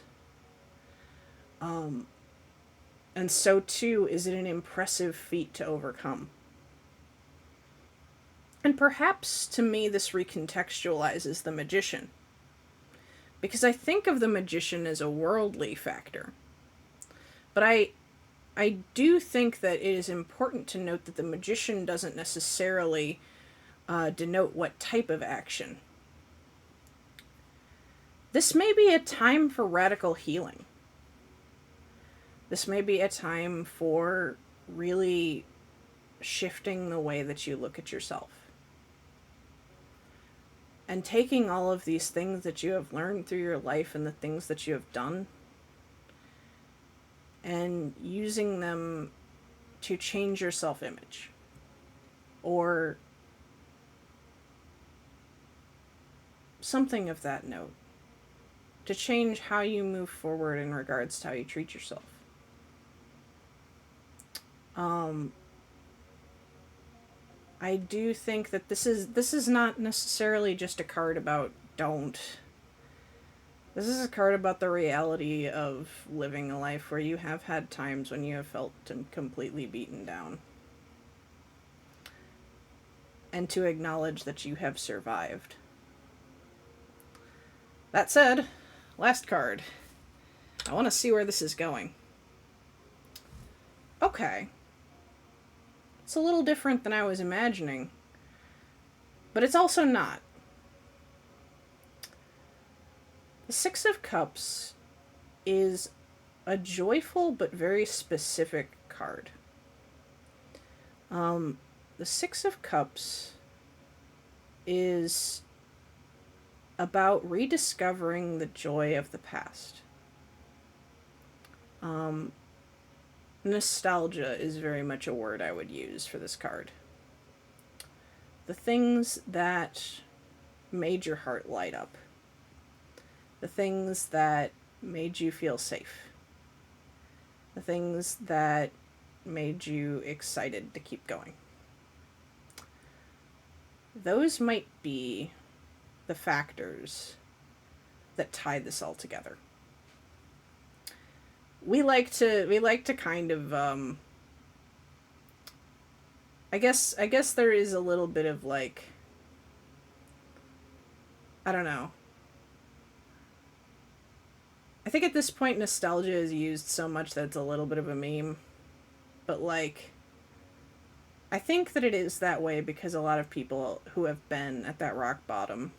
And so too is it an impressive feat to overcome. And perhaps to me this recontextualizes the Magician. Because I think of the Magician as a worldly factor. But I do think that it is important to note that the Magician doesn't necessarily denote what type of action. This may be a time for radical healing. This may be a time for really shifting the way that you look at yourself. And taking all of these things that you have learned through your life and the things that you have done and using them to change your self-image. Or something of that note. To change how you move forward in regards to how you treat yourself. I do think that this is not necessarily just a card about don't. This is a card about the reality of living a life where you have had times when you have felt completely beaten down. And to acknowledge that you have survived. That said, last card. I want to see where this is going. Okay. It's a little different than I was imagining. But it's also not. The Six of Cups is a joyful but very specific card. The Six of Cups is about rediscovering the joy of the past. Nostalgia is very much a word I would use for this card. The things that made your heart light up. The things that made you feel safe. The things that made you excited to keep going. Those might be the factors that tie this all together. We like to kind of I guess there is a little bit of, like, I don't know. I think at this point nostalgia is used so much that it's a little bit of a meme. But, like, I think that it is that way because a lot of people who have been at that rock bottom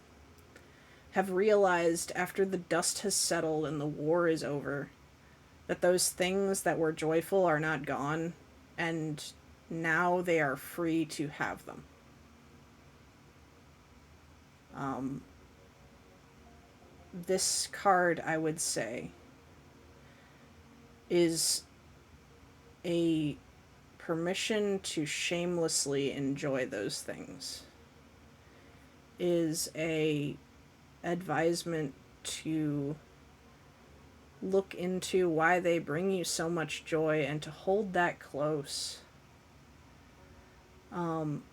have realized after the dust has settled and the war is over that those things that were joyful are not gone, and now they are free to have them. This card, I would say, is a permission to shamelessly enjoy those things. Is a advisement to look into why they bring you so much joy and to hold that close. At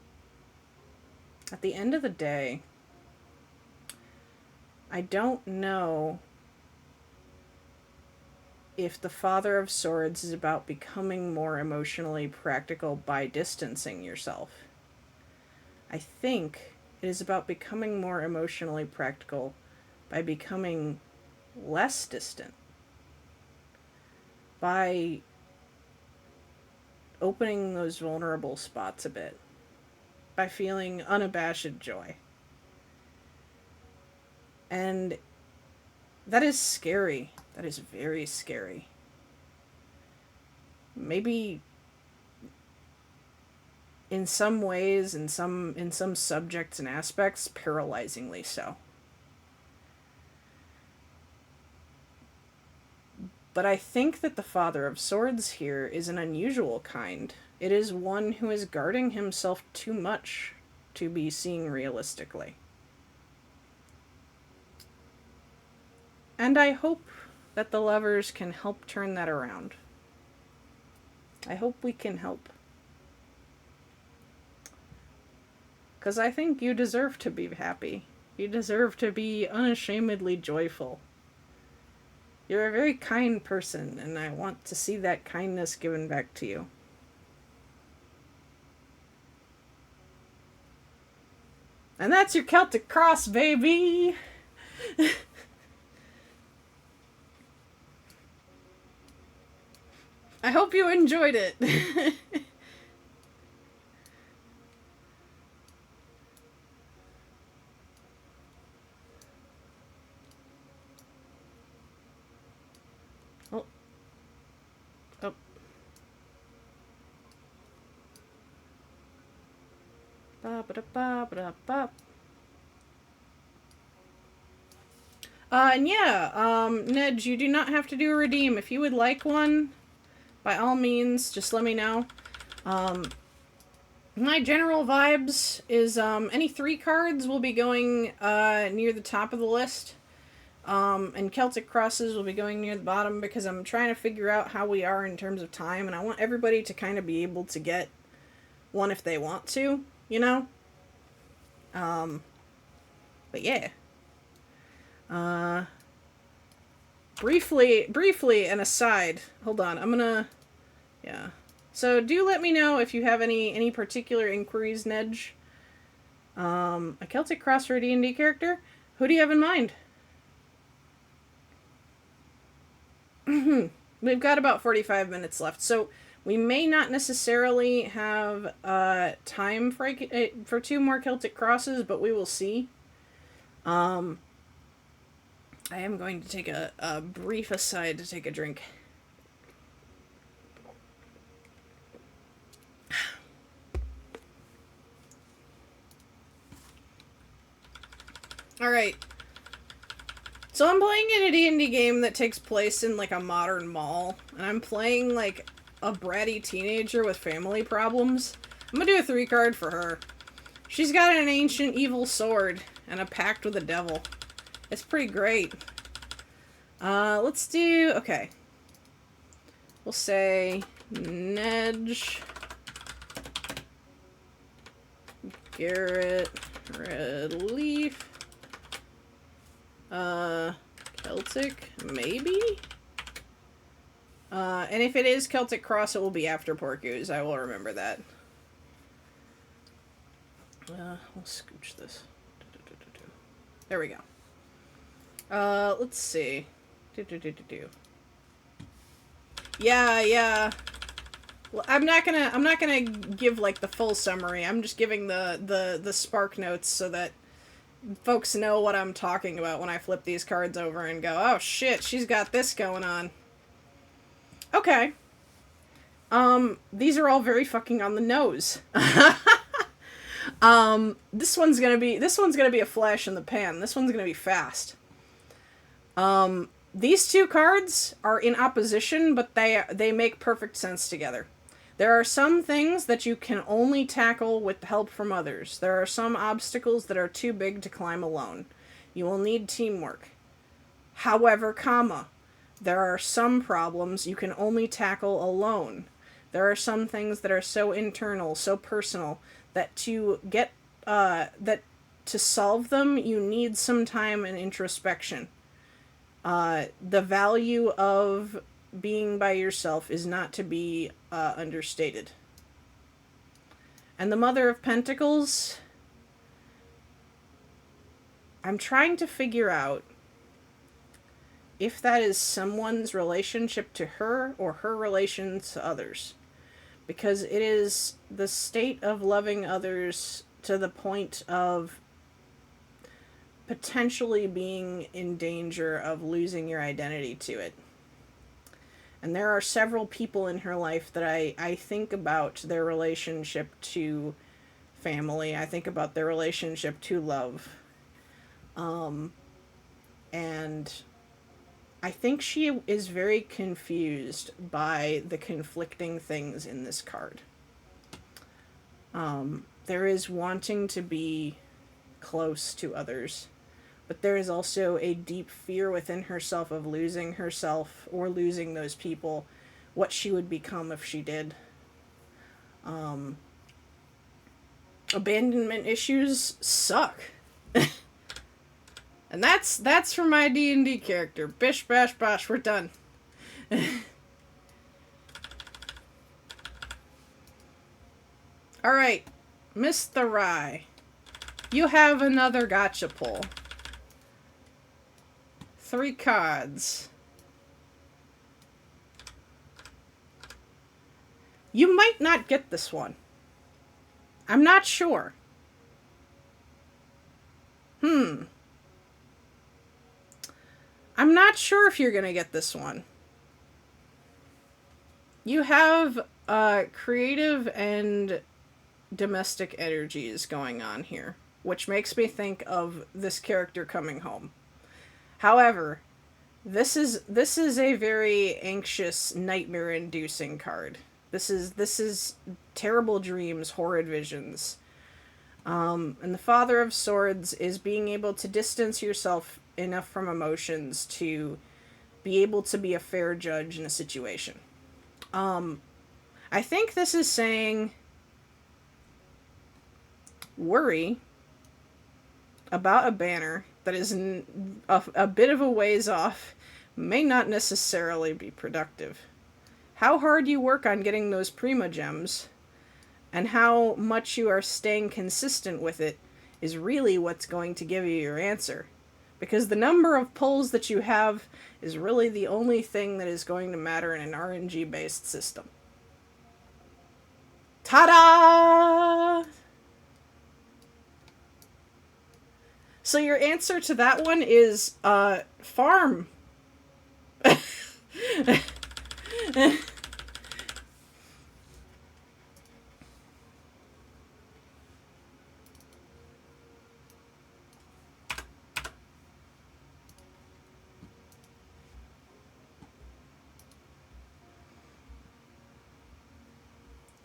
the end of the day, I don't know if the Father of Swords is about becoming more emotionally practical by distancing yourself, I think it is about becoming more emotionally practical by becoming less distant, by opening those vulnerable spots a bit, by feeling unabashed joy. And that is scary. That is very scary. Maybe in some ways, in some subjects and aspects, paralyzingly so. But I think that the Father of Swords here is an unusual kind. It is one who is guarding himself too much to be seen realistically. And I hope that the lovers can help turn that around. I hope we can help. Because I think you deserve to be happy. You deserve to be unashamedly joyful. You're a very kind person, and I want to see that kindness given back to you. And that's your Celtic Cross, baby! I hope you enjoyed it. Oh. Oh. Ba ba da ba ba da ba. And yeah, Ned, you do not have to do a redeem. If you would like one, by all means, just let me know. My general vibes is any 3 cards will be going near the top of the list. And Celtic Crosses will be going near the bottom because I'm trying to figure out how we are in terms of time, and I want everybody to kind of be able to get one if they want to, you know? But yeah. Briefly, an aside. Hold on, I'm gonna... Yeah. So do let me know if you have any particular inquiries, Nedge. A Celtic Cross for a D&D character? Who do you have in mind? We've got about 45 minutes left, so we may not necessarily have time for 2 more Celtic Crosses, but we will see. I am going to take a brief aside to take a drink. Alright. So I'm playing in a D&D game that takes place in, like, a modern mall. And I'm playing, like, a bratty teenager with family problems. I'm gonna do a 3 card for her. She's got an ancient evil sword and a pact with the devil. It's pretty great. Let's do... Okay. We'll say... Nedge... Garrett... Red Leaf... Celtic, maybe? And if it is Celtic Cross, it will be after Porcus. I will remember that. We'll scooch this. There we go. Let's see. Yeah. Well, I'm not gonna give, like, the full summary. I'm just giving the spark notes so that folks know what I'm talking about when I flip these cards over and go, oh shit, she's got this going on. Okay. These are all very fucking on the nose. This one's gonna be a flash in the pan. This one's gonna be fast. These 2 cards are in opposition, but they make perfect sense together. There are some things that you can only tackle with help from others. There are some obstacles that are too big to climb alone. You will need teamwork. However, there are some problems you can only tackle alone. There are some things that are so internal, so personal, that to solve them, you need some time and introspection. The value of being by yourself is not to be understated. And the Mother of Pentacles, I'm trying to figure out if that is someone's relationship to her or her relation to others. Because it is the state of loving others to the point of potentially being in danger of losing your identity to it. And there are several people in her life that I think about their relationship to family. I think about their relationship to love. And I think she is very confused by the conflicting things in this card. There is wanting to be close to others, but there is also a deep fear within herself of losing herself or losing those people, what she would become if she did. Abandonment issues suck. And that's for my D&D character. Bish, bash, bosh, we're done. Alright, Mr. Rye. You have another gotcha pull. 3 cards. You might not get this one. I'm not sure. I'm not sure if you're going to get this one. You have creative and domestic energies going on here, which makes me think of this character coming home. However, this is a very anxious, nightmare-inducing card. This is terrible dreams, horrid visions. And the Father of Swords is being able to distance yourself enough from emotions to be able to be a fair judge in a situation. I think this is saying worry about a banner that is a bit of a ways off may not necessarily be productive. How hard you work on getting those Prima Gems and how much you are staying consistent with it is really what's going to give you your answer. Because the number of pulls that you have is really the only thing that is going to matter in an RNG-based system. Ta-da! So your answer to that one is, farm.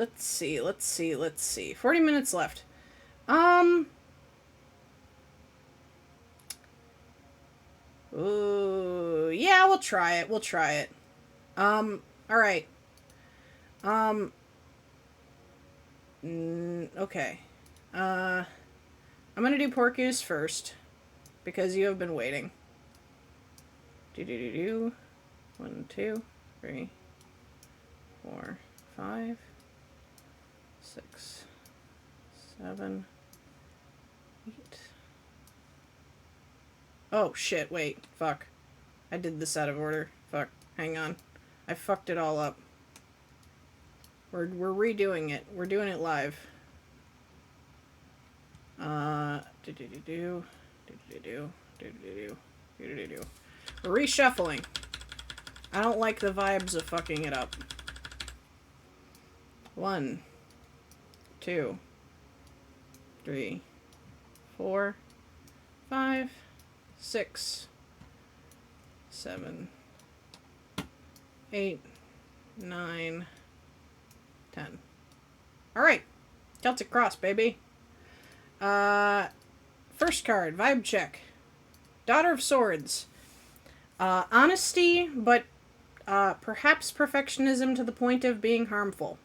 Let's see. 40 minutes left. Ooh, yeah, we'll try it. Alright. Okay. I'm gonna do Porcus first, because you have been waiting. 1, 2, 3, 4, 5, 6, 7, 8. Oh, shit, wait. Fuck. I did this out of order. Fuck. Hang on. I fucked it all up. We're redoing it. We're doing it live. We're reshuffling. I don't like the vibes of fucking it up. 1, 2, 3, 4, 5, 6, 7, 8, 9, 10. Alright. Celtic Cross, baby. First card, vibe check. Daughter of Swords. Honesty, but perhaps perfectionism to the point of being harmful.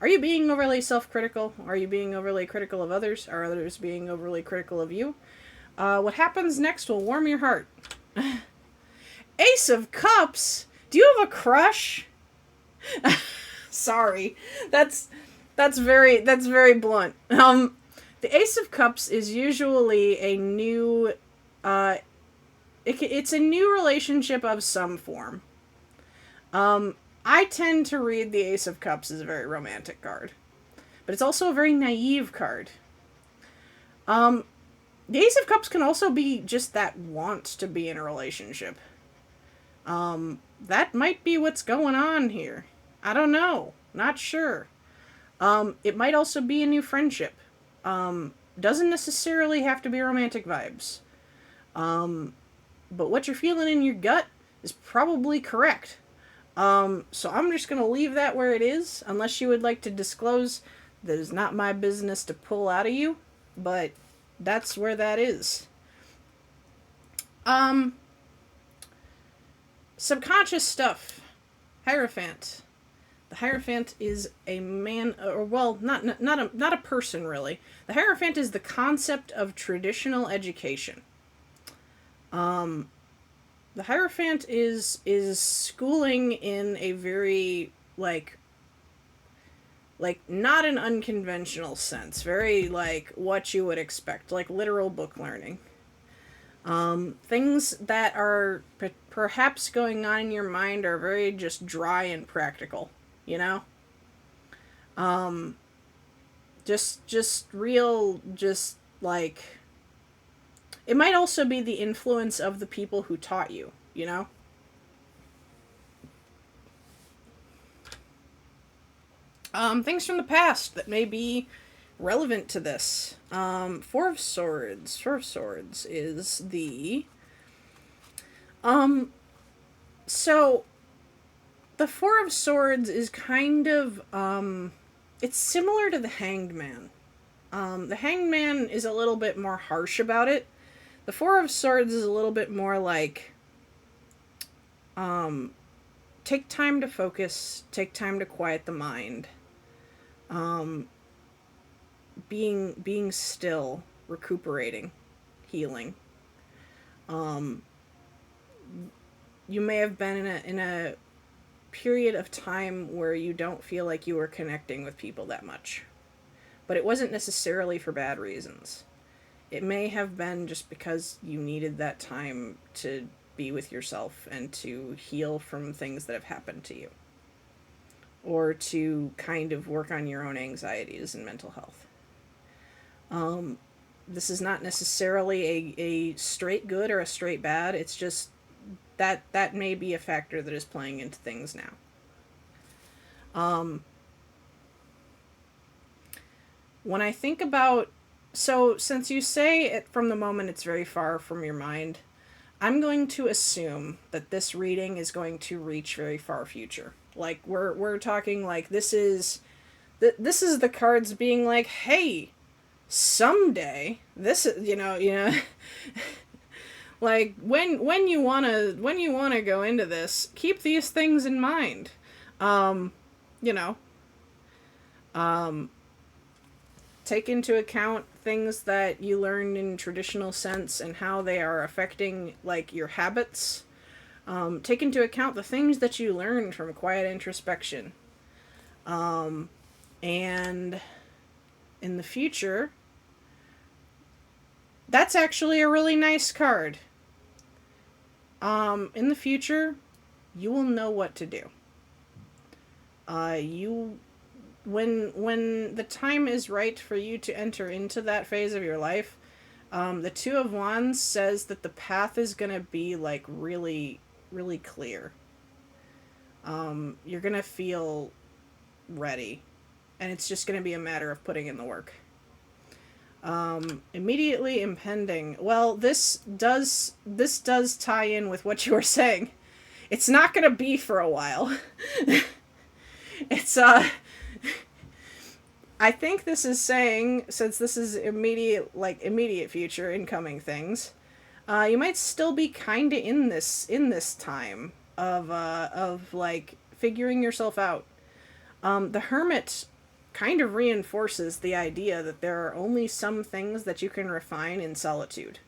Are you being overly self-critical? Are you being overly critical of others? Are others being overly critical of you? What happens next will warm your heart. Ace of Cups? Do you have a crush? Sorry. That's very blunt. The Ace of Cups is usually a new It's a new relationship of some form. I tend to read the Ace of Cups as a very romantic card, but it's also a very naive card. The Ace of Cups can also be just that want to be in a relationship. That might be what's going on here. I don't know. Not sure. It might also be a new friendship. Doesn't necessarily have to be romantic vibes. But what you're feeling in your gut is probably correct. So I'm just going to leave that where it is, unless you would like to disclose that is not my business to pull out of you, but that's where that is. Subconscious stuff. Hierophant. The Hierophant is a man, or well, not a person really. The Hierophant is the concept of traditional education. The Hierophant is schooling in a very like not an unconventional sense, very like what you would expect, like literal book learning. Things that are perhaps going on in your mind are very just dry and practical, you know? Just real, just like, it might also be the influence of the people who taught you, you know? Things from the past that may be relevant to this. Four of Swords. Four of Swords is the. So, the Four of Swords is kind of. It's similar to the Hanged Man. The Hanged Man is a little bit more harsh about it. The Four of Swords is a little bit more like. Take time to focus, take time to quiet the mind. Being still, recuperating, healing. You may have been in a period of time where you don't feel like you were connecting with people that much. But it wasn't necessarily for bad reasons. It may have been just because you needed that time to be with yourself and to heal from things that have happened to you. Or to kind of work on your own anxieties and mental health. This is not necessarily a straight good or a straight bad. It's just that may be a factor that is playing into things now. When I think about, so since you say it from the moment it's very far from your mind, I'm going to assume that this reading is going to reach very far future. Like we're talking like this is the cards being like, hey, someday this is like when you wanna go into this, keep these things in mind. You know, take into account things that you learned in traditional sense and how they are affecting like your habits. Take into account the things that you learned from quiet introspection. And in the future, that's actually a really nice card. In the future, you will know what to do. When the time is right for you to enter into that phase of your life, the Two of Wands says that the path is gonna be like really, really clear. You're gonna feel ready, and it's just gonna be a matter of putting in the work. Immediately impending. Well, this does tie in with what you were saying. It's not gonna be for a while. It's I think this is saying, since this is immediate future, incoming things, you might still be kinda in this time of like figuring yourself out. The Hermit kind of reinforces the idea that there are only some things that you can refine in solitude.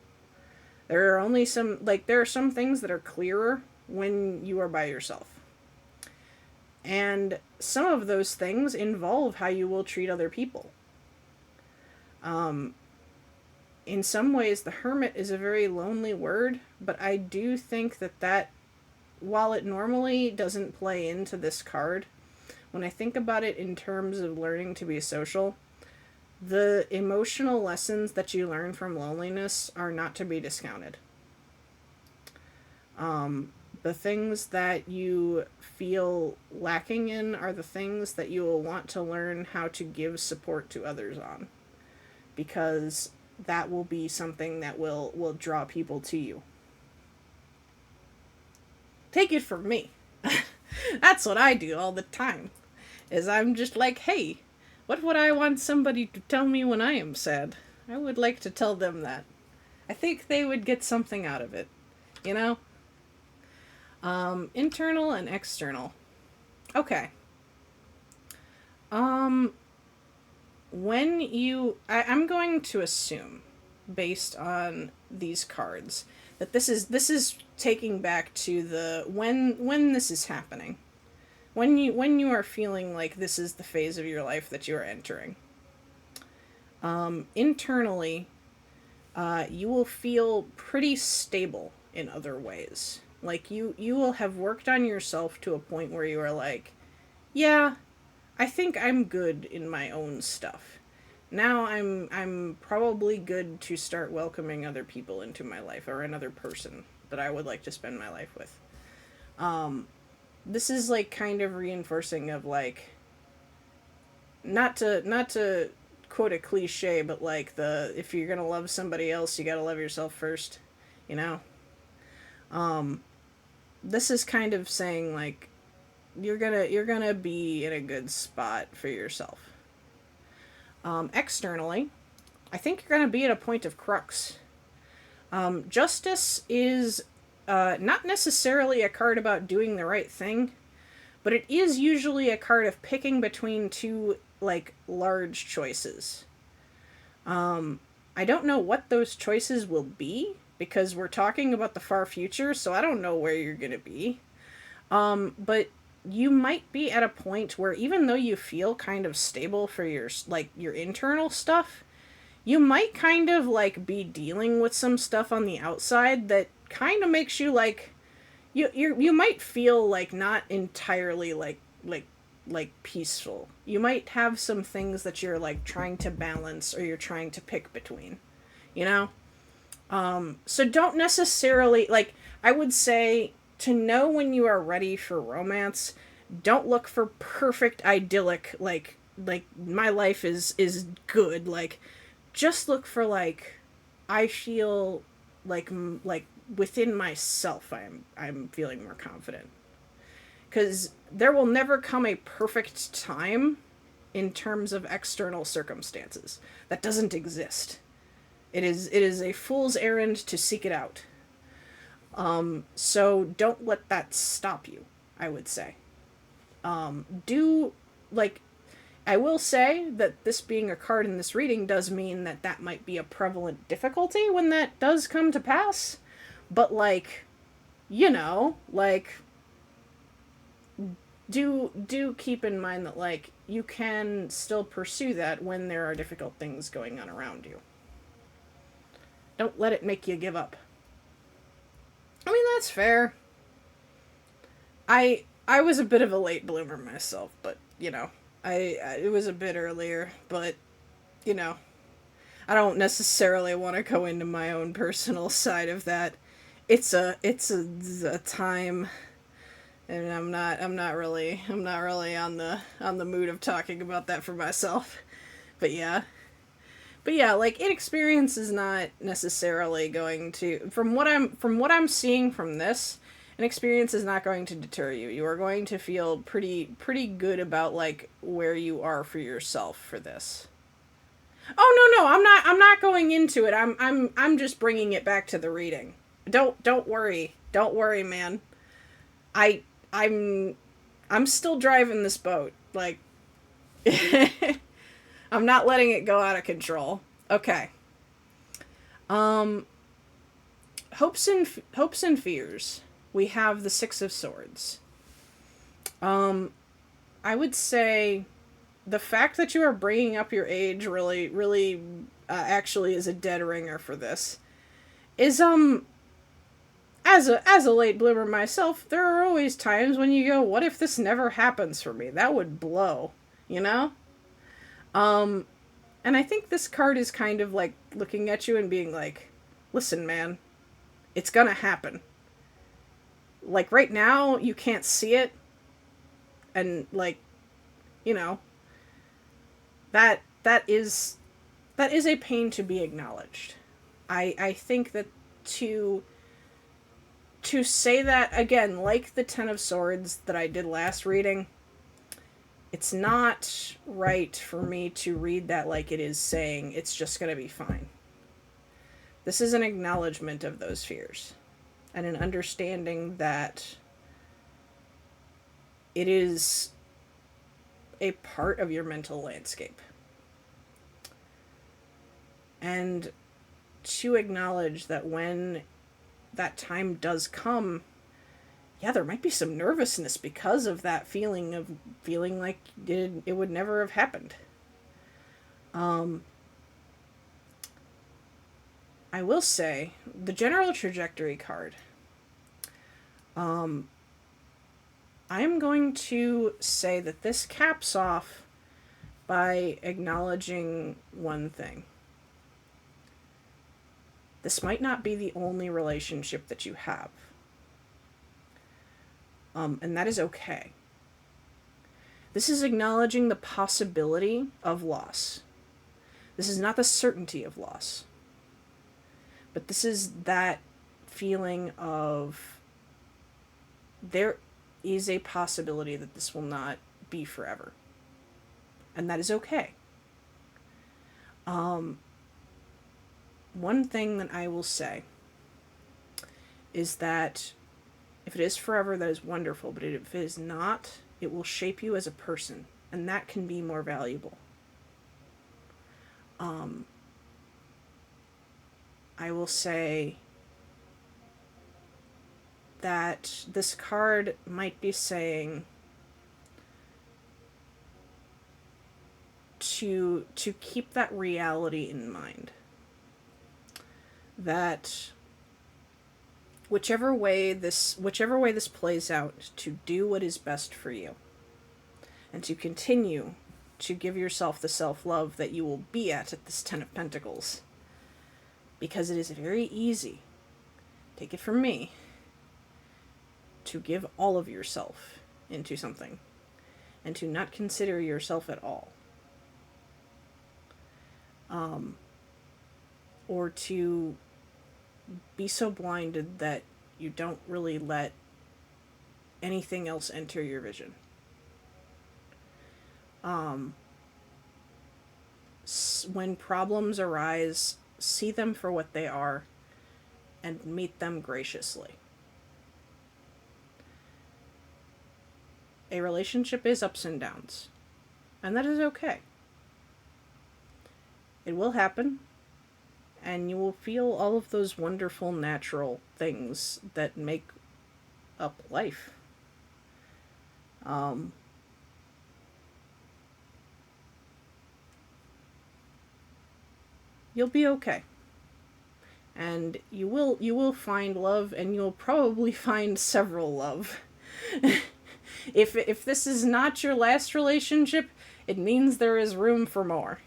There are some things that are clearer when you are by yourself. And some of those things involve how you will treat other people. in some ways, the hermit is a very lonely word, but I do think that while it normally doesn't play into this card, when I think about it in terms of learning to be social, the emotional lessons that you learn from loneliness are not to be discounted. The things that you feel lacking in are the things that you will want to learn how to give support to others on, because that will be something that will draw people to you. Take it from me. That's what I do all the time. Is I'm just like, hey, what would I want somebody to tell me when I am sad? I would like to tell them that. I think they would get something out of it. You know? Internal and external. Okay. When I'm going to assume, based on these cards, that this is taking back to the when this is happening. When you are feeling like this is the phase of your life that you are entering. Internally, you will feel pretty stable in other ways. Like you will have worked on yourself to a point where you are like, yeah, I think I'm good in my own stuff. Now I'm probably good to start welcoming other people into my life, or another person that I would like to spend my life with. This is like kind of reinforcing of like, not to quote a cliche, but like the if you're gonna love somebody else, you gotta love yourself first, you know. This is kind of saying like you're gonna be in a good spot for yourself. Externally, I think you're gonna be at a point of crux. Justice is not necessarily a card about doing the right thing, but it is usually a card of picking between two like large choices. I don't know what those choices will be because we're talking about the far future, so I don't know where you're gonna be. But you might be at a point where even though you feel kind of stable for your internal stuff, you might kind of like be dealing with some stuff on the outside that kind of makes you like you might feel like not entirely like peaceful. You might have some things that you're like trying to balance or you're trying to pick between, you know? So don't necessarily like I would say to know when you are ready for romance, don't look for perfect idyllic like my life is good, like just look for like I feel like within myself I'm feeling more confident, cuz there will never come a perfect time in terms of external circumstances. That doesn't exist. It is a fool's errand to seek it out. So don't let that stop you, I would say. Do like I will say that this being a card in this reading does mean that might be a prevalent difficulty when that does come to pass. But like, you know, like do keep in mind that like you can still pursue that when there are difficult things going on around you. Don't let it make you give up. I mean, that's fair. I was a bit of a late bloomer myself, but you know, I it was a bit earlier, but you know, I don't necessarily want to go into my own personal side of that. It's a time, and I'm not really on the mood of talking about that for myself. But yeah. But yeah, like inexperience is not necessarily going to from what I'm seeing from this, inexperience is not going to deter you. You are going to feel pretty good about like where you are for yourself for this. Oh no, I'm not going into it. I'm just bringing it back to the reading. Don't worry. Don't worry, man. I I'm I'm still driving this boat. Like I'm not letting it go out of control. Okay. Um hopes and fears. We have the 6 of Swords. I would say the fact that you are bringing up your age really actually is a dead ringer for this. Is as a late bloomer myself, there are always times when you go, what if this never happens for me? That would blow, you know? And I think this card is kind of like looking at you and being like, listen, man, it's gonna happen. Like right now, you can't see it, and like, you know, that that is that is a pain to be acknowledged. I think that to to say that again, like the Ten of Swords that I did last reading, it's not right for me to read that like it is saying it's just going to be fine. This is an acknowledgement of those fears and an understanding that it is a part of your mental landscape. And to acknowledge that when that time does come, yeah, there might be some nervousness because of that feeling of feeling like it would never have happened. I will say, the general trajectory card, I'm going to say that this caps off by acknowledging one thing. This might not be the only relationship that you have. And that is okay. This is acknowledging the possibility of loss. This is not the certainty of loss. But this is that feeling of there is a possibility that this will not be forever. And that is okay. One thing that I will say is that if it is forever, that is wonderful. But if it is not, it will shape you as a person. And that can be more valuable. I will say that this card might be saying to keep that reality in mind. That whichever way this plays out, to do what is best for you. And to continue to give yourself the self-love that you will be at this Ten of Pentacles. Because it is very easy, take it from me, to give all of yourself into something and to not consider yourself at all. Or to be so blinded that you don't really let anything else enter your vision. When problems arise, see them for what they are and meet them graciously. A relationship is ups and downs, and that is okay. It will happen, and you will feel all of those wonderful natural things that make up life. You'll be okay. And you will find love, and you'll probably find several love. If this is not your last relationship, it means there is room for more.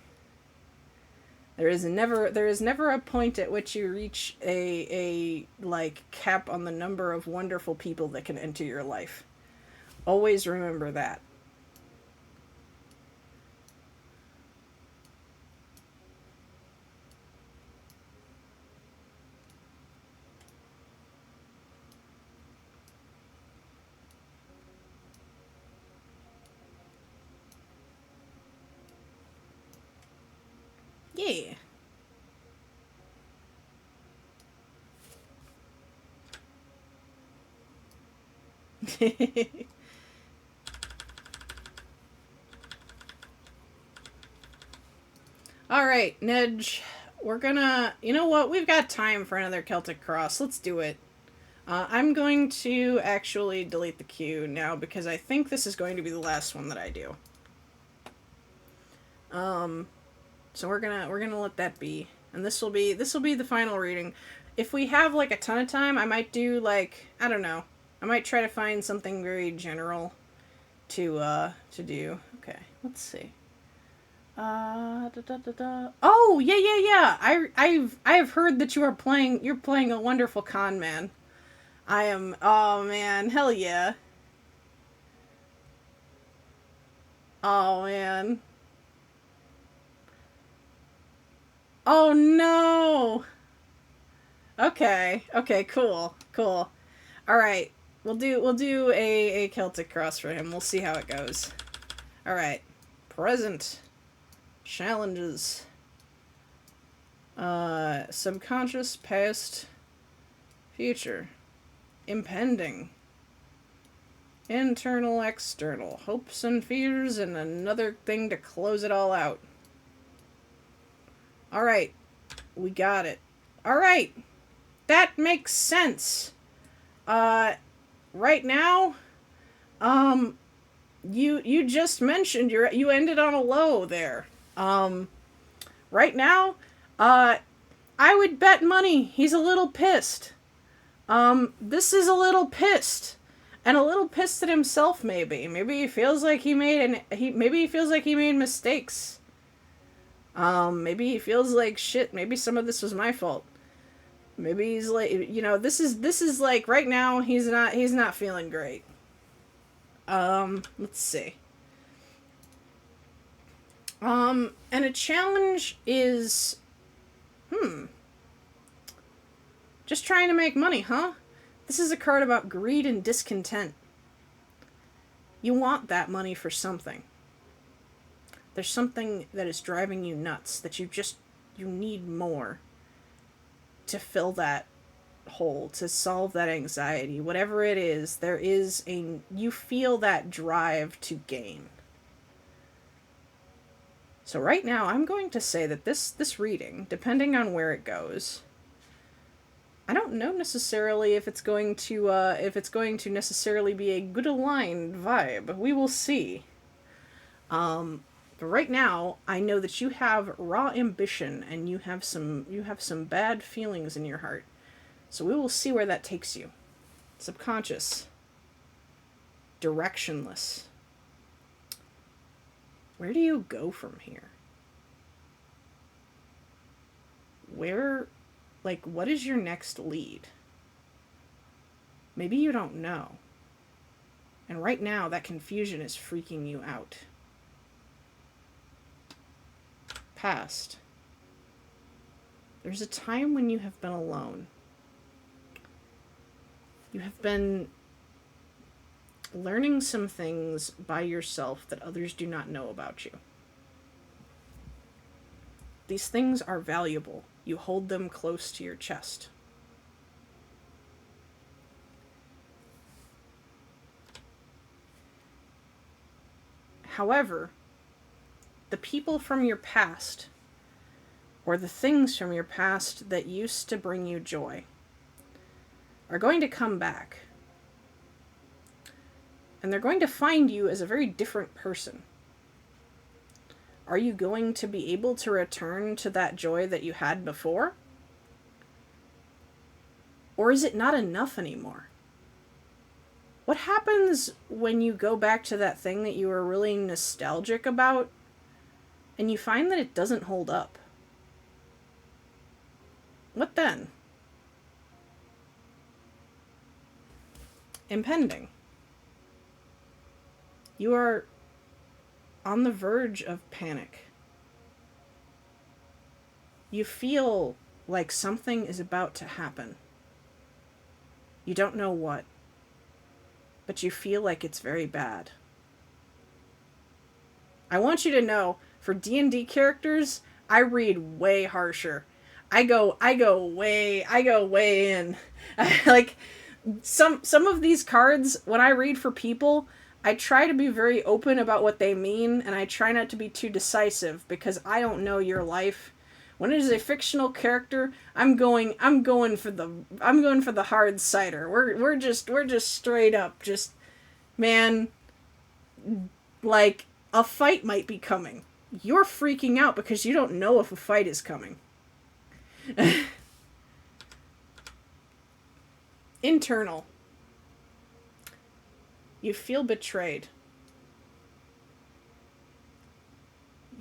There is never a point at which you reach a like cap on the number of wonderful people that can enter your life. Always remember that. Yeah. Alright, Nedge. We're gonna... You know what? We've got time for another Celtic Cross. Let's do it. I'm going to actually delete the queue now because I think this is going to be the last one that I do. So we're gonna let that be, and this will be the final reading. If we have like a ton of time, I might do like, I don't know. I might try to find something very general to do. Okay, let's see. Da, da, da, da. Oh yeah, yeah, yeah. I have heard that you're playing a wonderful con man. I am. Oh man, hell yeah. Oh man. Oh no. Okay. Okay. Cool. Cool. All right. We'll do a Celtic cross for him. We'll see how it goes. All right. Present challenges. Subconscious, past, future, impending, internal, external, hopes and fears, and another thing to close it all out. All right. We got it. All right. That makes sense. Right now, you just mentioned you ended on a low there. Right now, I would bet money he's a little pissed. This is a little pissed. And a little pissed at himself maybe. Maybe he feels like maybe he feels like he made mistakes. Maybe he feels like shit, maybe some of this was my fault. Maybe he's like, this is like right now he's not feeling great. Let's see. And a challenge is just trying to make money, huh? This is a card about greed and discontent. You want that money for something. There's something that is driving you nuts that you need more to fill that hole, to solve that anxiety. Whatever it is, you feel that drive to gain. So right now, I'm going to say that this reading, depending on where it goes, I don't know necessarily if it's going to necessarily be a good aligned vibe. We will see. But right now, I know that you have raw ambition and you have some bad feelings in your heart. So we will see where that takes you. Subconscious. Directionless. Where do you go from here? What is your next lead? Maybe you don't know. And right now, that confusion is freaking you out. Past. There's a time when you have been alone. You have been learning some things by yourself that others do not know about you. These things are valuable. You hold them close to your chest. However, the people from your past, or the things from your past that used to bring you joy, are going to come back. And they're going to find you as a very different person. Are you going to be able to return to that joy that you had before? Or is it not enough anymore? What happens when you go back to that thing that you were really nostalgic about and you find that it doesn't hold up? What then? Impending. You are on the verge of panic. You feel like something is about to happen. You don't know what, but you feel like it's very bad. I want you to know, for D&D characters, I read way harsher. I go way in. Like some of these cards, when I read for people, I try to be very open about what they mean, and I try not to be too decisive because I don't know your life. When it is a fictional character, I'm going for the hard cider. We're just straight up just, man, like a fight might be coming. you're freaking out because you don't know if a fight is coming. Internal. You feel betrayed.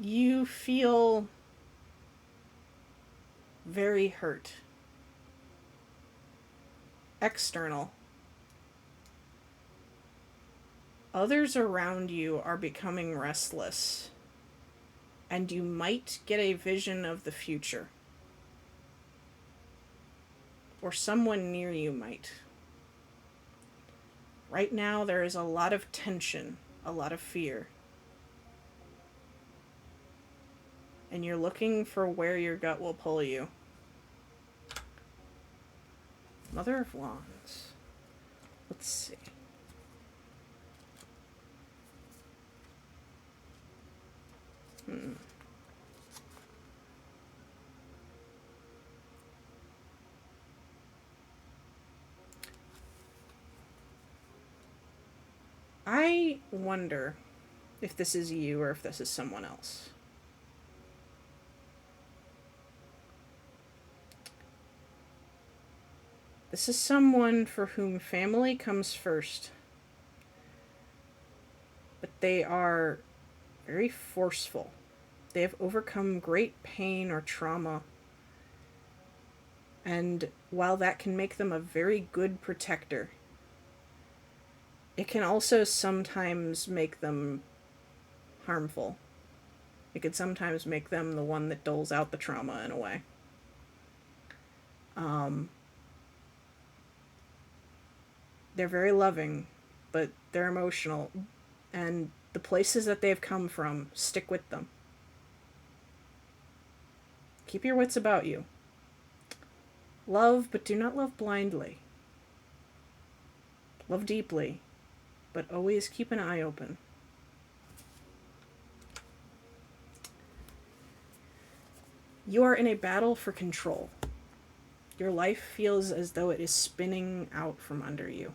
You feel very hurt. External. Others around you are becoming restless, and you might get a vision of the future. Or someone near you might. Right now, there is a lot of tension, a lot of fear. And you're looking for where your gut will pull you. Mother of Wands. Let's see. I wonder if this is you or if this is someone else. This is someone for whom family comes first. But they are very forceful. They have overcome great pain or trauma. And while that can make them a very good protector, it can also sometimes make them harmful. It could sometimes make them the one that doles out the trauma in a way. They're very loving, but they're emotional. And the places that they've come from stick with them. Keep your wits about you. Love, but do not love blindly. Love deeply, but always keep an eye open. You are in a battle for control. Your life feels as though it is spinning out from under you.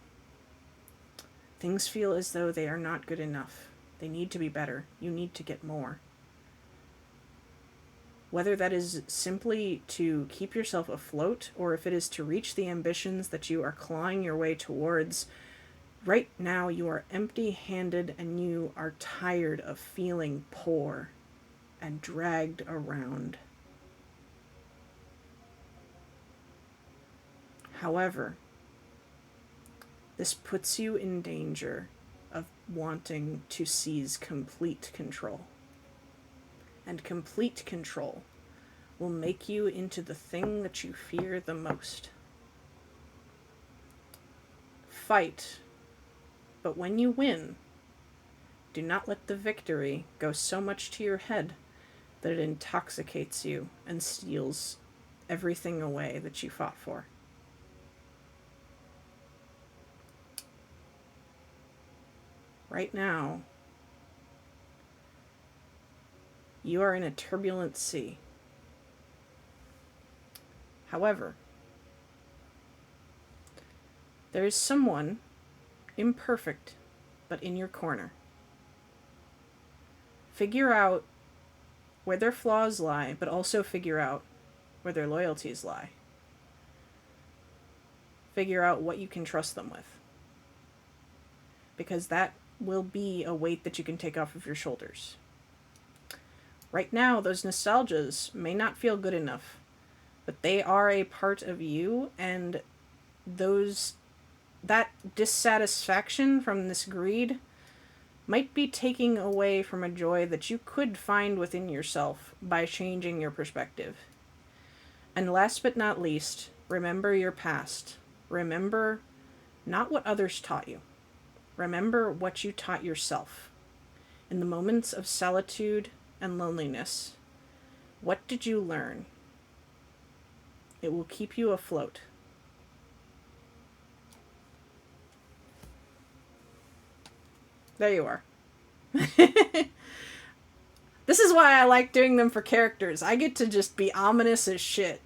Things feel as though they are not good enough. They need to be better. You need to get more. Whether that is simply to keep yourself afloat, or if it is to reach the ambitions that you are clawing your way towards, right now you are empty-handed and you are tired of feeling poor and dragged around. However, this puts you in danger of wanting to seize complete control. And complete control will make you into the thing that you fear the most. Fight, but when you win, do not let the victory go so much to your head that it intoxicates you and steals everything away that you fought for. Right now, you are in a turbulent sea. However, there is someone, imperfect, but in your corner. Figure out where their flaws lie, but also figure out where their loyalties lie. Figure out what you can trust them with. Because that will be a weight that you can take off of your shoulders. Right now, those nostalgias may not feel good enough, but they are a part of you, and that dissatisfaction from this greed might be taking away from a joy that you could find within yourself by changing your perspective. And last but not least, remember your past. Remember not what others taught you. Remember what you taught yourself. In the moments of solitude and loneliness, what did you learn? It will keep you afloat. There you are. This is why I like doing them for characters. I get to just be ominous as shit.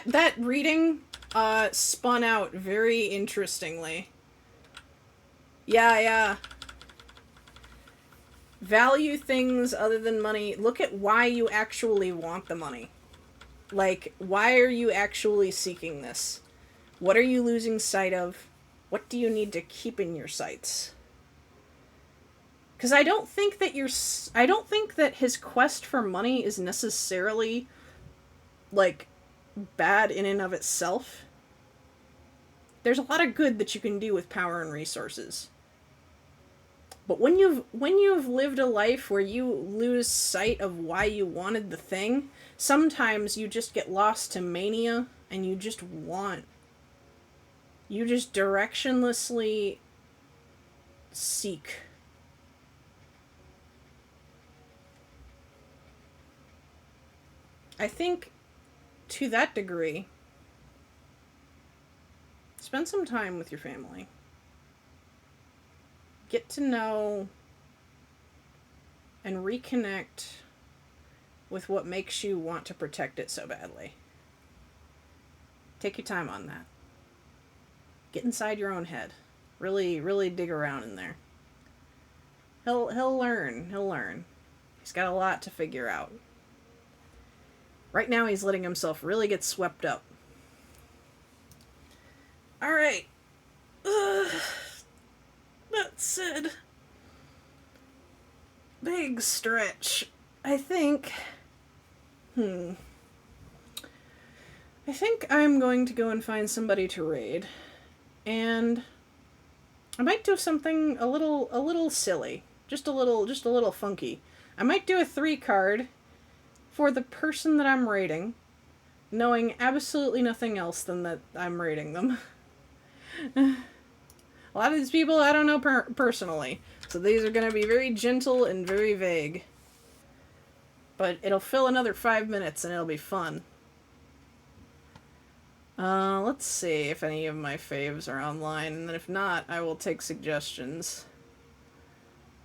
That reading spun out very interestingly. Yeah. Value things other than money. Look at why you actually want the money. Like, why are you actually seeking this? What are you losing sight of? What do you need to keep in your sights? Because I don't think that his quest for money is necessarily, like, bad in and of itself. There's a lot of good that you can do with power and resources. But when you've lived a life where you lose sight of why you wanted the thing, sometimes you just get lost to mania and you just directionlessly seek. I think to that degree, spend some time with your family. Get to know and reconnect with what makes you want to protect it so badly. Take your time on that. Get inside your own head. Really dig around in there. He'll learn. He's got a lot to figure out. Right now he's letting himself really get swept up. Alright. That said, big stretch. I think I'm going to go and find somebody to raid. And I might do something a little silly. Just a little funky. I might do a 3 card for the person that I'm raiding, knowing absolutely nothing else than that I'm raiding them. A lot of these people I don't know personally, so these are going to be very gentle and very vague. But it'll fill another 5 minutes and it'll be fun. Let's see if any of my faves are online, and then if not, I will take suggestions.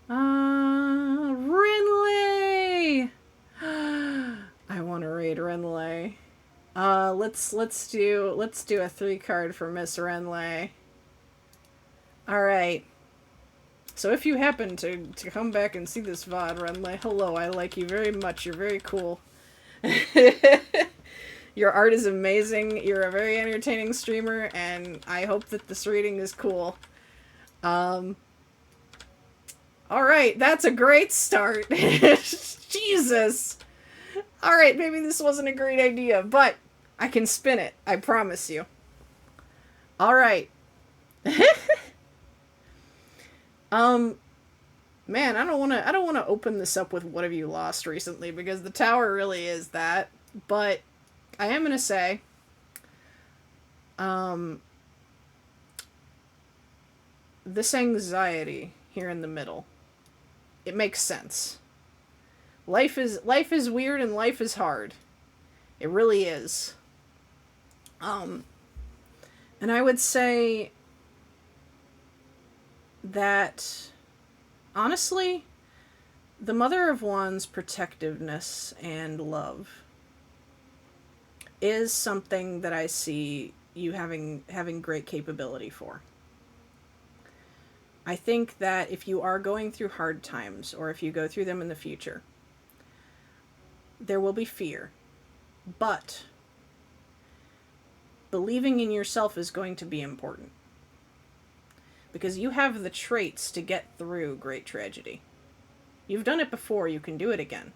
Renley! I want to raid Renley. Let's do a 3 card for Miss Renley. Alright. So if you happen to come back and see this VOD, Renley, hello, I like you very much. You're very cool. Your art is amazing. You're a very entertaining streamer, and I hope that this reading is cool. Alright, that's a great start. Jesus! Alright, maybe this wasn't a great idea, but I can spin it. I promise you. Alright. Man, I don't wanna open this up with what have you lost recently, because the tower really is that, but I am gonna say, this anxiety here in the middle, it makes sense. Life is weird and life is hard. It really is. And I would say that, honestly, the Mother of Wands' protectiveness and love is something that I see you having great capability for. I think that if you are going through hard times, or if you go through them in the future, there will be fear. But believing in yourself is going to be important. Because you have the traits to get through great tragedy. You've done it before, you can do it again.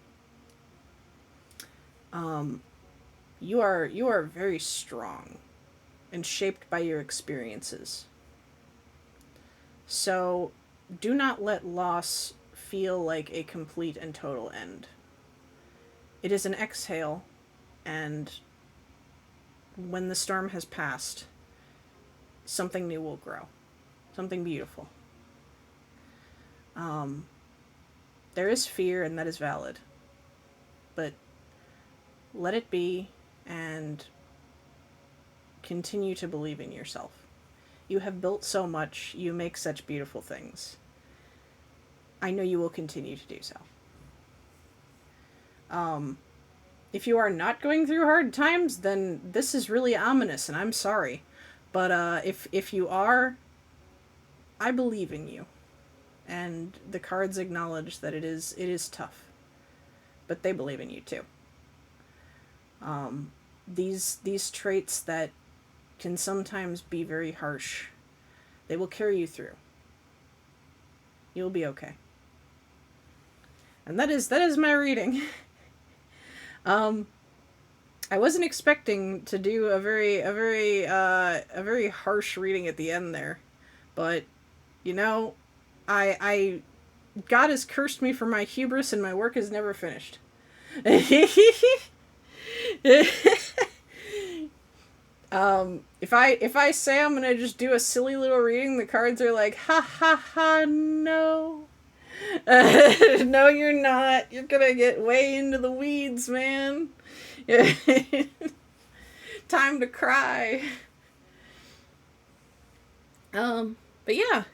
You are very strong and shaped by your experiences. So do not let loss feel like a complete and total end. It is an exhale, and when the storm has passed, something new will grow. Something beautiful. There is fear, and that is valid. But let it be, and continue to believe in yourself. You have built so much. You make such beautiful things. I know you will continue to do so. If you are not going through hard times, then this is really ominous, and I'm sorry. But if you are, I believe in you, and the cards acknowledge that it is tough, but they believe in you too. These traits that can sometimes be very harsh, they will carry you through. You'll be okay. And that is my reading. I wasn't expecting to do a very harsh reading at the end there, but you know, I God has cursed me for my hubris, and my work is never finished. If I say I'm gonna just do a silly little reading, the cards are like, ha ha ha, no. No, you're not. You're gonna get way into the weeds, man. Time to cry. But yeah.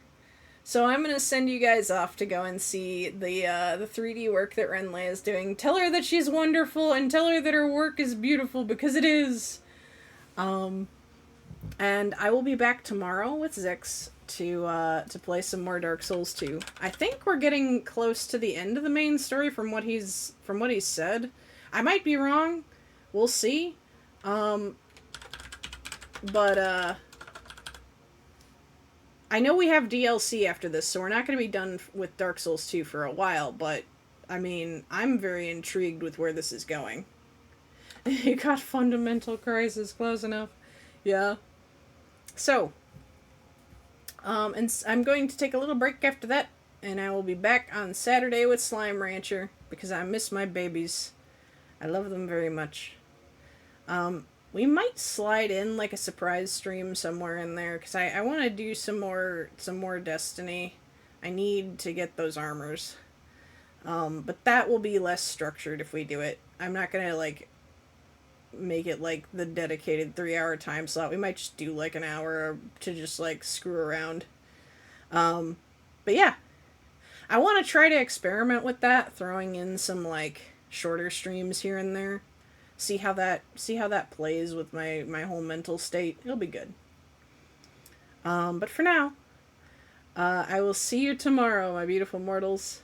So I'm gonna send you guys off to go and see the 3D work that Renley is doing. Tell her that she's wonderful, and tell her that her work is beautiful, because it is. And I will be back tomorrow with Zix to play some more Dark Souls 2. I think we're getting close to the end of the main story from what he's said. I might be wrong. We'll see. But I know we have DLC after this, so we're not going to be done with Dark Souls 2 for a while, but I mean, I'm very intrigued with where this is going. You got Fundamental Crisis close enough. Yeah. So, and I'm going to take a little break after that, and I will be back on Saturday with Slime Rancher, because I miss my babies. I love them very much. We might slide in like a surprise stream somewhere in there, because I want to do some more Destiny. I need to get those armors. But that will be less structured if we do it. I'm not going to like make it like the dedicated 3-hour time slot. We might just do like an hour to just like screw around. But yeah, I want to try to experiment with that, throwing in some like shorter streams here and there. See how that plays with my whole mental state. It'll be good. But for now, I will see you tomorrow, my beautiful mortals.